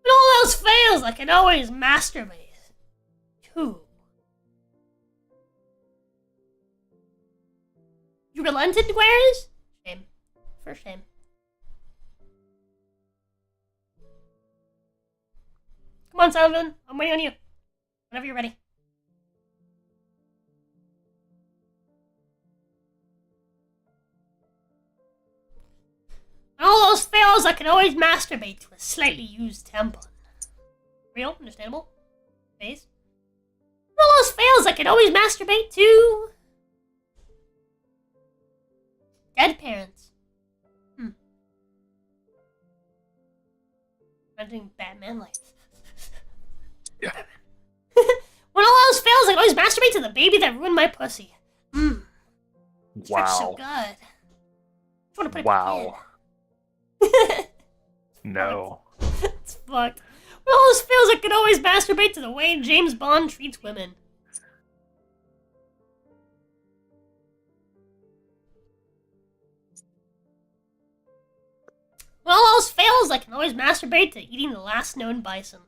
When all else fails, I can always masturbate. 2. You relented, Guerres? Shame. For shame. Come on, Sullivan. I'm waiting on you. Whenever you're ready. When all else fails, I can always masturbate to a slightly used tampon. Real? Understandable? Phase? When all else fails, I can always masturbate to... dead parents. Imagining Batman like... Yeah. When all else fails, I can always masturbate to the baby that ruined my pussy. Stretch so Wow. good. I just want to put it Wow. back in. No. It's fucked. When all else fails, I can always masturbate to the way James Bond treats women. When all else fails, I can always masturbate to eating the last known bison.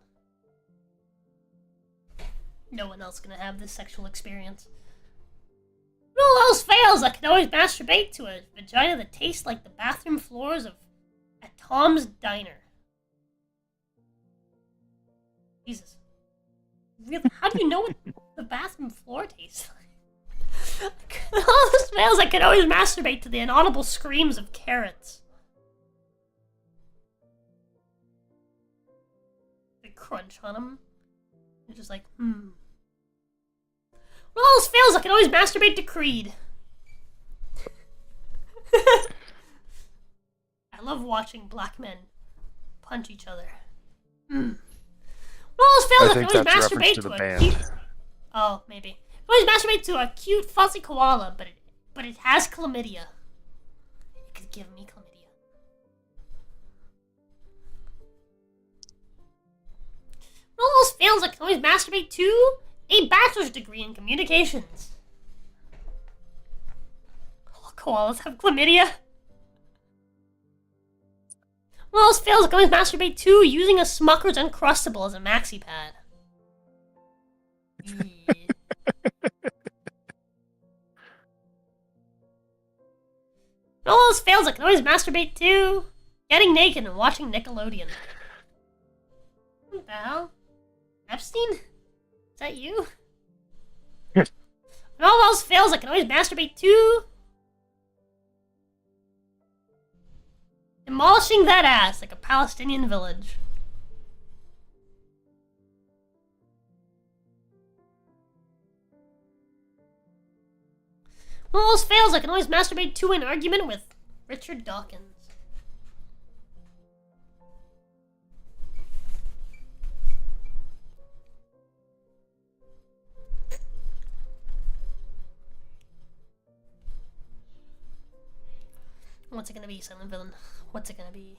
No one else gonna have this sexual experience. When all else fails, I can always masturbate to a vagina that tastes like the bathroom floors of at Tom's Diner. Jesus. Really? How do you know what the bathroom floor tastes like? When all else fails, I can always masturbate to the inaudible screams of carrots. They crunch on them. You're just like, When all else fails, I can always masturbate to Creed. I love watching black men punch each other. When all else fails, I can think always that's masturbate reference to to the a band. cute... Oh, maybe. I can always masturbate to a cute fuzzy koala, but it has chlamydia. It could give me chlamydia. When all else fails, I can always masturbate to a bachelor's degree in communications. All koalas have chlamydia. When all else fails, I can always masturbate to using a Smucker's Uncrustable as a maxi pad. When all else fails, I can always masturbate to getting naked and watching Nickelodeon. What the hell? Epstein? Is that you? When all else fails, I can always masturbate to demolishing that ass like a Palestinian village. When all else fails, I can always masturbate to an argument with Richard Dawkins. What's it gonna be, Silent Villain? What's it gonna be?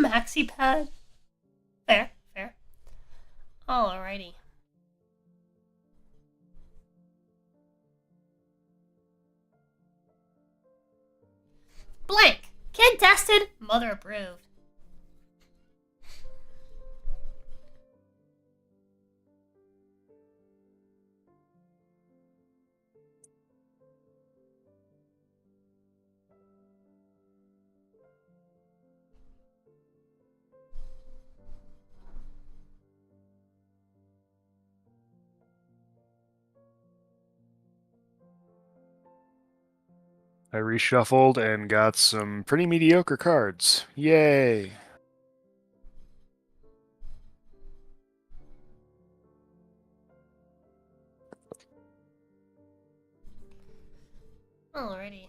maxi pad. Fair, fair. Alrighty. Blank. Kid tested, mother approved. I reshuffled and got some pretty mediocre cards. Yay! Alrighty.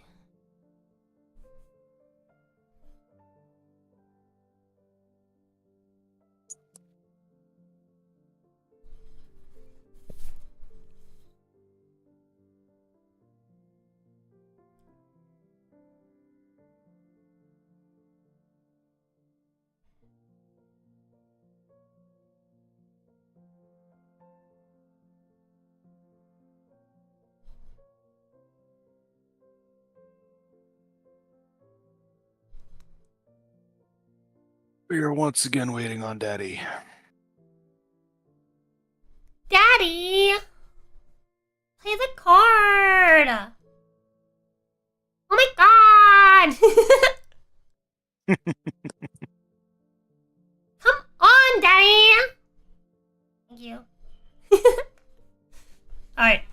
We are once again waiting on Daddy. Daddy! Play the card! Oh my god! Come on, Daddy! Thank you. Alright.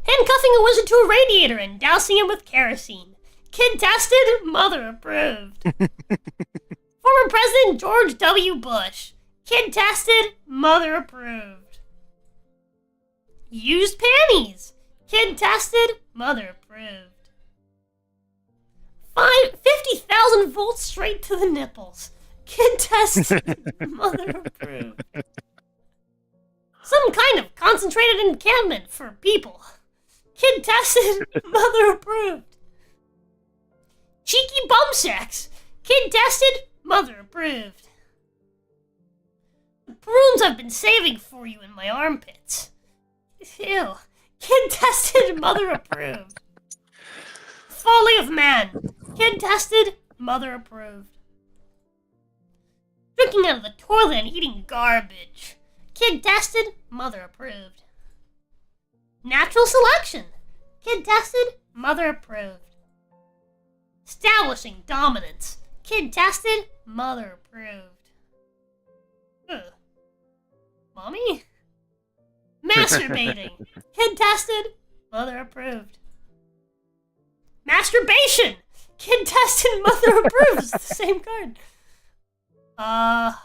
Handcuffing a wizard to a radiator and dousing him with kerosene. Kid tested, mother approved. Former President George W. Bush. Kid tested, mother approved. Used panties. Kid tested, mother approved. 50,000 volts straight to the nipples. Kid tested, mother approved. Some kind of concentrated encampment for people. Kid tested, mother approved. Cheeky bum sex. Kid tested, mother approved. The prunes I've been saving for you in my armpits. Ew. Kid tested, mother approved. Folly of man. Kid tested, mother approved. Drinking out of the toilet and eating garbage. Kid tested, mother approved. Natural selection. Kid tested, mother approved. Establishing dominance. Kid tested, mother approved. Ugh. Mommy? Masturbating. Kid tested, mother approved. Masturbation. Kid tested, mother approved. It's the same card. I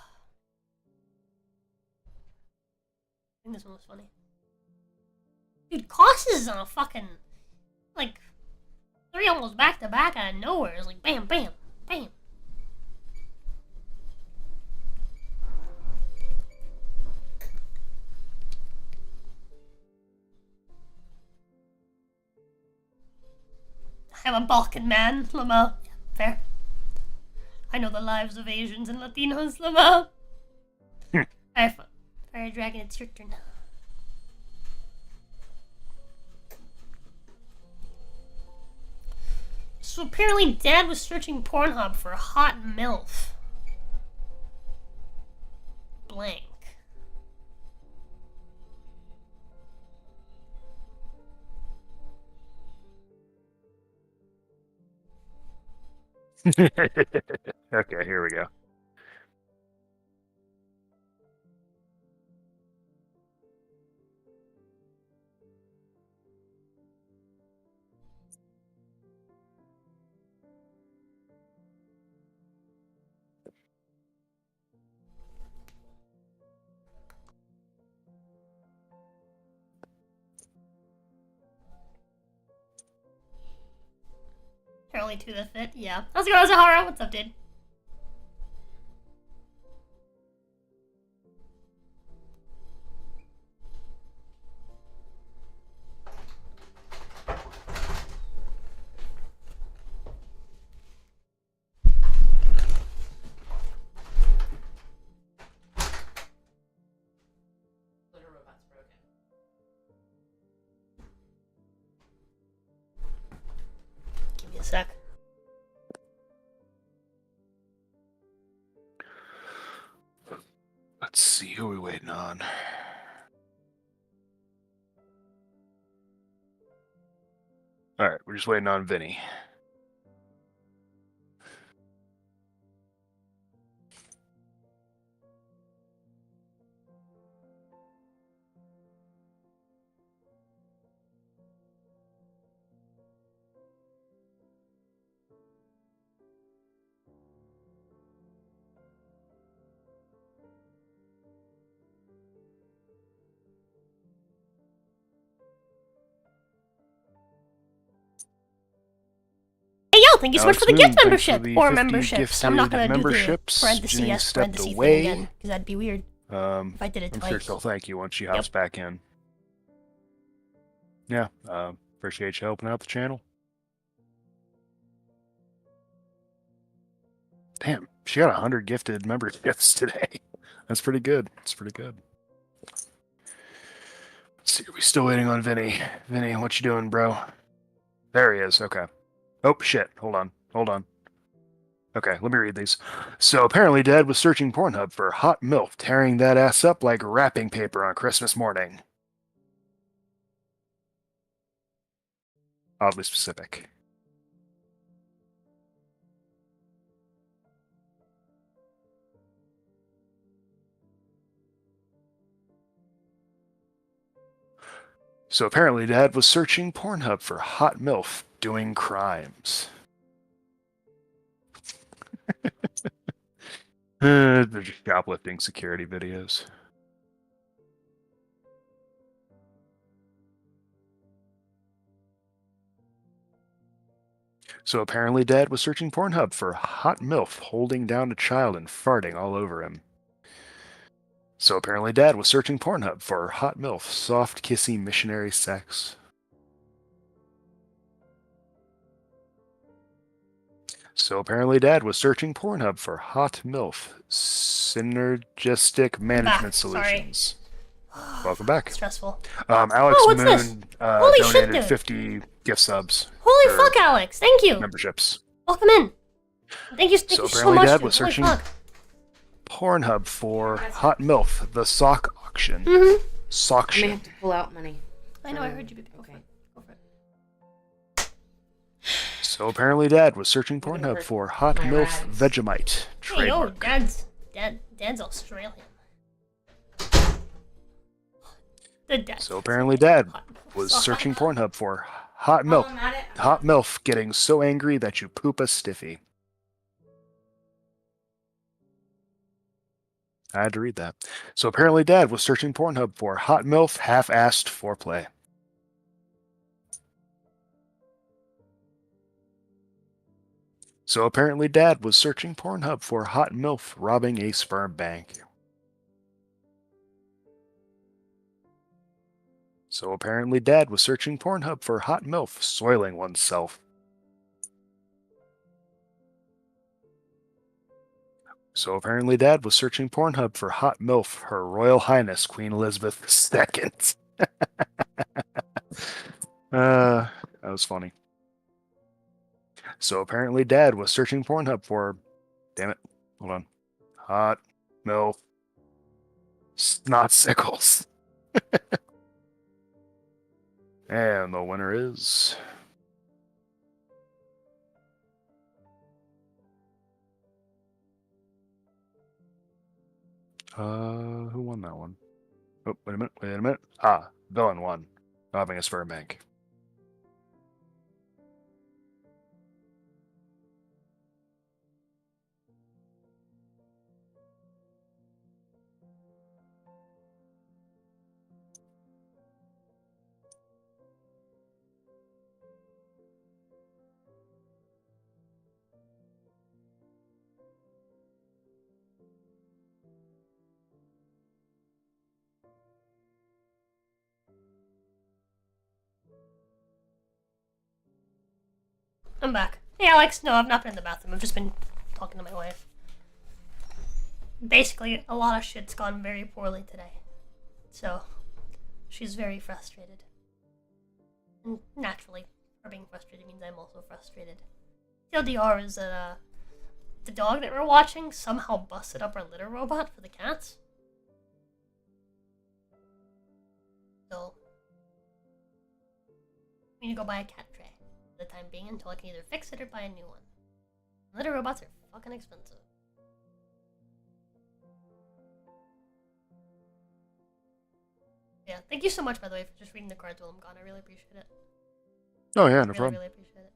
think this one was funny. Dude, Costas is on a fucking, like, 3 almost back to back out of nowhere. It's like bam, bam, bam. I'm a Balkan man, Lamau. Yeah, fair. I know the lives of Asians and Latinos, Lamau. Alright, Fire Dragon, it's your turn. So apparently Dad was searching Pornhub for a hot MILF. Blank. Okay, here we go. Apparently to the fit, yeah. How's it going, Zahara? What's up, dude? sec. Let's see, who are we waiting on? Alright, we're just waiting on Vinny. Hey, yo, thank you so much Alex for the Moon, gift thanks for membership. the Or 50 memberships. I'm not gonna gifted do the memberships. parentheses Janine S stepped parentheses away. thing again, because that'd be weird if I did it I'm twice. sure she'll thank you once she hops back in. Yeah, appreciate you helping out the channel. Damn, she got 100 gifted memberships today. That's pretty good. That's pretty good. Let's see, are we still waiting on Vinny? Vinny, what you doing, bro? There he is. Okay. Oh, shit. Hold on. Hold on. Okay, let me read these. So apparently Dad was searching Pornhub for hot MILF, tearing that ass up like wrapping paper on Christmas morning. Oddly specific. So apparently Dad was searching Pornhub for hot MILF doing crimes. They're just shoplifting security videos. So apparently Dad was searching Pornhub for hot MILF holding down a child and farting all over him. So apparently Dad was searching Pornhub for hot MILF, soft, kissy, missionary sex. So apparently Dad was searching Pornhub for hot MILF, synergistic management solutions. Welcome back. Stressful. Alex what's this? Moon Holy shit, donated dude. 50 gift subs. Holy for fuck, Alex! Thank you! Memberships. Welcome in! Thank you so apparently much, Dad dude. was Holy searching fuck. Pornhub for hot MILF, the sock auction. I may Socktion. have to pull out money. I know, I heard you, baby. Go Okay. for it. Go for it. So apparently Dad was searching Pornhub for hot my MILF rags. Vegemite. Hey, yo, Trademark. Dad's Australian. The dad. So apparently Dad Hot- was so searching hot. Pornhub for hot While MILF. I'm at it, Hot MILF getting so angry that you poop a stiffy. I had to read that. So apparently Dad was searching Pornhub for hot MILF half-assed foreplay. So apparently Dad was searching Pornhub for hot MILF robbing a sperm bank. So apparently Dad was searching Pornhub for hot MILF soiling oneself. So apparently Dad was searching Pornhub for hot MILF, Her Royal Highness Queen Elizabeth II. That was funny. So apparently Dad was searching Pornhub for, damn it, hold on, hot MILF snot sickles. And the winner is... who won that one? Oh, wait a minute. Ah, Villain won. Robbing a sperm bank. I'm back. Hey, Alex. No, I've not been in the bathroom. I've just been talking to my wife. Basically, a lot of shit's gone very poorly today. So, she's very frustrated. And naturally, her being frustrated means I'm also frustrated. TLDR is that the dog that we're watching somehow busted up our litter robot for the cats. So we need to go buy a cat tray for the time being until I can either fix it or buy a new one. Litter robots are fucking expensive. Yeah, thank you so much, by the way, for just reading the cards while I'm gone. I really appreciate it. Oh yeah, no Really, problem. really appreciate it.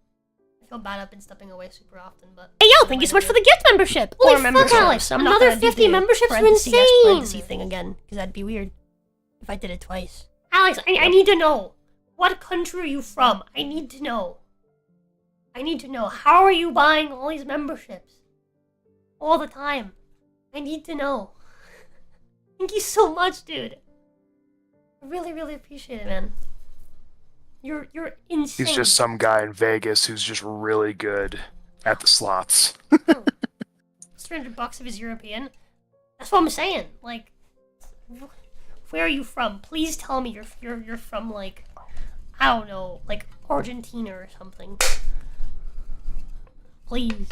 I feel bad I've been stepping away super often, but... Hey, yo, thank you so much for the gift membership! Holy Or fuck, membership. Alex, I'm another not gonna do 50 the memberships are parentheses, insane! parentheses thing again, because that'd be weird if I did it twice. Alex, I need to know. What country are you from? I need to know. I need to know. How are you buying all these memberships? All the time. I need to know. Thank you so much, dude. I really, really appreciate it, man. You're insane. He's just some guy in Vegas who's just really good at the slots. $300 if he's European. That's what I'm saying. Like, where are you from? Please tell me you're from, like, I don't know, like Argentina or something. Please.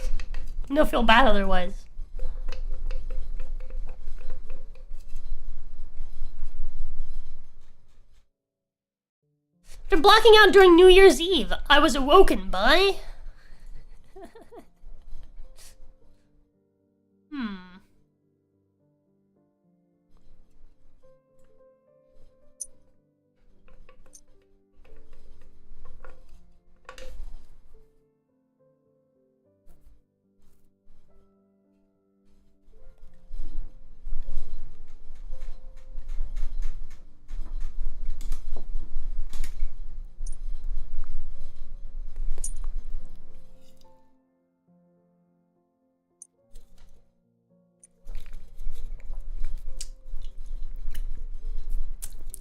I don't feel bad otherwise. After blacking out during New Year's Eve, I was awoken by...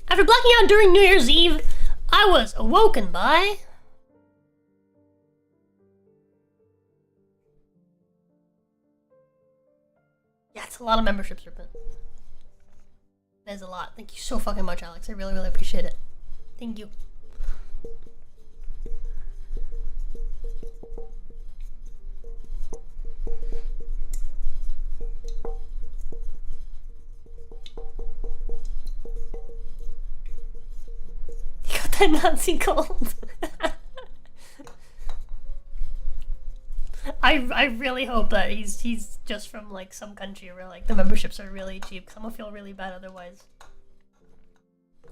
After blacking out during New Year's Eve, I was awoken by... Yeah, it's a lot of memberships, Serpent. That is a lot. Thank you so fucking much, Alex. I really, really appreciate it. Thank you. You got that Nazi gold. I really hope that he's just from like some country where like the memberships are really cheap, because I'm gonna feel really bad otherwise.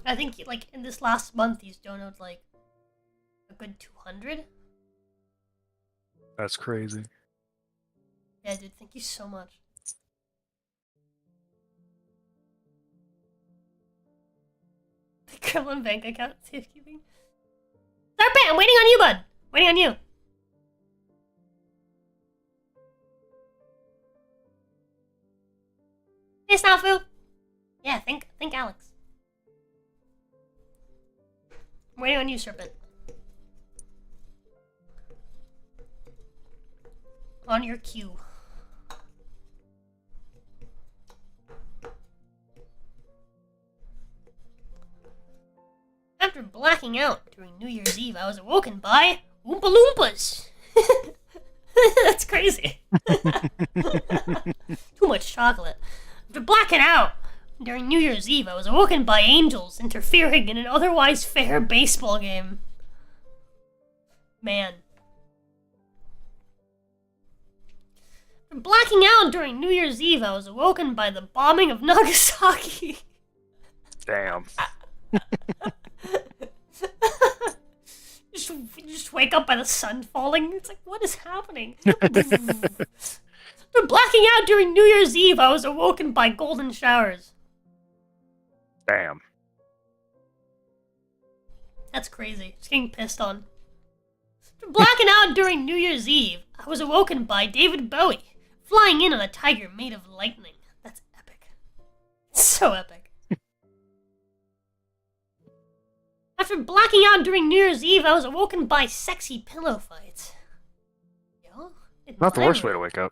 I think like in this last month he's donated like a good 200. That's crazy. Yeah, dude, thank you so much. The Kremlin bank account safekeeping. Serpent, I'm waiting on you, bud. Waiting on you. Hey, Snafu. Yeah, think Alex. I'm waiting on you, Serpent. On your cue. After blacking out during New Year's Eve, I was awoken by Oompa Loompas. That's crazy. Too much chocolate. After blacking out during New Year's Eve, I was awoken by angels interfering in an otherwise fair baseball game. Man. After blacking out during New Year's Eve, I was awoken by the bombing of Nagasaki. Damn. just wake up by the sun falling. It's like, what is happening? After blacking out during New Year's Eve, I was awoken by golden showers. Damn. That's crazy. Just getting pissed on. After blacking out during New Year's Eve, I was awoken by David Bowie flying in on a tiger made of lightning. That's epic. So epic. After blacking out during New Year's Eve, I was awoken by sexy pillow fights. Yo, Not the worst way to wake up.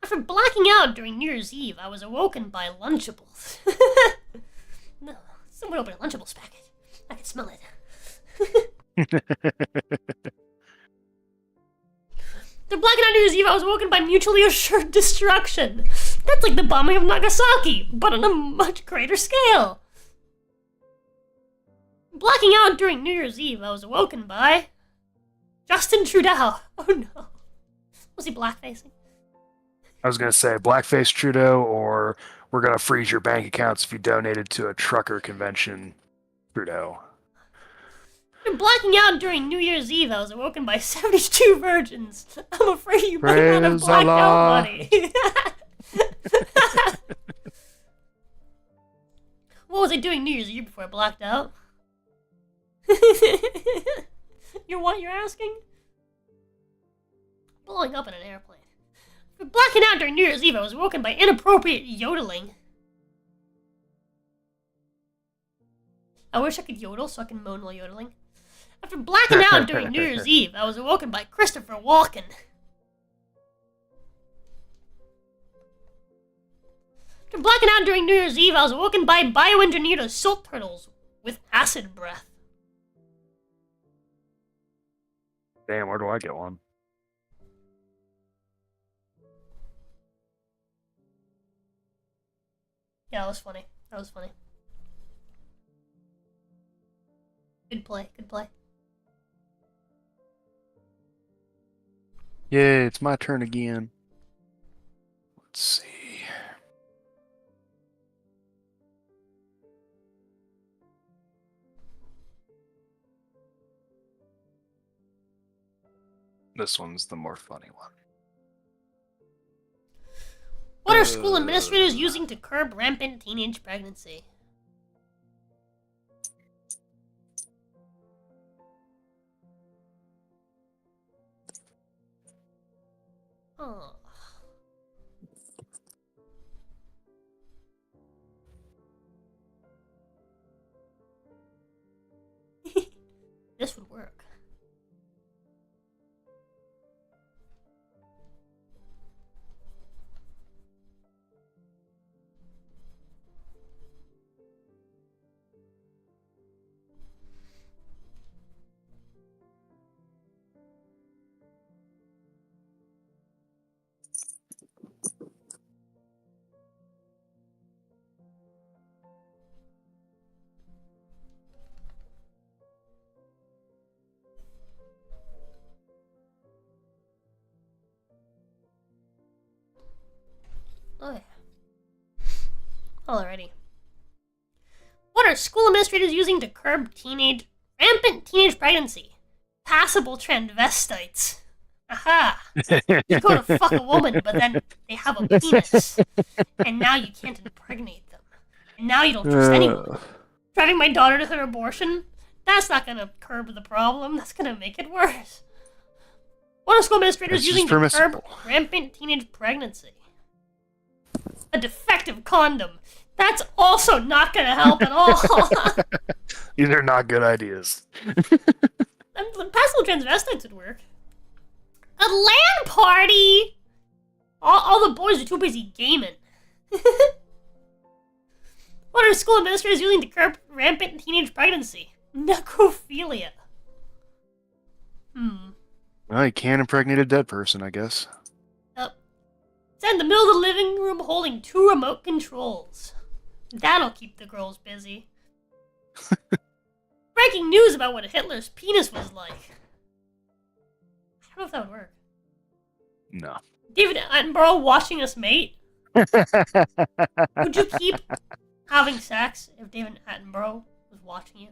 After blacking out during New Year's Eve, I was awoken by Lunchables. No, someone opened a Lunchables packet. I can smell it. The blacking out New Year's Eve, I was woken by mutually assured destruction. That's like the bombing of Nagasaki, but on a much greater scale. Blacking out during New Year's Eve, I was awoken by Justin Trudeau. Oh no. Was he blackfacing? I was going to say blackface Trudeau, or we're going to freeze your bank accounts if you donated to a trucker convention Trudeau. After blacking out during New Year's Eve, I was awoken by 72 virgins. I'm afraid you might not have Praise blacked out, Allah. buddy. What was I doing New Year's Eve before I blacked out? You're what you're asking? Blowing up in an airplane. For blacking out during New Year's Eve, I was woken by inappropriate yodeling. I wish I could yodel so I can moan while yodeling. After blacking out during New Year's Eve, I was awoken by Christopher Walken. After blacking out during New Year's Eve, I was awoken by bioengineered assault turtles with acid breath. Damn, where do I get one? Yeah, that was funny. That was funny. Good play, good play. Yeah, it's my turn again. Let's see. This one's the more funny one. What are school administrators using to curb rampant teenage pregnancy? Oh. This would work. Oh yeah. Alrighty. What are school administrators using to curb rampant teenage pregnancy? Passable transvestites. Aha! You go to fuck a woman, but then they have a penis. And now you can't impregnate them. And now you don't trust anyone. Driving my daughter to her abortion? That's not gonna curb the problem. That's gonna make it worse. What are school administrators It's using just to curb permissible. rampant teenage pregnancy? A defective condom. That's also not gonna help at all. These are not good ideas. Passable transvestites would work. A LAN party! All the boys are too busy gaming. What are school administrators using to curb rampant teenage pregnancy? Necrophilia. Well, you can't impregnate a dead person, I guess. It's in the middle of the living room holding 2 remote controls. That'll keep the girls busy. Breaking news about what Hitler's penis was like. I don't know if that would work. No. David Attenborough watching us mate? Would you keep having sex if David Attenborough was watching you?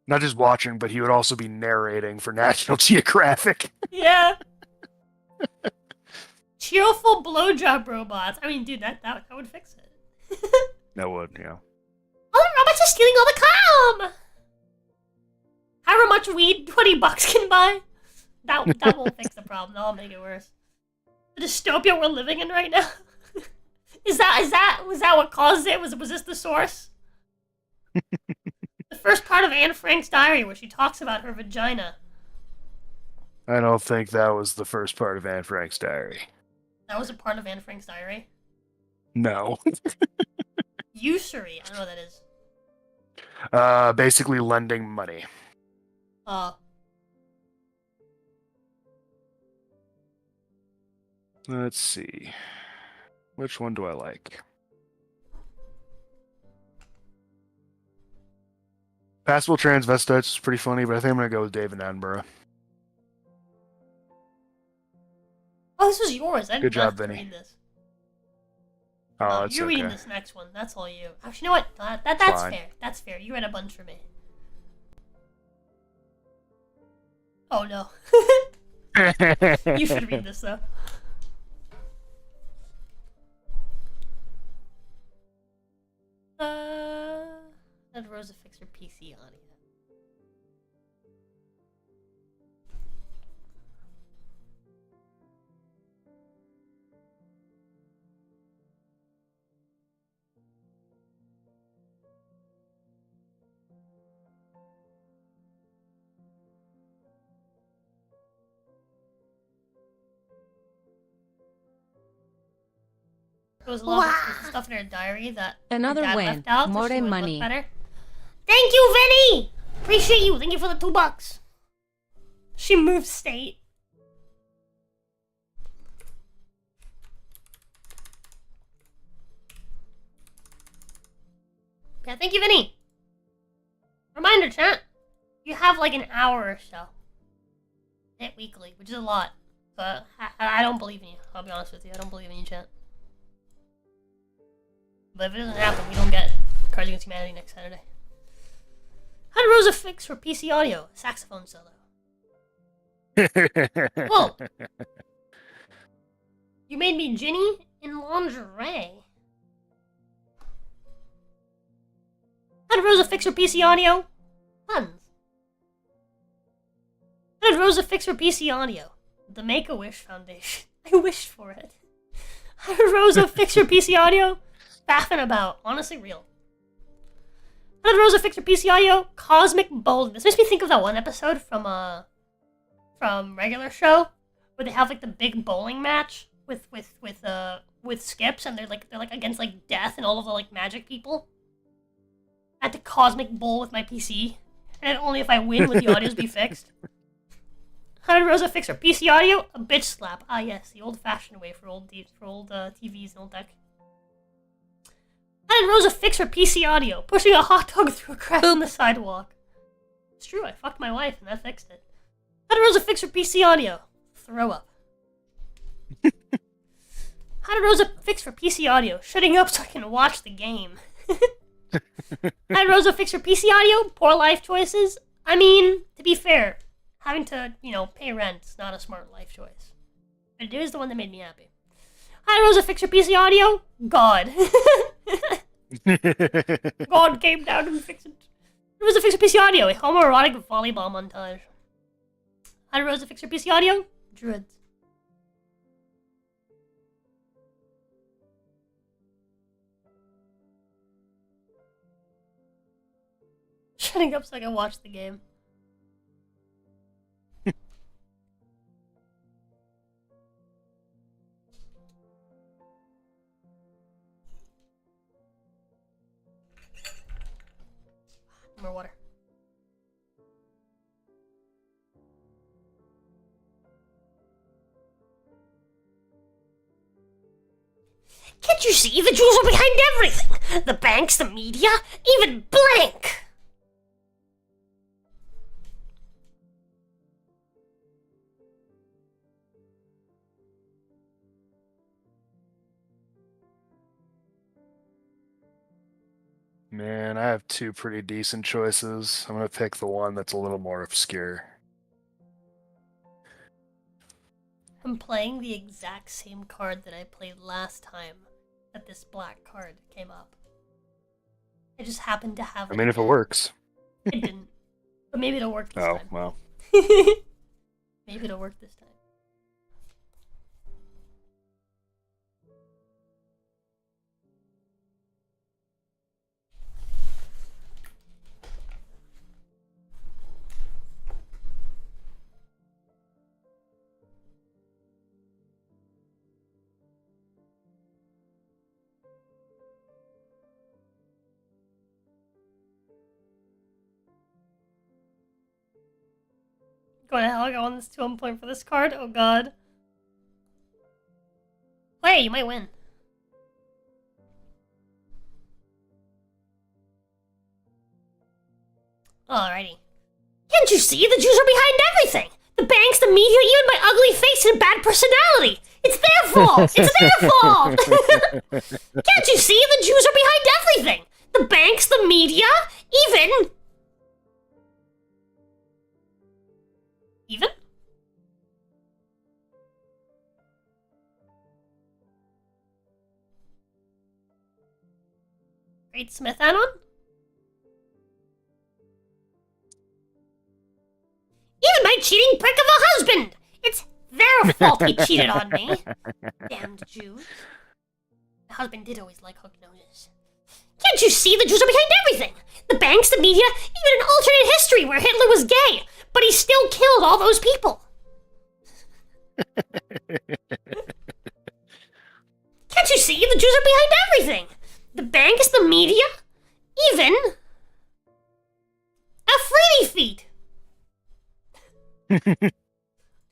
Not just watching, but he would also be narrating for National Geographic. Yeah. Cheerful blowjob robots. I mean, dude, that would fix it. That would, yeah. All the robots are stealing all the calm! However much weed $20 can buy, that won't fix the problem. That'll make it worse. The dystopia we're living in right now. Was that what caused it? Was this the source? The first part of Anne Frank's diary where she talks about her vagina. I don't think that was the first part of Anne Frank's diary. That was a part of Anne Frank's diary. No. Usury. I don't know what that is. Basically lending money. Let's see. Which one do I like? Passable Transvestites is pretty funny, but I think I'm gonna go with David Attenborough. Oh, this was yours. I didn't Good job, have to Vinny. read this. Oh, that's You're okay. reading this next one. That's all you. Actually, you know what? That's Fine. fair. That's fair. You read a bunch for me. Oh no. You should read this though. That Rosa fix her PC audio. There was a lot of stuff in her diary that Another her dad win. left out, More so she would money. look better. Thank you, Vinny! Appreciate you. Thank you for the $2. She moved state. Yeah, thank you, Vinny. Reminder, chat. You have like an hour or so. Hit weekly, which is a lot. But I don't believe in you. I'll be honest with you. I don't believe in you, chat. But if it doesn't happen, we don't get Cards Against Humanity next Saturday. How did Rosa fix for PC audio? Saxophone solo. Whoa! You made me Ginny in lingerie. How did Rosa fix her PC audio? Puns. How did Rosa fix her PC audio? The Make-A-Wish Foundation. I wished for it. How did Rosa fix her PC audio? Faffing about. Honestly, real. How did Rosa fix her PC audio? Cosmic Bowling. This makes me think of that one episode from regular show where they have like the big bowling match with skips, and they're like against like death and all of the like magic people. I had to cosmic bowl with my PC, and only if I win would the audios be fixed. How did Rosa fix her PC audio? A bitch slap. Ah yes, the old-fashioned way for old TVs and old tech. How did Rosa fix her PC audio? Pushing a hot dog through a crack on the sidewalk. It's true, I fucked my wife and that fixed it. How did Rosa fix her PC audio? Throw up. How did Rosa fix her PC audio? Shutting up so I can watch the game. How did Rosa fix her PC audio? Poor life choices? I mean, to be fair, having to, pay rent is not a smart life choice. But it is the one that made me happy. How did Rosa fix her PC audio? God. God came down and fixed it. How did Rosa fix her PC audio? A homoerotic volleyball montage. How did Rosa fix her PC audio? Druids. Shutting up so I can watch the game. More water. Can't you see? The Jews are behind everything! The banks, the media, even blank! Man, I have two pretty decent choices. I'm gonna pick the one that's a little more obscure. I'm playing the exact same card that I played last time that this black card came up. I just happened to have it. I mean, if it again. works. It didn't. But maybe it'll work this Oh, time. well. Maybe it'll work this time. Going to hell, I got on this 2-1 point for this card. Oh god. Play, you might win. Alrighty. Can't you see? The Jews are behind everything! The banks, the media, even my ugly face and bad personality! It's their fault! It's their fault! Can't you see? The Jews are behind everything! The banks, the media, even... Even? Great Smith add-on? Even my cheating prick of a husband! It's their fault he cheated on me! Damned Jews. My husband did always like hook noses. Can't you see the Jews are behind everything? The banks, the media, even an alternate history where Hitler was gay, but he still killed all those people. Can't you see? The Jews are behind everything. The banks, the media, even Afridi feet. Do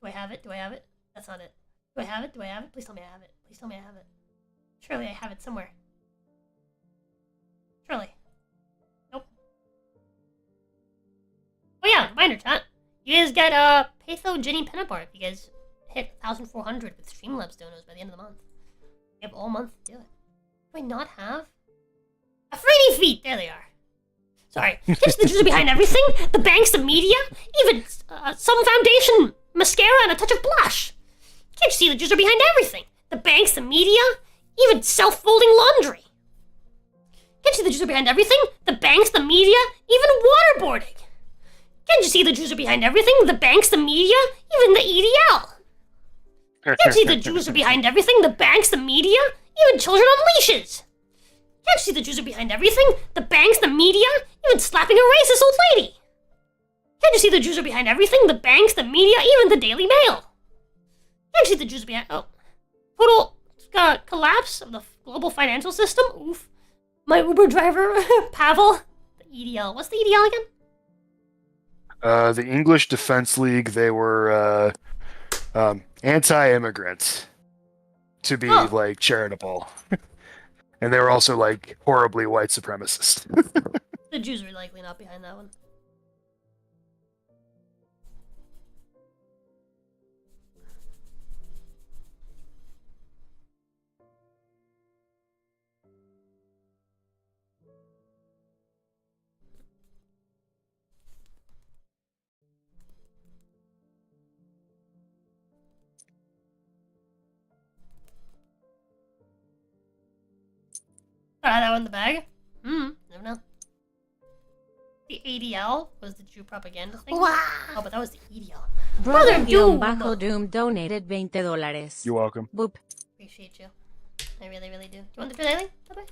I have it? Do I have it? That's not it. Do I have it? Do I have it? Please tell me I have it. Please tell me I have it. Surely I have it somewhere. Surely. Nope. Oh yeah, reminder chat. You guys get Patho Ginny Peanut Bar if you guys hit 1,400 with Streamlabs donos by the end of the month. You have all month to do it. Do I not have? Afridi feet! There they are. Sorry. Just the Jews are behind everything. The banks, the media, even some foundation, mascara, and a touch of blush. Can't you see the Jews are behind everything? The banks, the media, even self-folding laundry. Can't you see the Jews are behind everything? The banks, the media, even waterboarding. Can't you see the Jews are behind everything? The banks, the media, even the EDL. Can't you see the Jews are behind everything? The banks, the media, even children on leashes. Can't you see the Jews are behind everything? The banks, the media, even slapping a racist old lady. Can't you see the Jews are behind everything? The banks, the media, even the Daily Mail. Can't you see the Jews are behind... Oh. Total collapse of the global financial system? Oof. My Uber driver, Pavel. The EDL. What's the EDL again? The English Defense League, they were anti-immigrant to be like charitable. And they were also like horribly white supremacist. The Jews are likely not behind that one. That one in the bag? Never know. The ADL was the Jew propaganda thing? Wow. Oh, but that was the EDL. Brother Doom! Doom donated $20. You're welcome. Boop. Appreciate you. I really, really do. Do you want the daily? Bye-bye.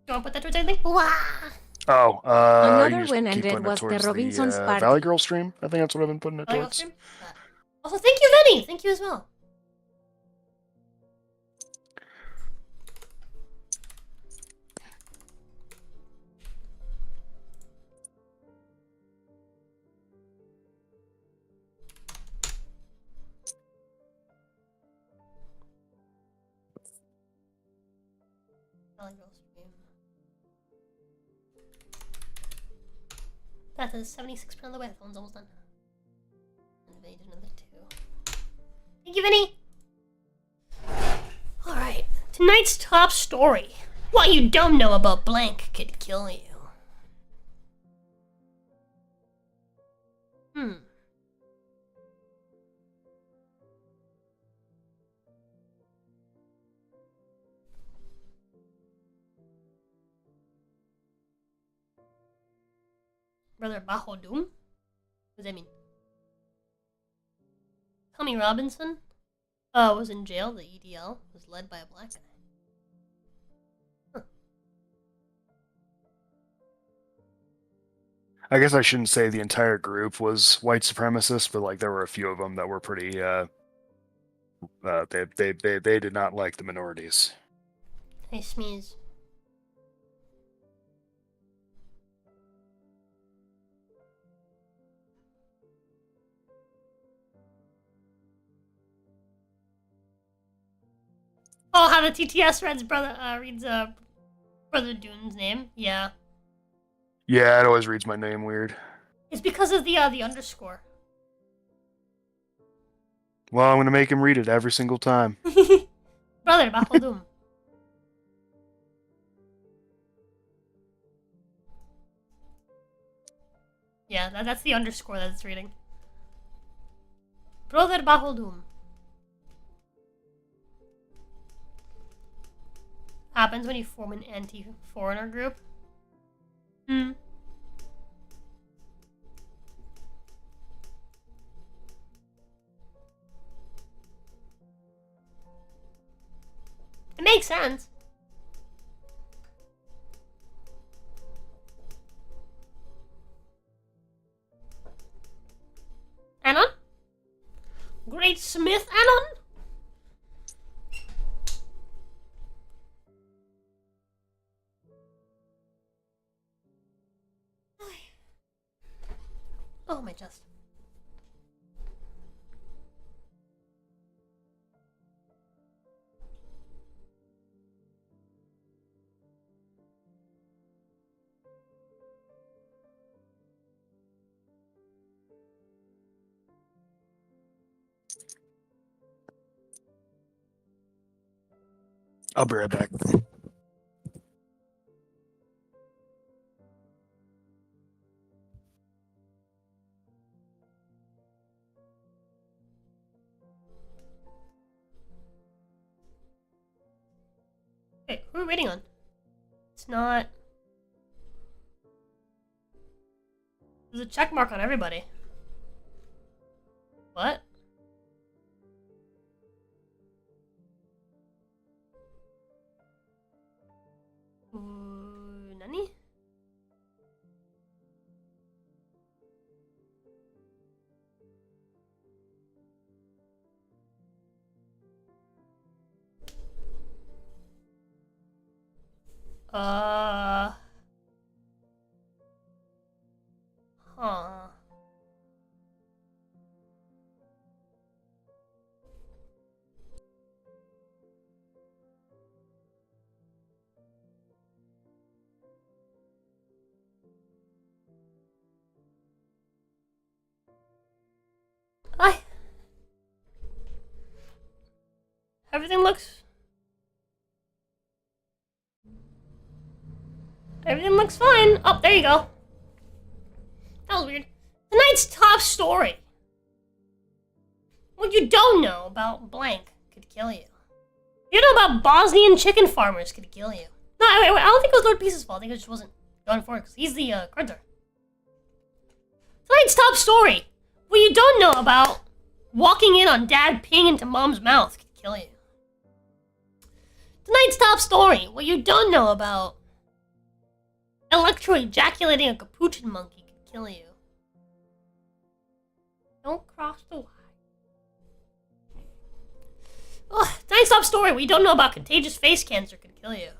Do you want to put that towards anything? Wow. Oh, Another you just win keep ended putting it was the towards Robinson's party. Valley Girl stream. I think that's what I've been putting it Valley Girl towards. stream? Also, thank you, Vinny! Thank you as well. Valley Girl stream. That is 76% of the way. The phone's almost done. And Vinny did another 2. Thank you, Vinny! Alright, tonight's top story. What you don't know about blank could kill you. Brother Bajo Doom? What does that mean? Tommy Robinson was in jail. The EDL was led by a black guy. Huh. I guess I shouldn't say the entire group was white supremacist, but like there were a few of them that were pretty. They did not like the minorities. Hey, Smeeze. Oh, how the TTS reads Brother Dune's name. Yeah. Yeah, it always reads my name weird. It's because of the underscore. Well, I'm gonna make him read it every single time. Brother Baholdum. Yeah, that's the underscore that it's reading. Brother Baholdum. Happens when you form an anti-foreigner group. Hmm. It makes sense. Anon? Great Smith Anon? Oh, my chest. I'll be right back. Wait, who are we waiting on? It's not... There's a check mark on everybody. What? Nani? Huh. Hi. Everything looks fine. Oh, there you go. That was weird. Tonight's top story. What you don't know about blank could kill you. You know about Bosnian chicken farmers could kill you. No, wait, I don't think it was Lord Peace's fault. I think it just wasn't going for it because he's the printer. Tonight's top story. What you don't know about walking in on dad peeing into mom's mouth could kill you. Tonight's top story. What you don't know about electro-ejaculating a capuchin monkey could kill you. Don't cross the line. Ugh, tonight's top story. What you don't know about contagious face cancer could kill you.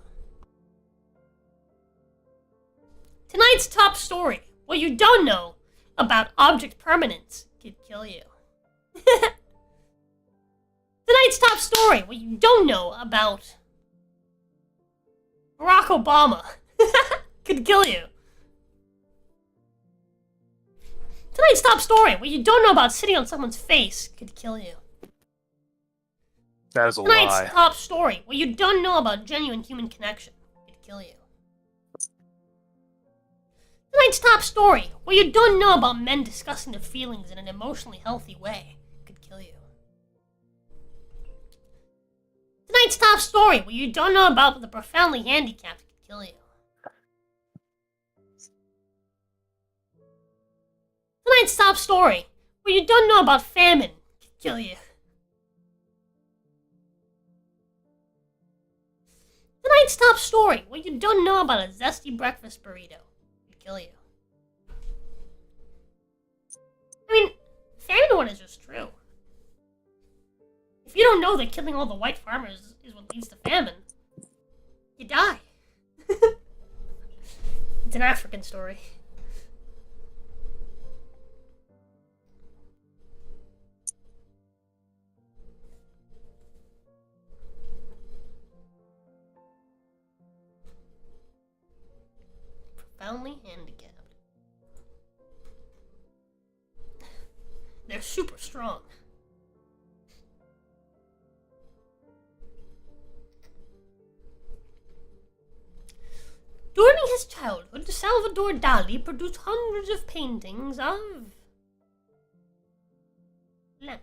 Tonight's top story. What you don't know about object permanence could kill you. Tonight's top story. What you don't know about Barack Obama could kill you. Tonight's top story. What you don't know about sitting on someone's face could kill you. That is a Tonight's lie. top story. What you don't know about genuine human connection could kill you. Tonight's top story. What you don't know about men discussing their feelings in an emotionally healthy way could kill you. Tonight's top story. What you don't know about the profoundly handicapped could kill you. Tonight's top story. What you don't know about famine could kill you. Tonight's top story. What you don't know about a zesty breakfast burrito could kill you. I mean, famine one is just true. If you don't know that killing all the white farmers is what leads to famine, you die. It's an African story. profoundly handicapped. They're super strong. During his childhood, Salvador Dali produced hundreds of paintings of blank.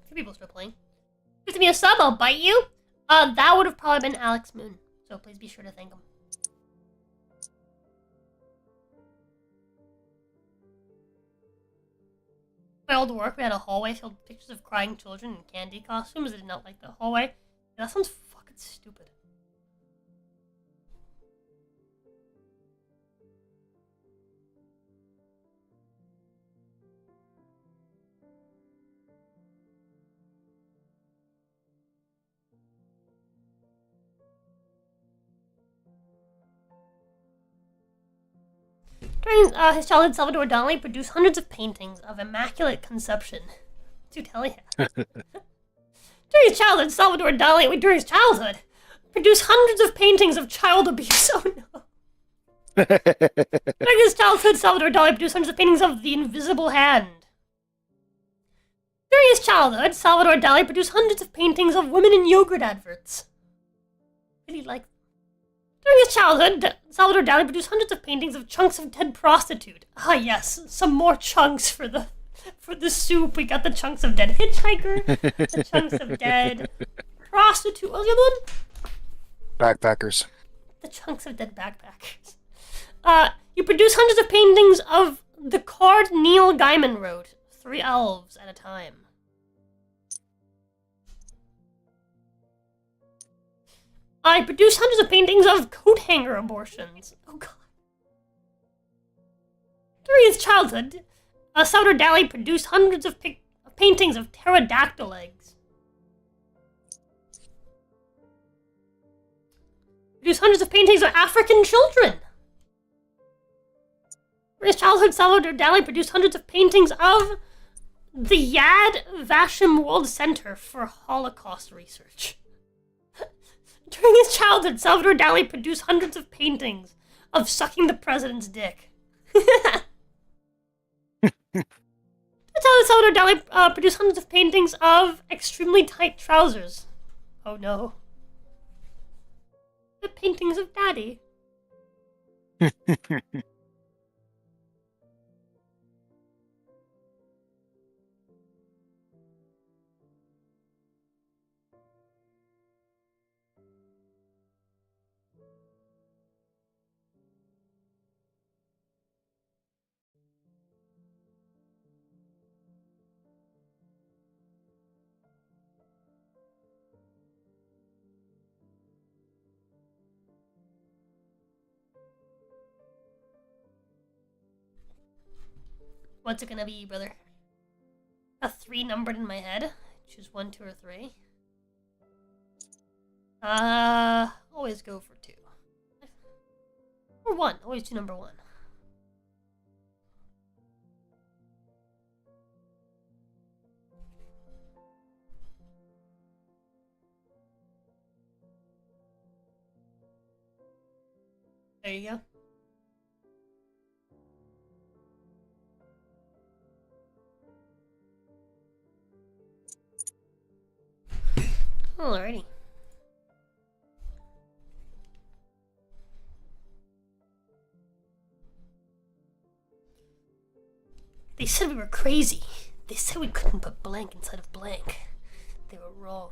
Few people still playing. Give me a sub, I'll bite you. That would have probably been Alex Moon, so please be sure to thank him. My old work, we had a hallway filled with pictures of crying children in candy costumes. I did not like the hallway. Yeah, that sounds fucking stupid. During his childhood, Salvador Dali produced hundreds of paintings of immaculate conception. Dude, hell yeah. During his childhood, produced hundreds of paintings of child abuse. Oh no. During his childhood, Salvador Dali produced hundreds of paintings of the invisible hand. During his childhood, Salvador Dali produced hundreds of paintings of women in yogurt adverts. Really like. During his childhood, Salvador Dali produced hundreds of paintings of chunks of dead prostitute. Ah yes, some more chunks for the soup. We got the chunks of dead hitchhiker, the chunks of dead prostitute. What was the other one? Backpackers. The chunks of dead backpackers. You produced hundreds of paintings of the card Neil Gaiman wrote. 3 elves at a time. I produced hundreds of paintings of coat hanger abortions. Oh god. During his childhood, Salvador Dali produced hundreds of paintings of pterodactyl eggs. Produced hundreds of paintings of African children. During his childhood, Salvador Dali produced hundreds of paintings of the Yad Vashem World Center for Holocaust Research. During his childhood, Salvador Dali produced hundreds of paintings of sucking the president's dick. Salvador Dali produced hundreds of paintings of extremely tight trousers. Oh no. The paintings of Daddy. What's it gonna be, brother? A 3 numbered in my head. Choose 1, 2, or 3. Always go for 2. Or 1. Always do number 1. There you go. Alrighty. They said we were crazy. They said we couldn't put blank inside of blank. They were wrong.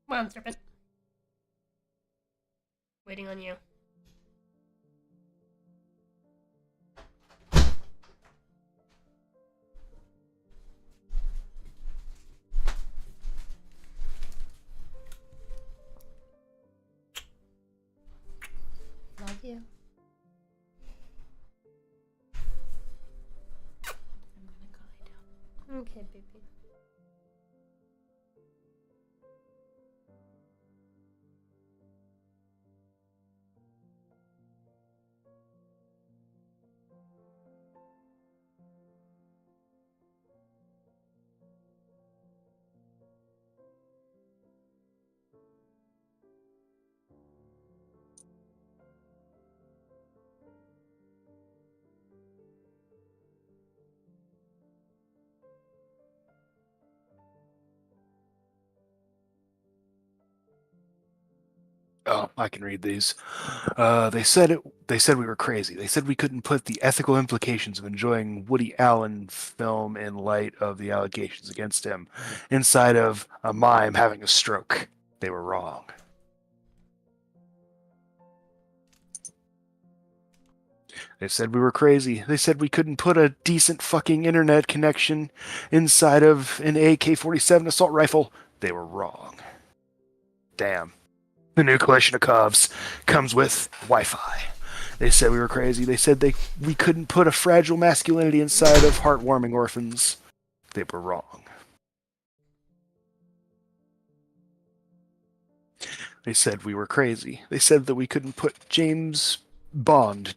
Come on, serpent. Waiting on you. Love you. I'm gonna go lay down. Okay, baby. Oh, I can read these. They said we were crazy. They said we couldn't put the ethical implications of enjoying Woody Allen film in light of the allegations against him inside of a mime having a stroke. They were wrong. They said we were crazy. They said we couldn't put a decent fucking internet connection inside of an AK-47 assault rifle. They were wrong. Damn. The new Kalashnikovs comes with Wi-Fi. They said we were crazy. They said we couldn't put a fragile masculinity inside of heartwarming orphans. They were wrong. They said we were crazy. They said that we couldn't put James Bond,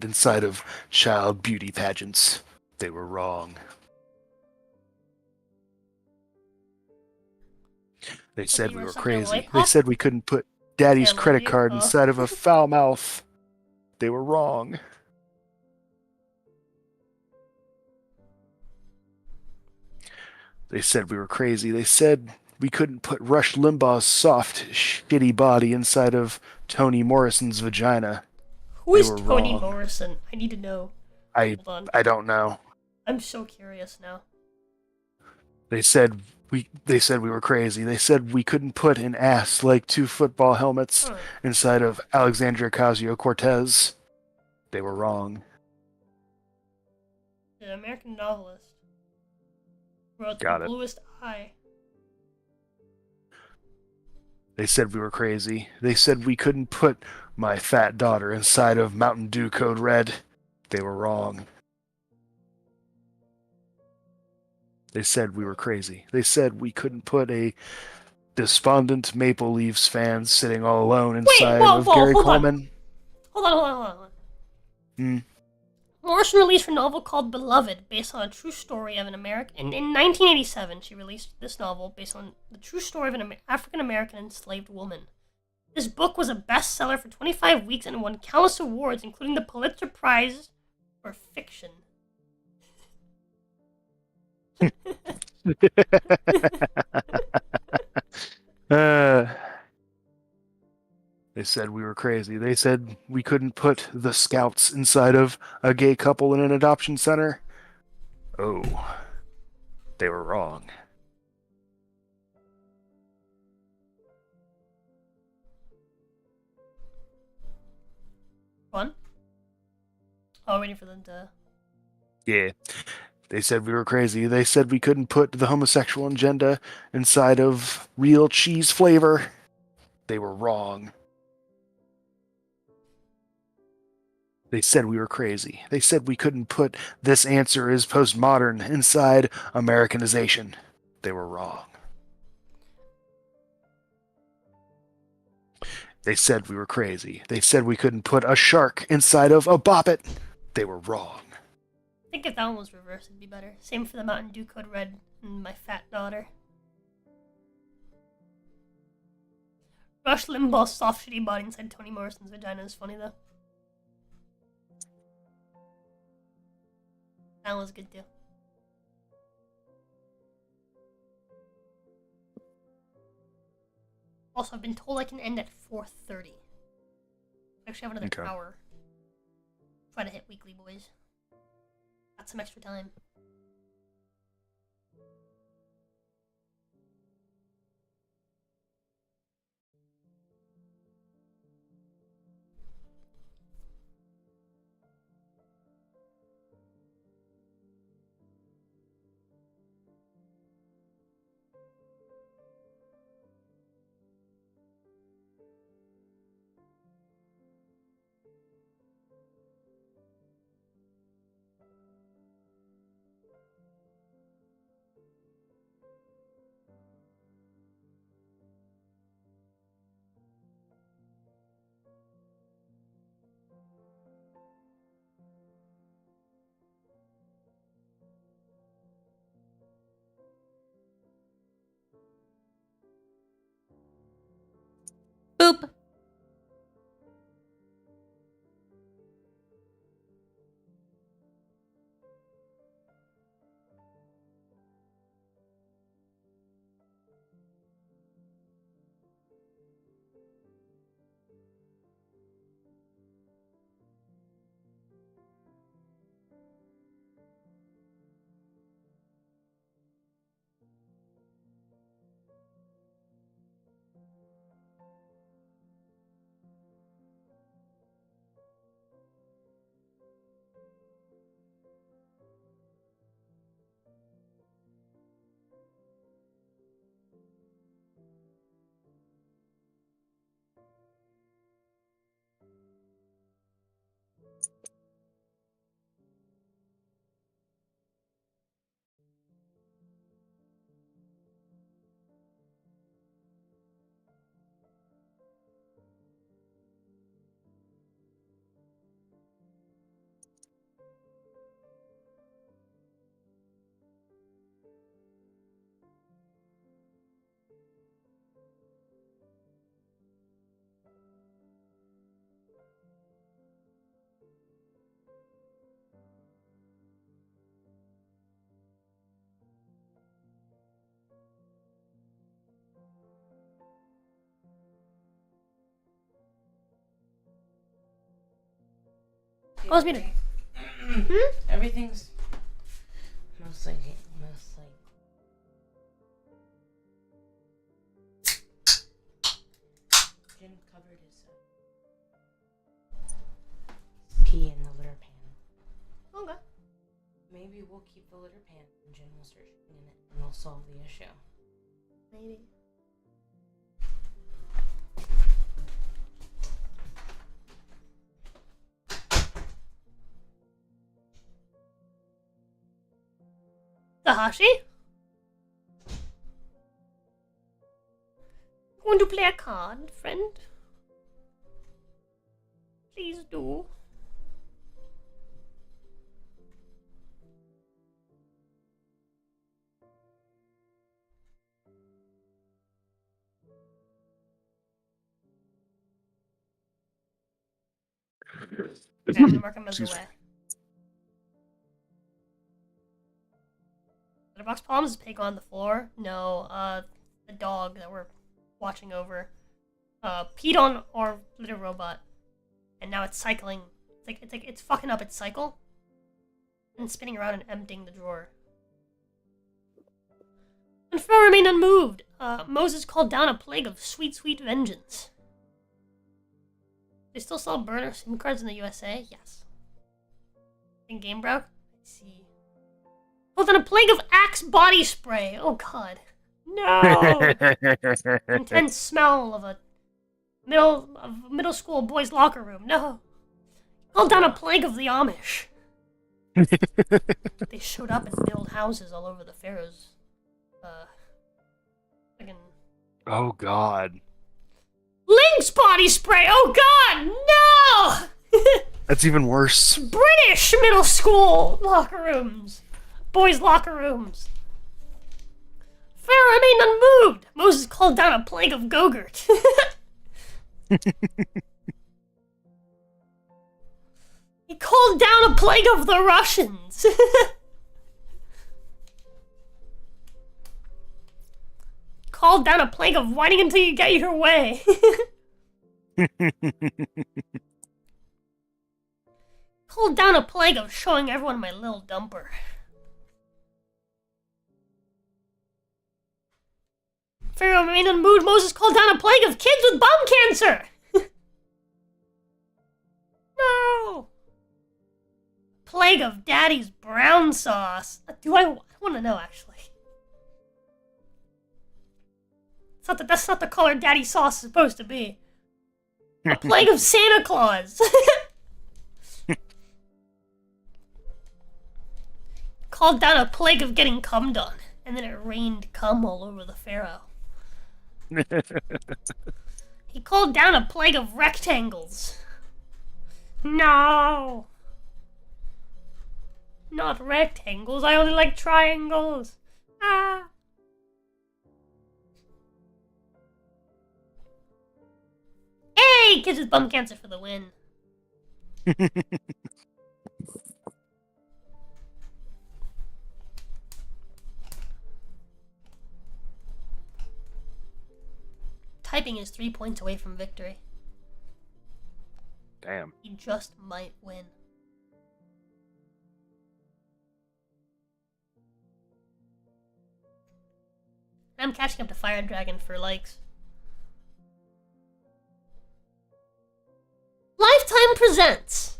inside of child beauty pageants. They were wrong. They said we were crazy. They said we couldn't put Daddy's credit card inside of a foul mouth. They were wrong. They said we were crazy. They said we couldn't put Rush Limbaugh's soft, shitty body inside of Toni Morrison's vagina. Who is Toni Morrison? I need to know. I don't know. I'm so curious now. They said we were crazy. They said we couldn't put an ass like 2 football helmets Huh. inside of Alexandria Ocasio-Cortez. They were wrong. The American novelist wrote Got The it. Bluest Eye. They said we were crazy. They said we couldn't put my fat daughter inside of Mountain Dew Code Red. They were wrong. They said we were crazy. They said we couldn't put a despondent Maple Leafs fan sitting all alone inside whoa, of whoa, Gary hold on. Coleman. Hold on. Hmm. Morrison released her novel called Beloved, based on a true story of an American. In 1987, she released this novel based on the true story of an African-American enslaved woman. This book was a bestseller for 25 weeks and won countless awards, including the Pulitzer Prize for fiction. uh, they said we were crazy. They said we couldn't put the Scouts inside of a gay couple in an adoption center. Oh, they were wrong. Fun? Oh, waiting for them to... Yeah. They said we were crazy. They said we couldn't put the homosexual agenda inside of real cheese flavor. They were wrong. They said we were crazy. They said we couldn't put this answer is postmodern inside Americanization. They were wrong. They said we were crazy. They said we couldn't put a shark inside of a Bop It. They were wrong. I think if that one was reversed, it'd be better. Same for the Mountain Dew Code Red and my fat daughter. Rush Limbaugh's soft, shitty body inside Toni Morrison's vagina is funny, though. That was good, too. Also, I've been told I can end at 4:30. I actually have another Okay. hour. Try to hit weekly, boys. Got some extra time. Boop! Oh, it's muted. Everything's mostly. pee in the litter pan. Okay. Maybe we'll keep the litter pan and Jen will start shitting in it and we'll solve the issue. Maybe. Tahashi? Want to play a card, friend? Please do. Okay, I'm gonna mark him as Excuse away. Letterbox Palms is Pig on the floor. No, the dog that we're watching over peed on our litter robot, and now it's cycling. It's fucking up its cycle and spinning around and emptying the drawer. And Pharaoh remained unmoved. Moses called down a plague of sweet, sweet vengeance. They still sell burner SIM cards in the USA? Yes. In Game Brow? I see. Well, then a plague of Axe body spray. Oh god. No! Intense smell of a middle school boys' locker room. No. Called down a plague of the Amish. They showed up and built houses all over the Pharaoh's. Friggin' Oh god. Lynx body spray! Oh god! No! That's even worse. British middle school locker rooms. Boys' locker rooms. Pharaoh remained unmoved. Moses called down a plague of Gogurt. He called down a plague of the Russians. Called down a plague of whining until you get your way. Called down a plague of showing everyone my little dumper. Pharaoh remained unmoved. Moses called down a plague of kids with bum cancer. No. Plague of daddy's brown sauce. I want to know, actually. That's not the color daddy sauce is supposed to be. A plague of Santa Claus. Called down a plague of getting cummed on, and then it rained cum all over the Pharaoh. He called down a plague of rectangles. No! Not rectangles, I only like triangles. Ah! Hey! Kids with bum cancer for the win. Typing is 3 points away from victory. Damn. He just might win. I'm catching up to Fire Dragon for likes. Lifetime presents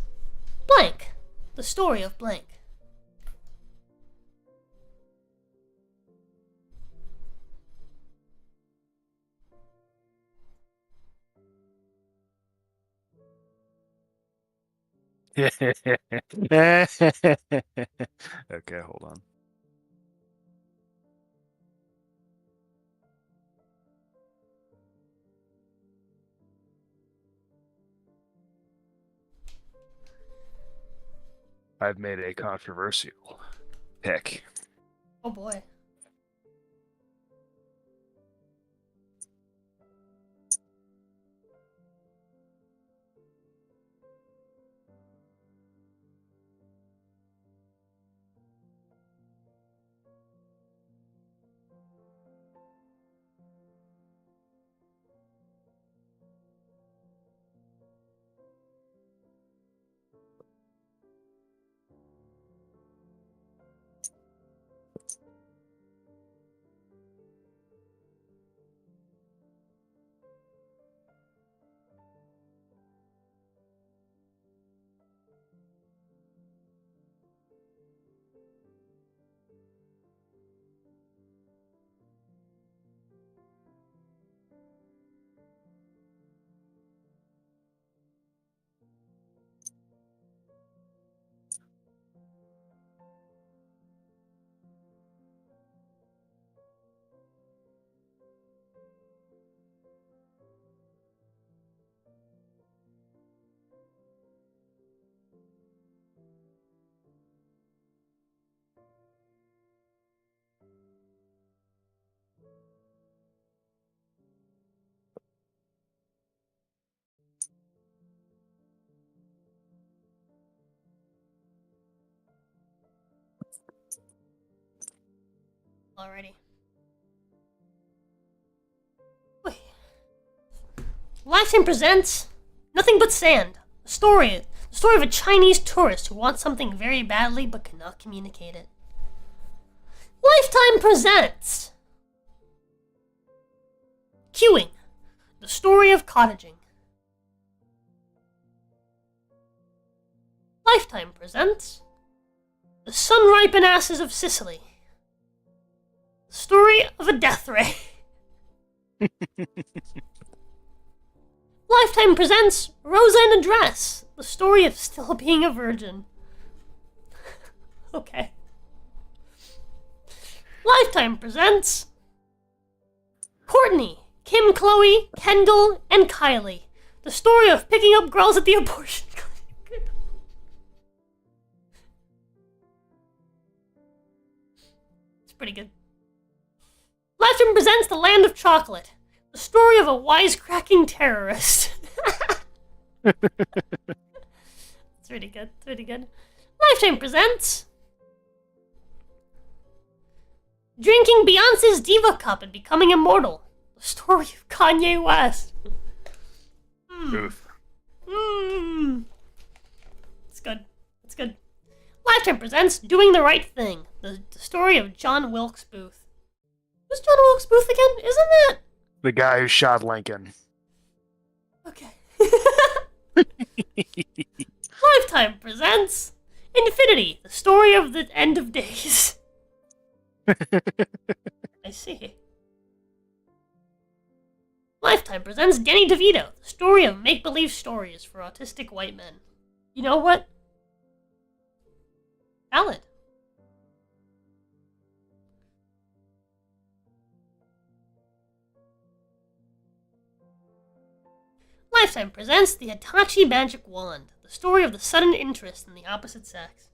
blank, the story of blank. Okay, hold on. I've made a controversial pick. Oh boy. Alrighty. Wait. Lifetime presents Nothing But Sand. A story. The story of a Chinese tourist who wants something very badly but cannot communicate it. Lifetime presents Queuing. The story of cottaging. Lifetime presents The Sun-Ripened Asses of Sicily. The story of a death ray. Lifetime presents Rosa in a Dress. The story of still being a virgin. Okay. Lifetime presents Courtney, Kim, Chloe, Kendall, and Kylie. The story of picking up girls at the abortion clinic. It's pretty good. Lifetime presents The Land of Chocolate. The story of a wisecracking terrorist. It's really good. It's really good. Lifetime presents Drinking Beyonce's Diva Cup and Becoming Immortal. The story of Kanye West. Oof. It's good. It's good. Lifetime presents Doing the Right Thing. The story of John Wilkes Booth. Who's John Wilkes Booth again? Isn't that? The guy who shot Lincoln. Okay. Lifetime presents Infinity, the story of the end of days. I see. Lifetime presents Danny DeVito, the story of make-believe stories for autistic white men. You know what? Valid. Lifetime presents The Hitachi Magic Wand, the story of the sudden interest in the opposite sex.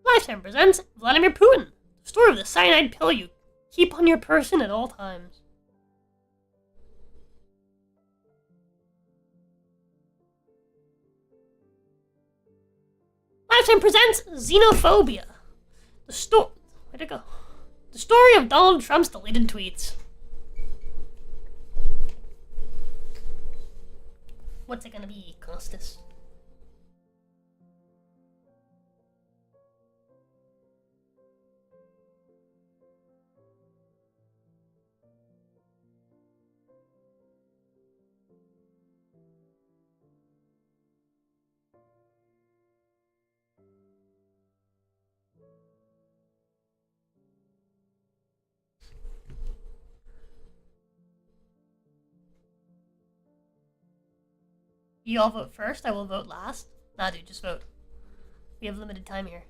Lifetime presents Vladimir Putin, the story of the cyanide pill you keep on your person at all times. Lifetime presents Xenophobia. Where'd it go? The story of Donald Trump's deleted tweets. What's it gonna be, Costas? You all vote first, I will vote last. Nah, dude, just vote. We have limited time here.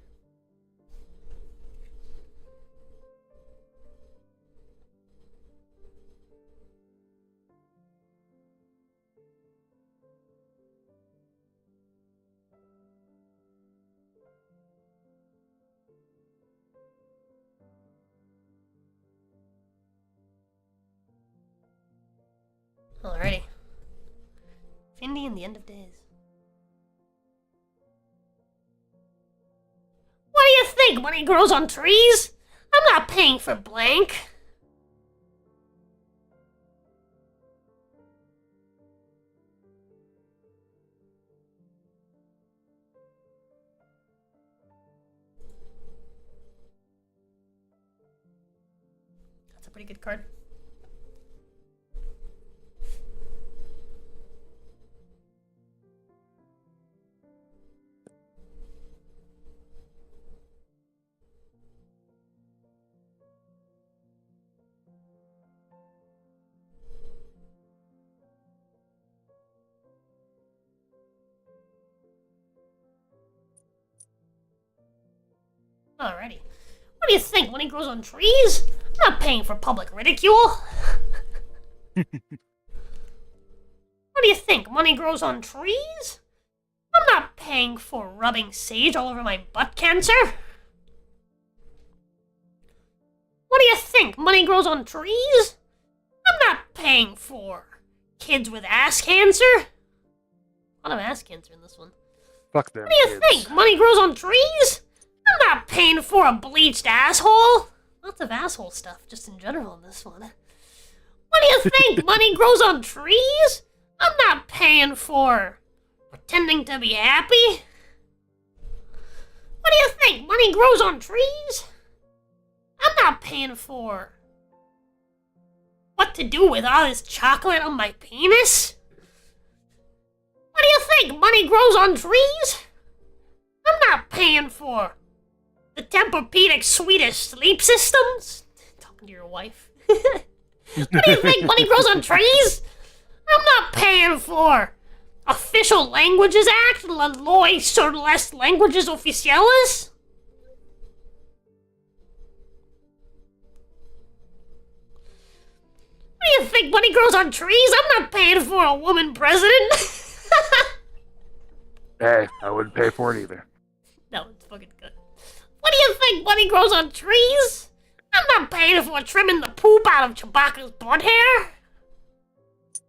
Alrighty. Findy and the End of Days. What do you think? Money grows on trees? I'm not paying for blank. That's a pretty good card. Alrighty. What do you think? Money grows on trees? I'm not paying for public ridicule. What do you think? Money grows on trees? I'm not paying for rubbing sage all over my butt cancer. What do you think? Money grows on trees? I'm not paying for kids with ass cancer. A lot of ass cancer in this one. Fuck them What do you kids. think? Money grows on trees? I'm not paying for a bleached asshole. Lots of asshole stuff, just in general, in this one. What do you think? Money grows on trees? I'm not paying for pretending to be happy. What do you think? Money grows on trees? I'm not paying for what to do with all this chocolate on my penis. What do you think? Money grows on trees? I'm not paying for the Tempur-Pedic Swedish sleep systems. Talking to your wife. What do you think? Money grows on trees? I'm not paying for Official Languages Act, La Loi sur les Languages Oficiales. What do you think? Money grows on trees? I'm not paying for a woman president. Hey, I wouldn't pay for it either. That one's fucking good. What do you think? Money grows on trees? I'm not paying for trimming the poop out of Chewbacca's butt hair.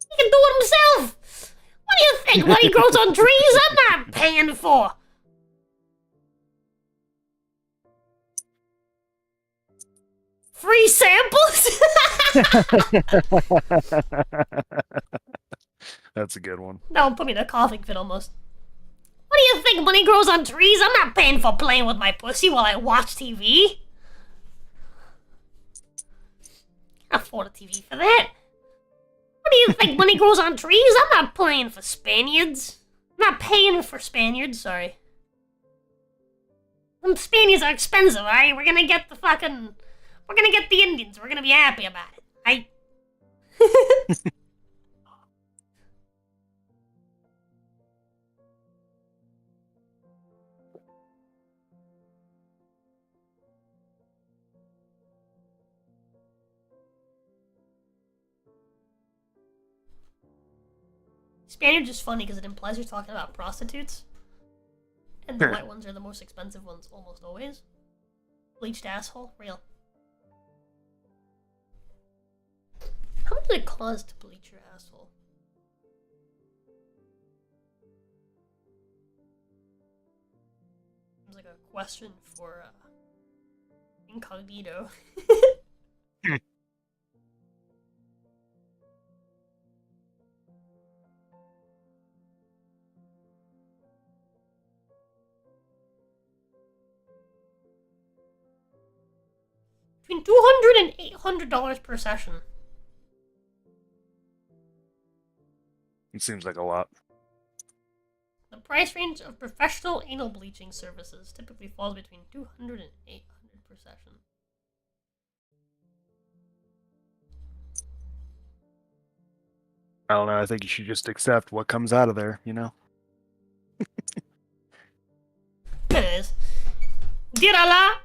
He can do it himself. What do you think? Money grows on trees? I'm not paying for. Free samples? That's a good one. That one put me in a coughing fit almost. What do you think? Money grows on trees? I'm not paying for playing with my pussy while I watch TV. Can't afford a TV for that. What do you think? Money grows on trees? I'm not playing for Spaniards. I'm not paying for Spaniards, sorry. Them Spaniards are expensive, alright? We're gonna get the Indians. We're gonna be happy about it, right? Spaniards is funny because it implies you're talking about prostitutes. And the white ones are the most expensive ones almost always. Bleached asshole, real. How much does it cost to bleach your asshole? Seems like a question for incognito. Between $200 and $800 per session. It seems like a lot. The price range of professional anal bleaching services typically falls between $200 and $800 per session. I don't know. I think you should just accept what comes out of there, you know? Anyways. Dear Allah,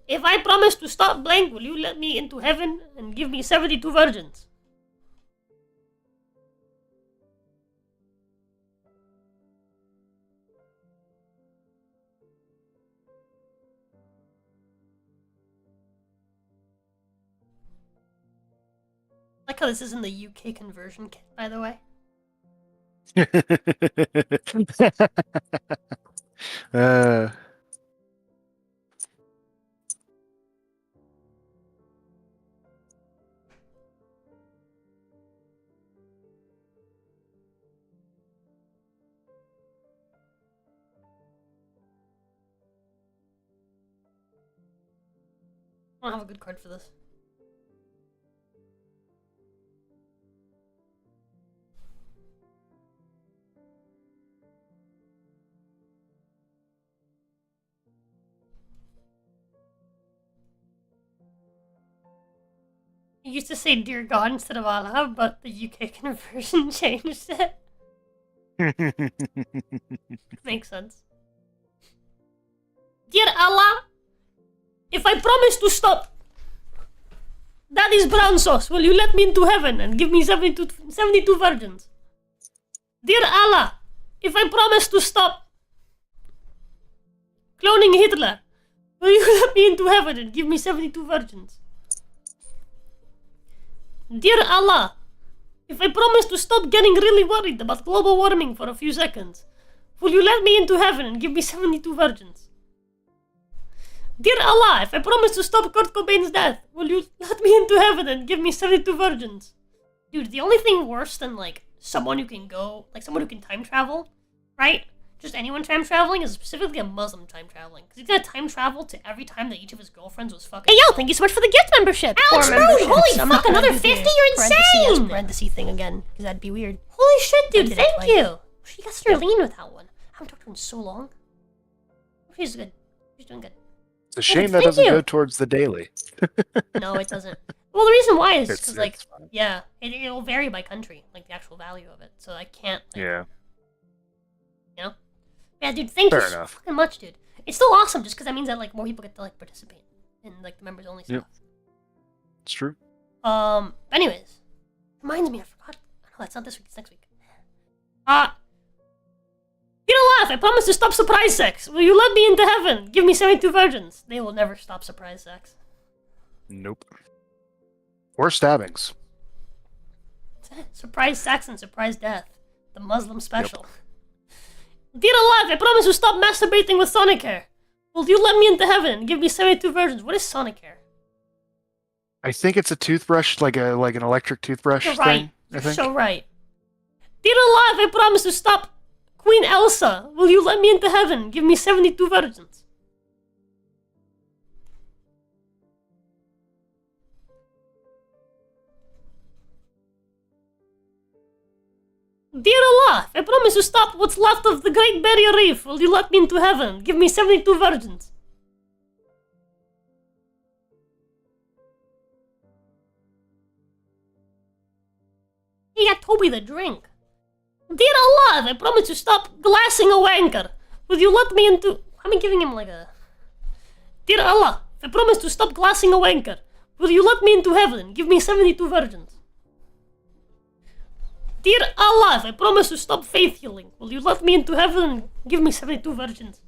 if I promise to stop blank, will you let me into heaven and give me 72 virgins? I like how this is in the UK conversion kit, by the way. uh, I don't have a good card for this. It used to say Dear God instead of Allah, but the UK conversion changed it. Makes sense. Dear Allah, if I promise to stop Daddy's brown sauce, will you let me into heaven and give me 72 virgins? Dear Allah, if I promise to stop cloning Hitler, will you let me into heaven and give me 72 virgins? Dear Allah, If I promise to stop getting really worried about global warming for a few seconds, will you let me into heaven and give me 72 virgins? Dear Allah, if I promise to stop Kurt Cobain's death, will you let me into heaven and give me 72 virgins? Dude, the only thing worse than, like, someone who can time travel, right? Just anyone time traveling is specifically a Muslim time traveling. Because he's gonna time travel to every time that each of his girlfriends was fucking. Hey, yo, thank you so much for the gift membership. Alex Or Road, membership. holy I'm fuck, not gonna another do 50? the You're insane! parenthesis thing again, because that'd be weird. Holy shit, dude, I did it thank twice. you! She got such a lean with that one. I haven't talked to her in so long. She's good. She's doing good. It's a shame that thank doesn't you. go towards the daily. No, it doesn't. Well, the reason why is It's- because, like, it's fine. yeah, it'll vary by country, like, the actual value of it. So I can't, like, Yeah, you know? Yeah, dude, thank you fair so enough. fucking much, dude. It's still awesome just because that means that, like, more people get to, like, participate in, like, the members only Yep. stuff. It's true. Anyways. Reminds me, I forgot. No, that's not this week, it's next week. Dear Allah, I promise to stop surprise sex. Will you let me into heaven? Give me 72 virgins. They will never stop surprise sex. Nope. Or stabbings. Surprise sex and surprise death. The Muslim special. Dear Allah, I promise to stop masturbating with Sonic hair. Will you let me into heaven and give me 72 virgins? What is Sonic hair? I think it's a toothbrush, like an electric toothbrush You're thing. right. I You're think. so right. Dear Allah, I promise to stop Queen Elsa. Will you let me into heaven and give me 72 virgins? Dear Allah, I promise to stop what's left of the Great Barrier Reef. Will you let me into heaven? Give me 72 virgins. He got Toby the drink. Dear Allah, I promise to stop glassing a wanker. Will you let me into... I'm giving him like a... Dear Allah, I promise to stop glassing a wanker. Will you let me into heaven and give me 72 virgins? Dear Allah, I promise to stop faith healing. Will you let me into heaven and give me 72 virgins?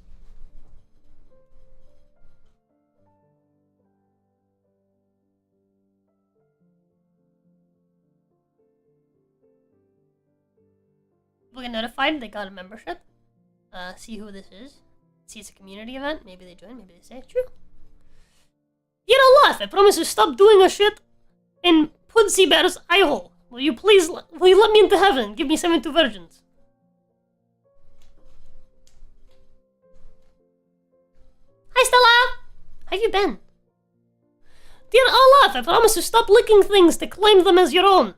People get notified they got a membership. See who this is. See it's a community event. Maybe they join, maybe they say it's true. Dear Allah, I promise to stop doing a shit in Pudsey Bear's eye hole. Will you let me into heaven and give me 72 virgins? Hi Stella! How you been? Dear Allah, I promise to stop licking things to claim them as your own.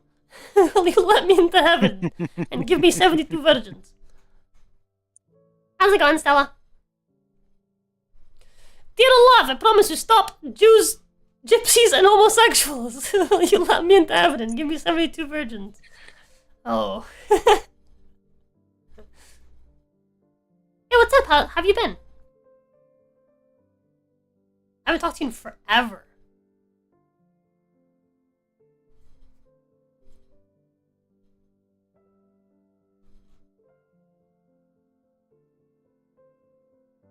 Will you let me into heaven and give me 72 virgins? How's it going, Stella? Dear Allah, I promise to stop Jews, gypsies, and homosexuals. Will you let me into heaven and give me 72 virgins? Oh. Hey, what's up? How have you been? I haven't talked to you in forever.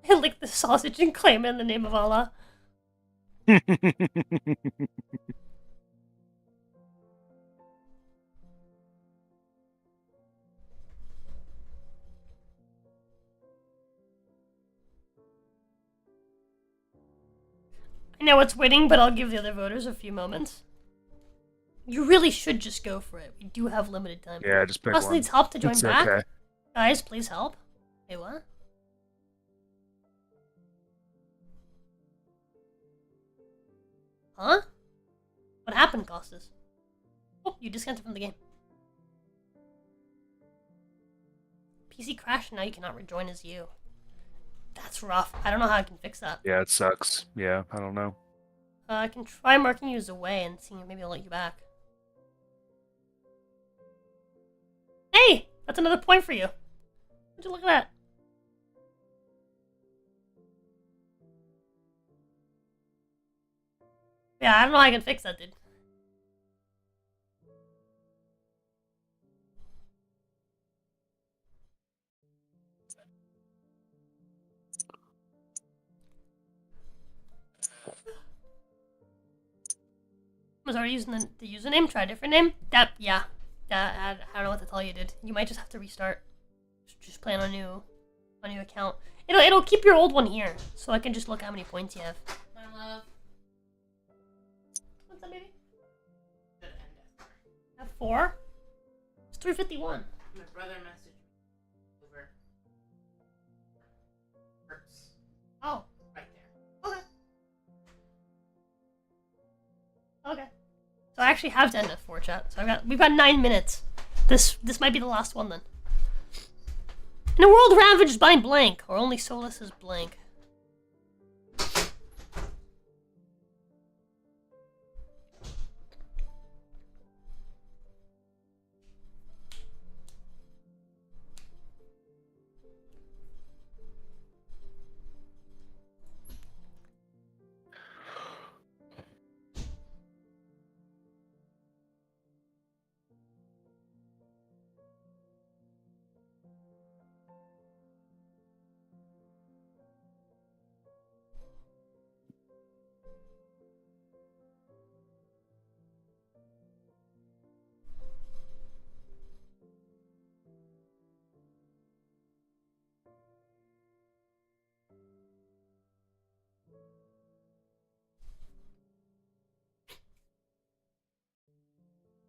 I lick the sausage and claim it in the name of Allah. I know it's waiting, but I'll give the other voters a few moments. You really should just go for it. We do have limited time. Yeah, just pick Russ one. needs help to join It's back. okay. Guys, please help. Hey, what? Huh? What happened, Costas? Oh, you disconnected from the game. PC crashed, now you cannot rejoin as you. That's rough. I don't know how I can fix that. Yeah, it sucks. Yeah, I don't know. I can try marking you as away and seeing if maybe I'll let you back. Hey! That's another point for you. Would you look at that? Yeah, I don't know how I can fix that, dude. I was already using the username. Try a different name. Yeah. I don't know what to tell you, dude. You might just have to restart. Just play on a new account. It'll keep your old one here, so I can just look how many points you have. My love. What's up, baby? Should end it. I have 4. It's 351. My brother messaged me over. Hurts. Oh, Right there. okay. Okay. So I actually have to end at 4, chat. So we've got 9 minutes. This might be the last one then. In a world ravaged by blank, or only solace is blank.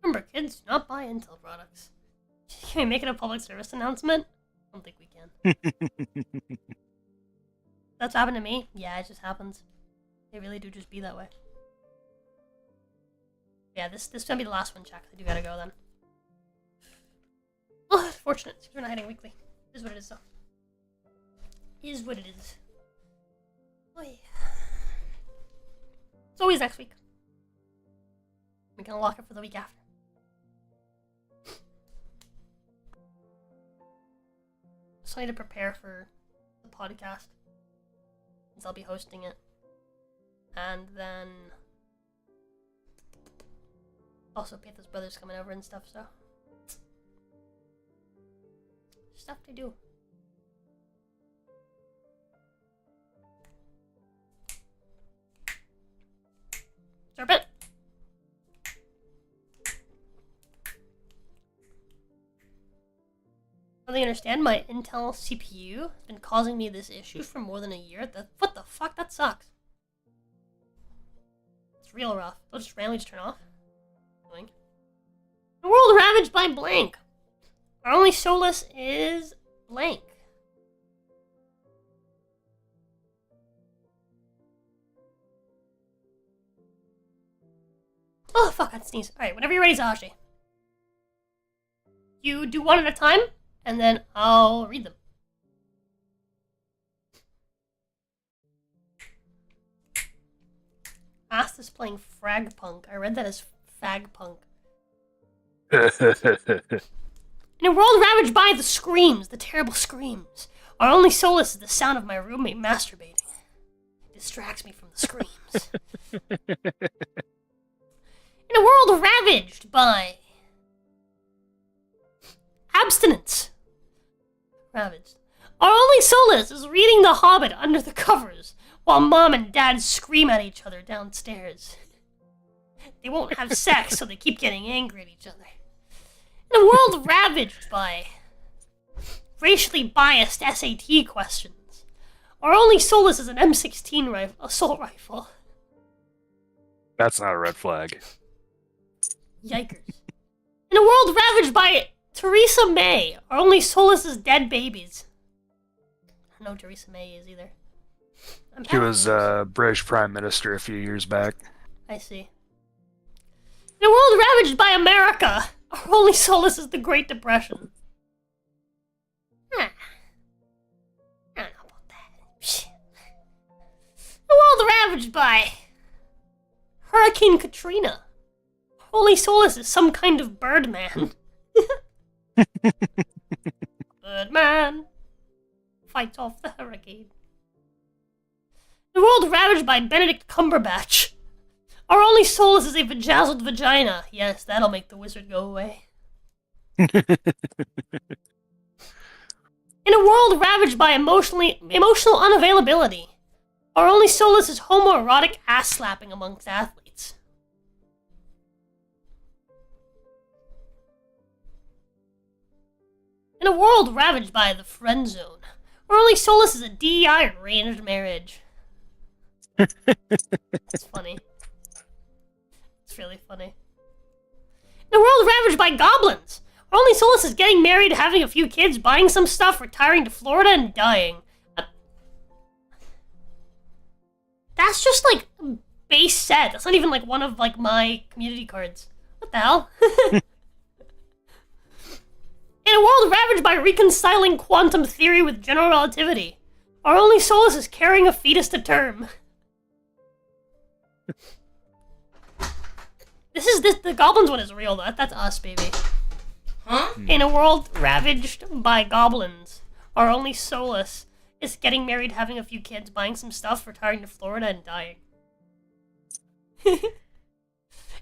Remember, kids, do not buy Intel products. Can we make it a public service announcement? I don't think we can. That's happened to me? Yeah, it just happens. They really do just be that way. Yeah, this gonna be the last one, Jack. I do gotta go then. Oh, it's fortunate. We're not hitting weekly. Is what it is, though. Is what it is. Oy. It's always next week. We can lock it for the week after. So I need to prepare for the podcast, since I'll be hosting it. And then also Peter's brother's coming over and stuff, so stuff to do. Serpent! I don't really understand. My Intel CPU has been causing me this issue for more than a year. What the fuck? That sucks. It's real rough. They'll just randomly turn off. Blank. The world ravaged by blank. Our only solace is blank. Oh, fuck, I'd sneeze. Alright, whenever you're ready, Zahashi. You do one at a time, and then I'll read them. Ast is playing Frag Punk. I read that as Fag Punk. In a world ravaged by the screams, the terrible screams, our only solace is the sound of my roommate masturbating. It distracts me from the screams. In a world ravaged by abstinence, ravaged, our only solace is reading The Hobbit under the covers while Mom and Dad scream at each other downstairs. They won't have sex, so they keep getting angry at each other. In a world ravaged by racially biased SAT questions, our only solace is an M16 assault rifle. That's not a red flag. Yikers. In a world ravaged by Theresa May, our only solace is dead babies. I don't know who Theresa May is either. She was British Prime Minister a few years back. I see. In a world ravaged by America, our only solace is the Great Depression. I don't know about that. In a world ravaged by Hurricane Katrina, our only solace is some kind of Birdman. Birdman fights off the hurricane. In a world ravaged by Benedict Cumberbatch, our only solace is a vajazzled vagina. Yes, that'll make the wizard go away. In a world ravaged by emotional unavailability, our only solace is homoerotic ass slapping amongst athletes. In a world ravaged by the friend zone, where only solace is a DEI arranged marriage. It's funny. It's really funny. In a world ravaged by goblins, where only solace is getting married, having a few kids, buying some stuff, retiring to Florida, and dying. That's just like base set. That's not even like one of like my community cards. What the hell? In a world ravaged by reconciling quantum theory with general relativity, our only solace is carrying a fetus to term. The goblins one is real though. That's us, baby. Huh? In a world ravaged by goblins, our only solace is getting married, having a few kids, buying some stuff, retiring to Florida, and dying. In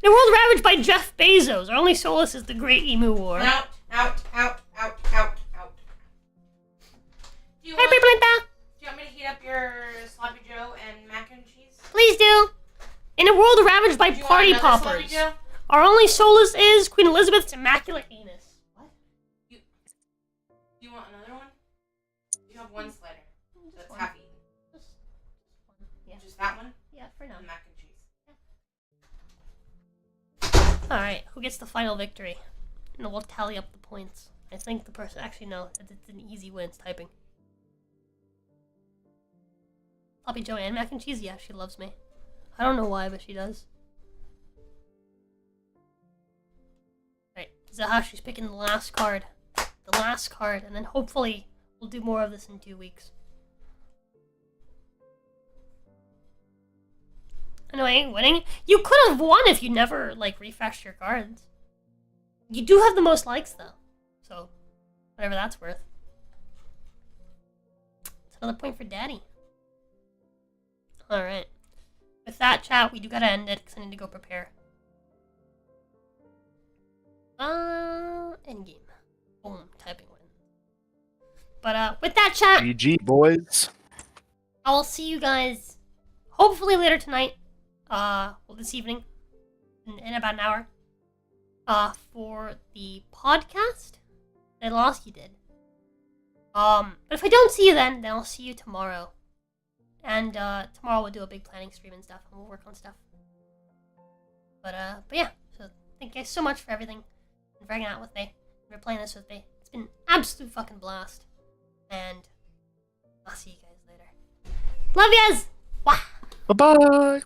a world ravaged by Jeff Bezos, our only solace is the Great Emu War. Out. Do you Hi, want me to heat up your sloppy Joe and mac and cheese? Please do. In a world ravaged by Do you want party another sloppy poppers, Joe? our only solace is Queen Elizabeth's immaculate anus. What? Do you want another one? You have one slider. That's one. half eaten. Just one. Yeah. Just that one? Yeah, for now. And mac and cheese. Alright, who gets the final victory? And we'll tally up the points. I think the person... Actually, no. It's an easy win. It's typing. Sloppy Joe and mac and cheese? Yeah, she loves me. I don't know why, but she does. Alright, Zaha, she's picking the last card. The last card, and then hopefully we'll do more of this in 2 weeks. I know I ain't winning. You could have won if you never, like, refreshed your cards. You do have the most likes, though. So, whatever that's worth. It's another point for Daddy. Alright. With that, chat, we do gotta end it, because I need to go prepare. Endgame. Boom, typing win. But, with that, chat, GG, boys. I will see you guys, hopefully later tonight. Well, this evening. In about an hour. For the podcast that Lost You did. But if I don't see you then I'll see you tomorrow. And, tomorrow we'll do a big planning stream and stuff, and we'll work on stuff. But yeah, so thank you guys so much for everything, and for hanging out with me, and for playing this with me. It's been an absolute fucking blast. And I'll see you guys later. Love yas! Wah! Bye-bye.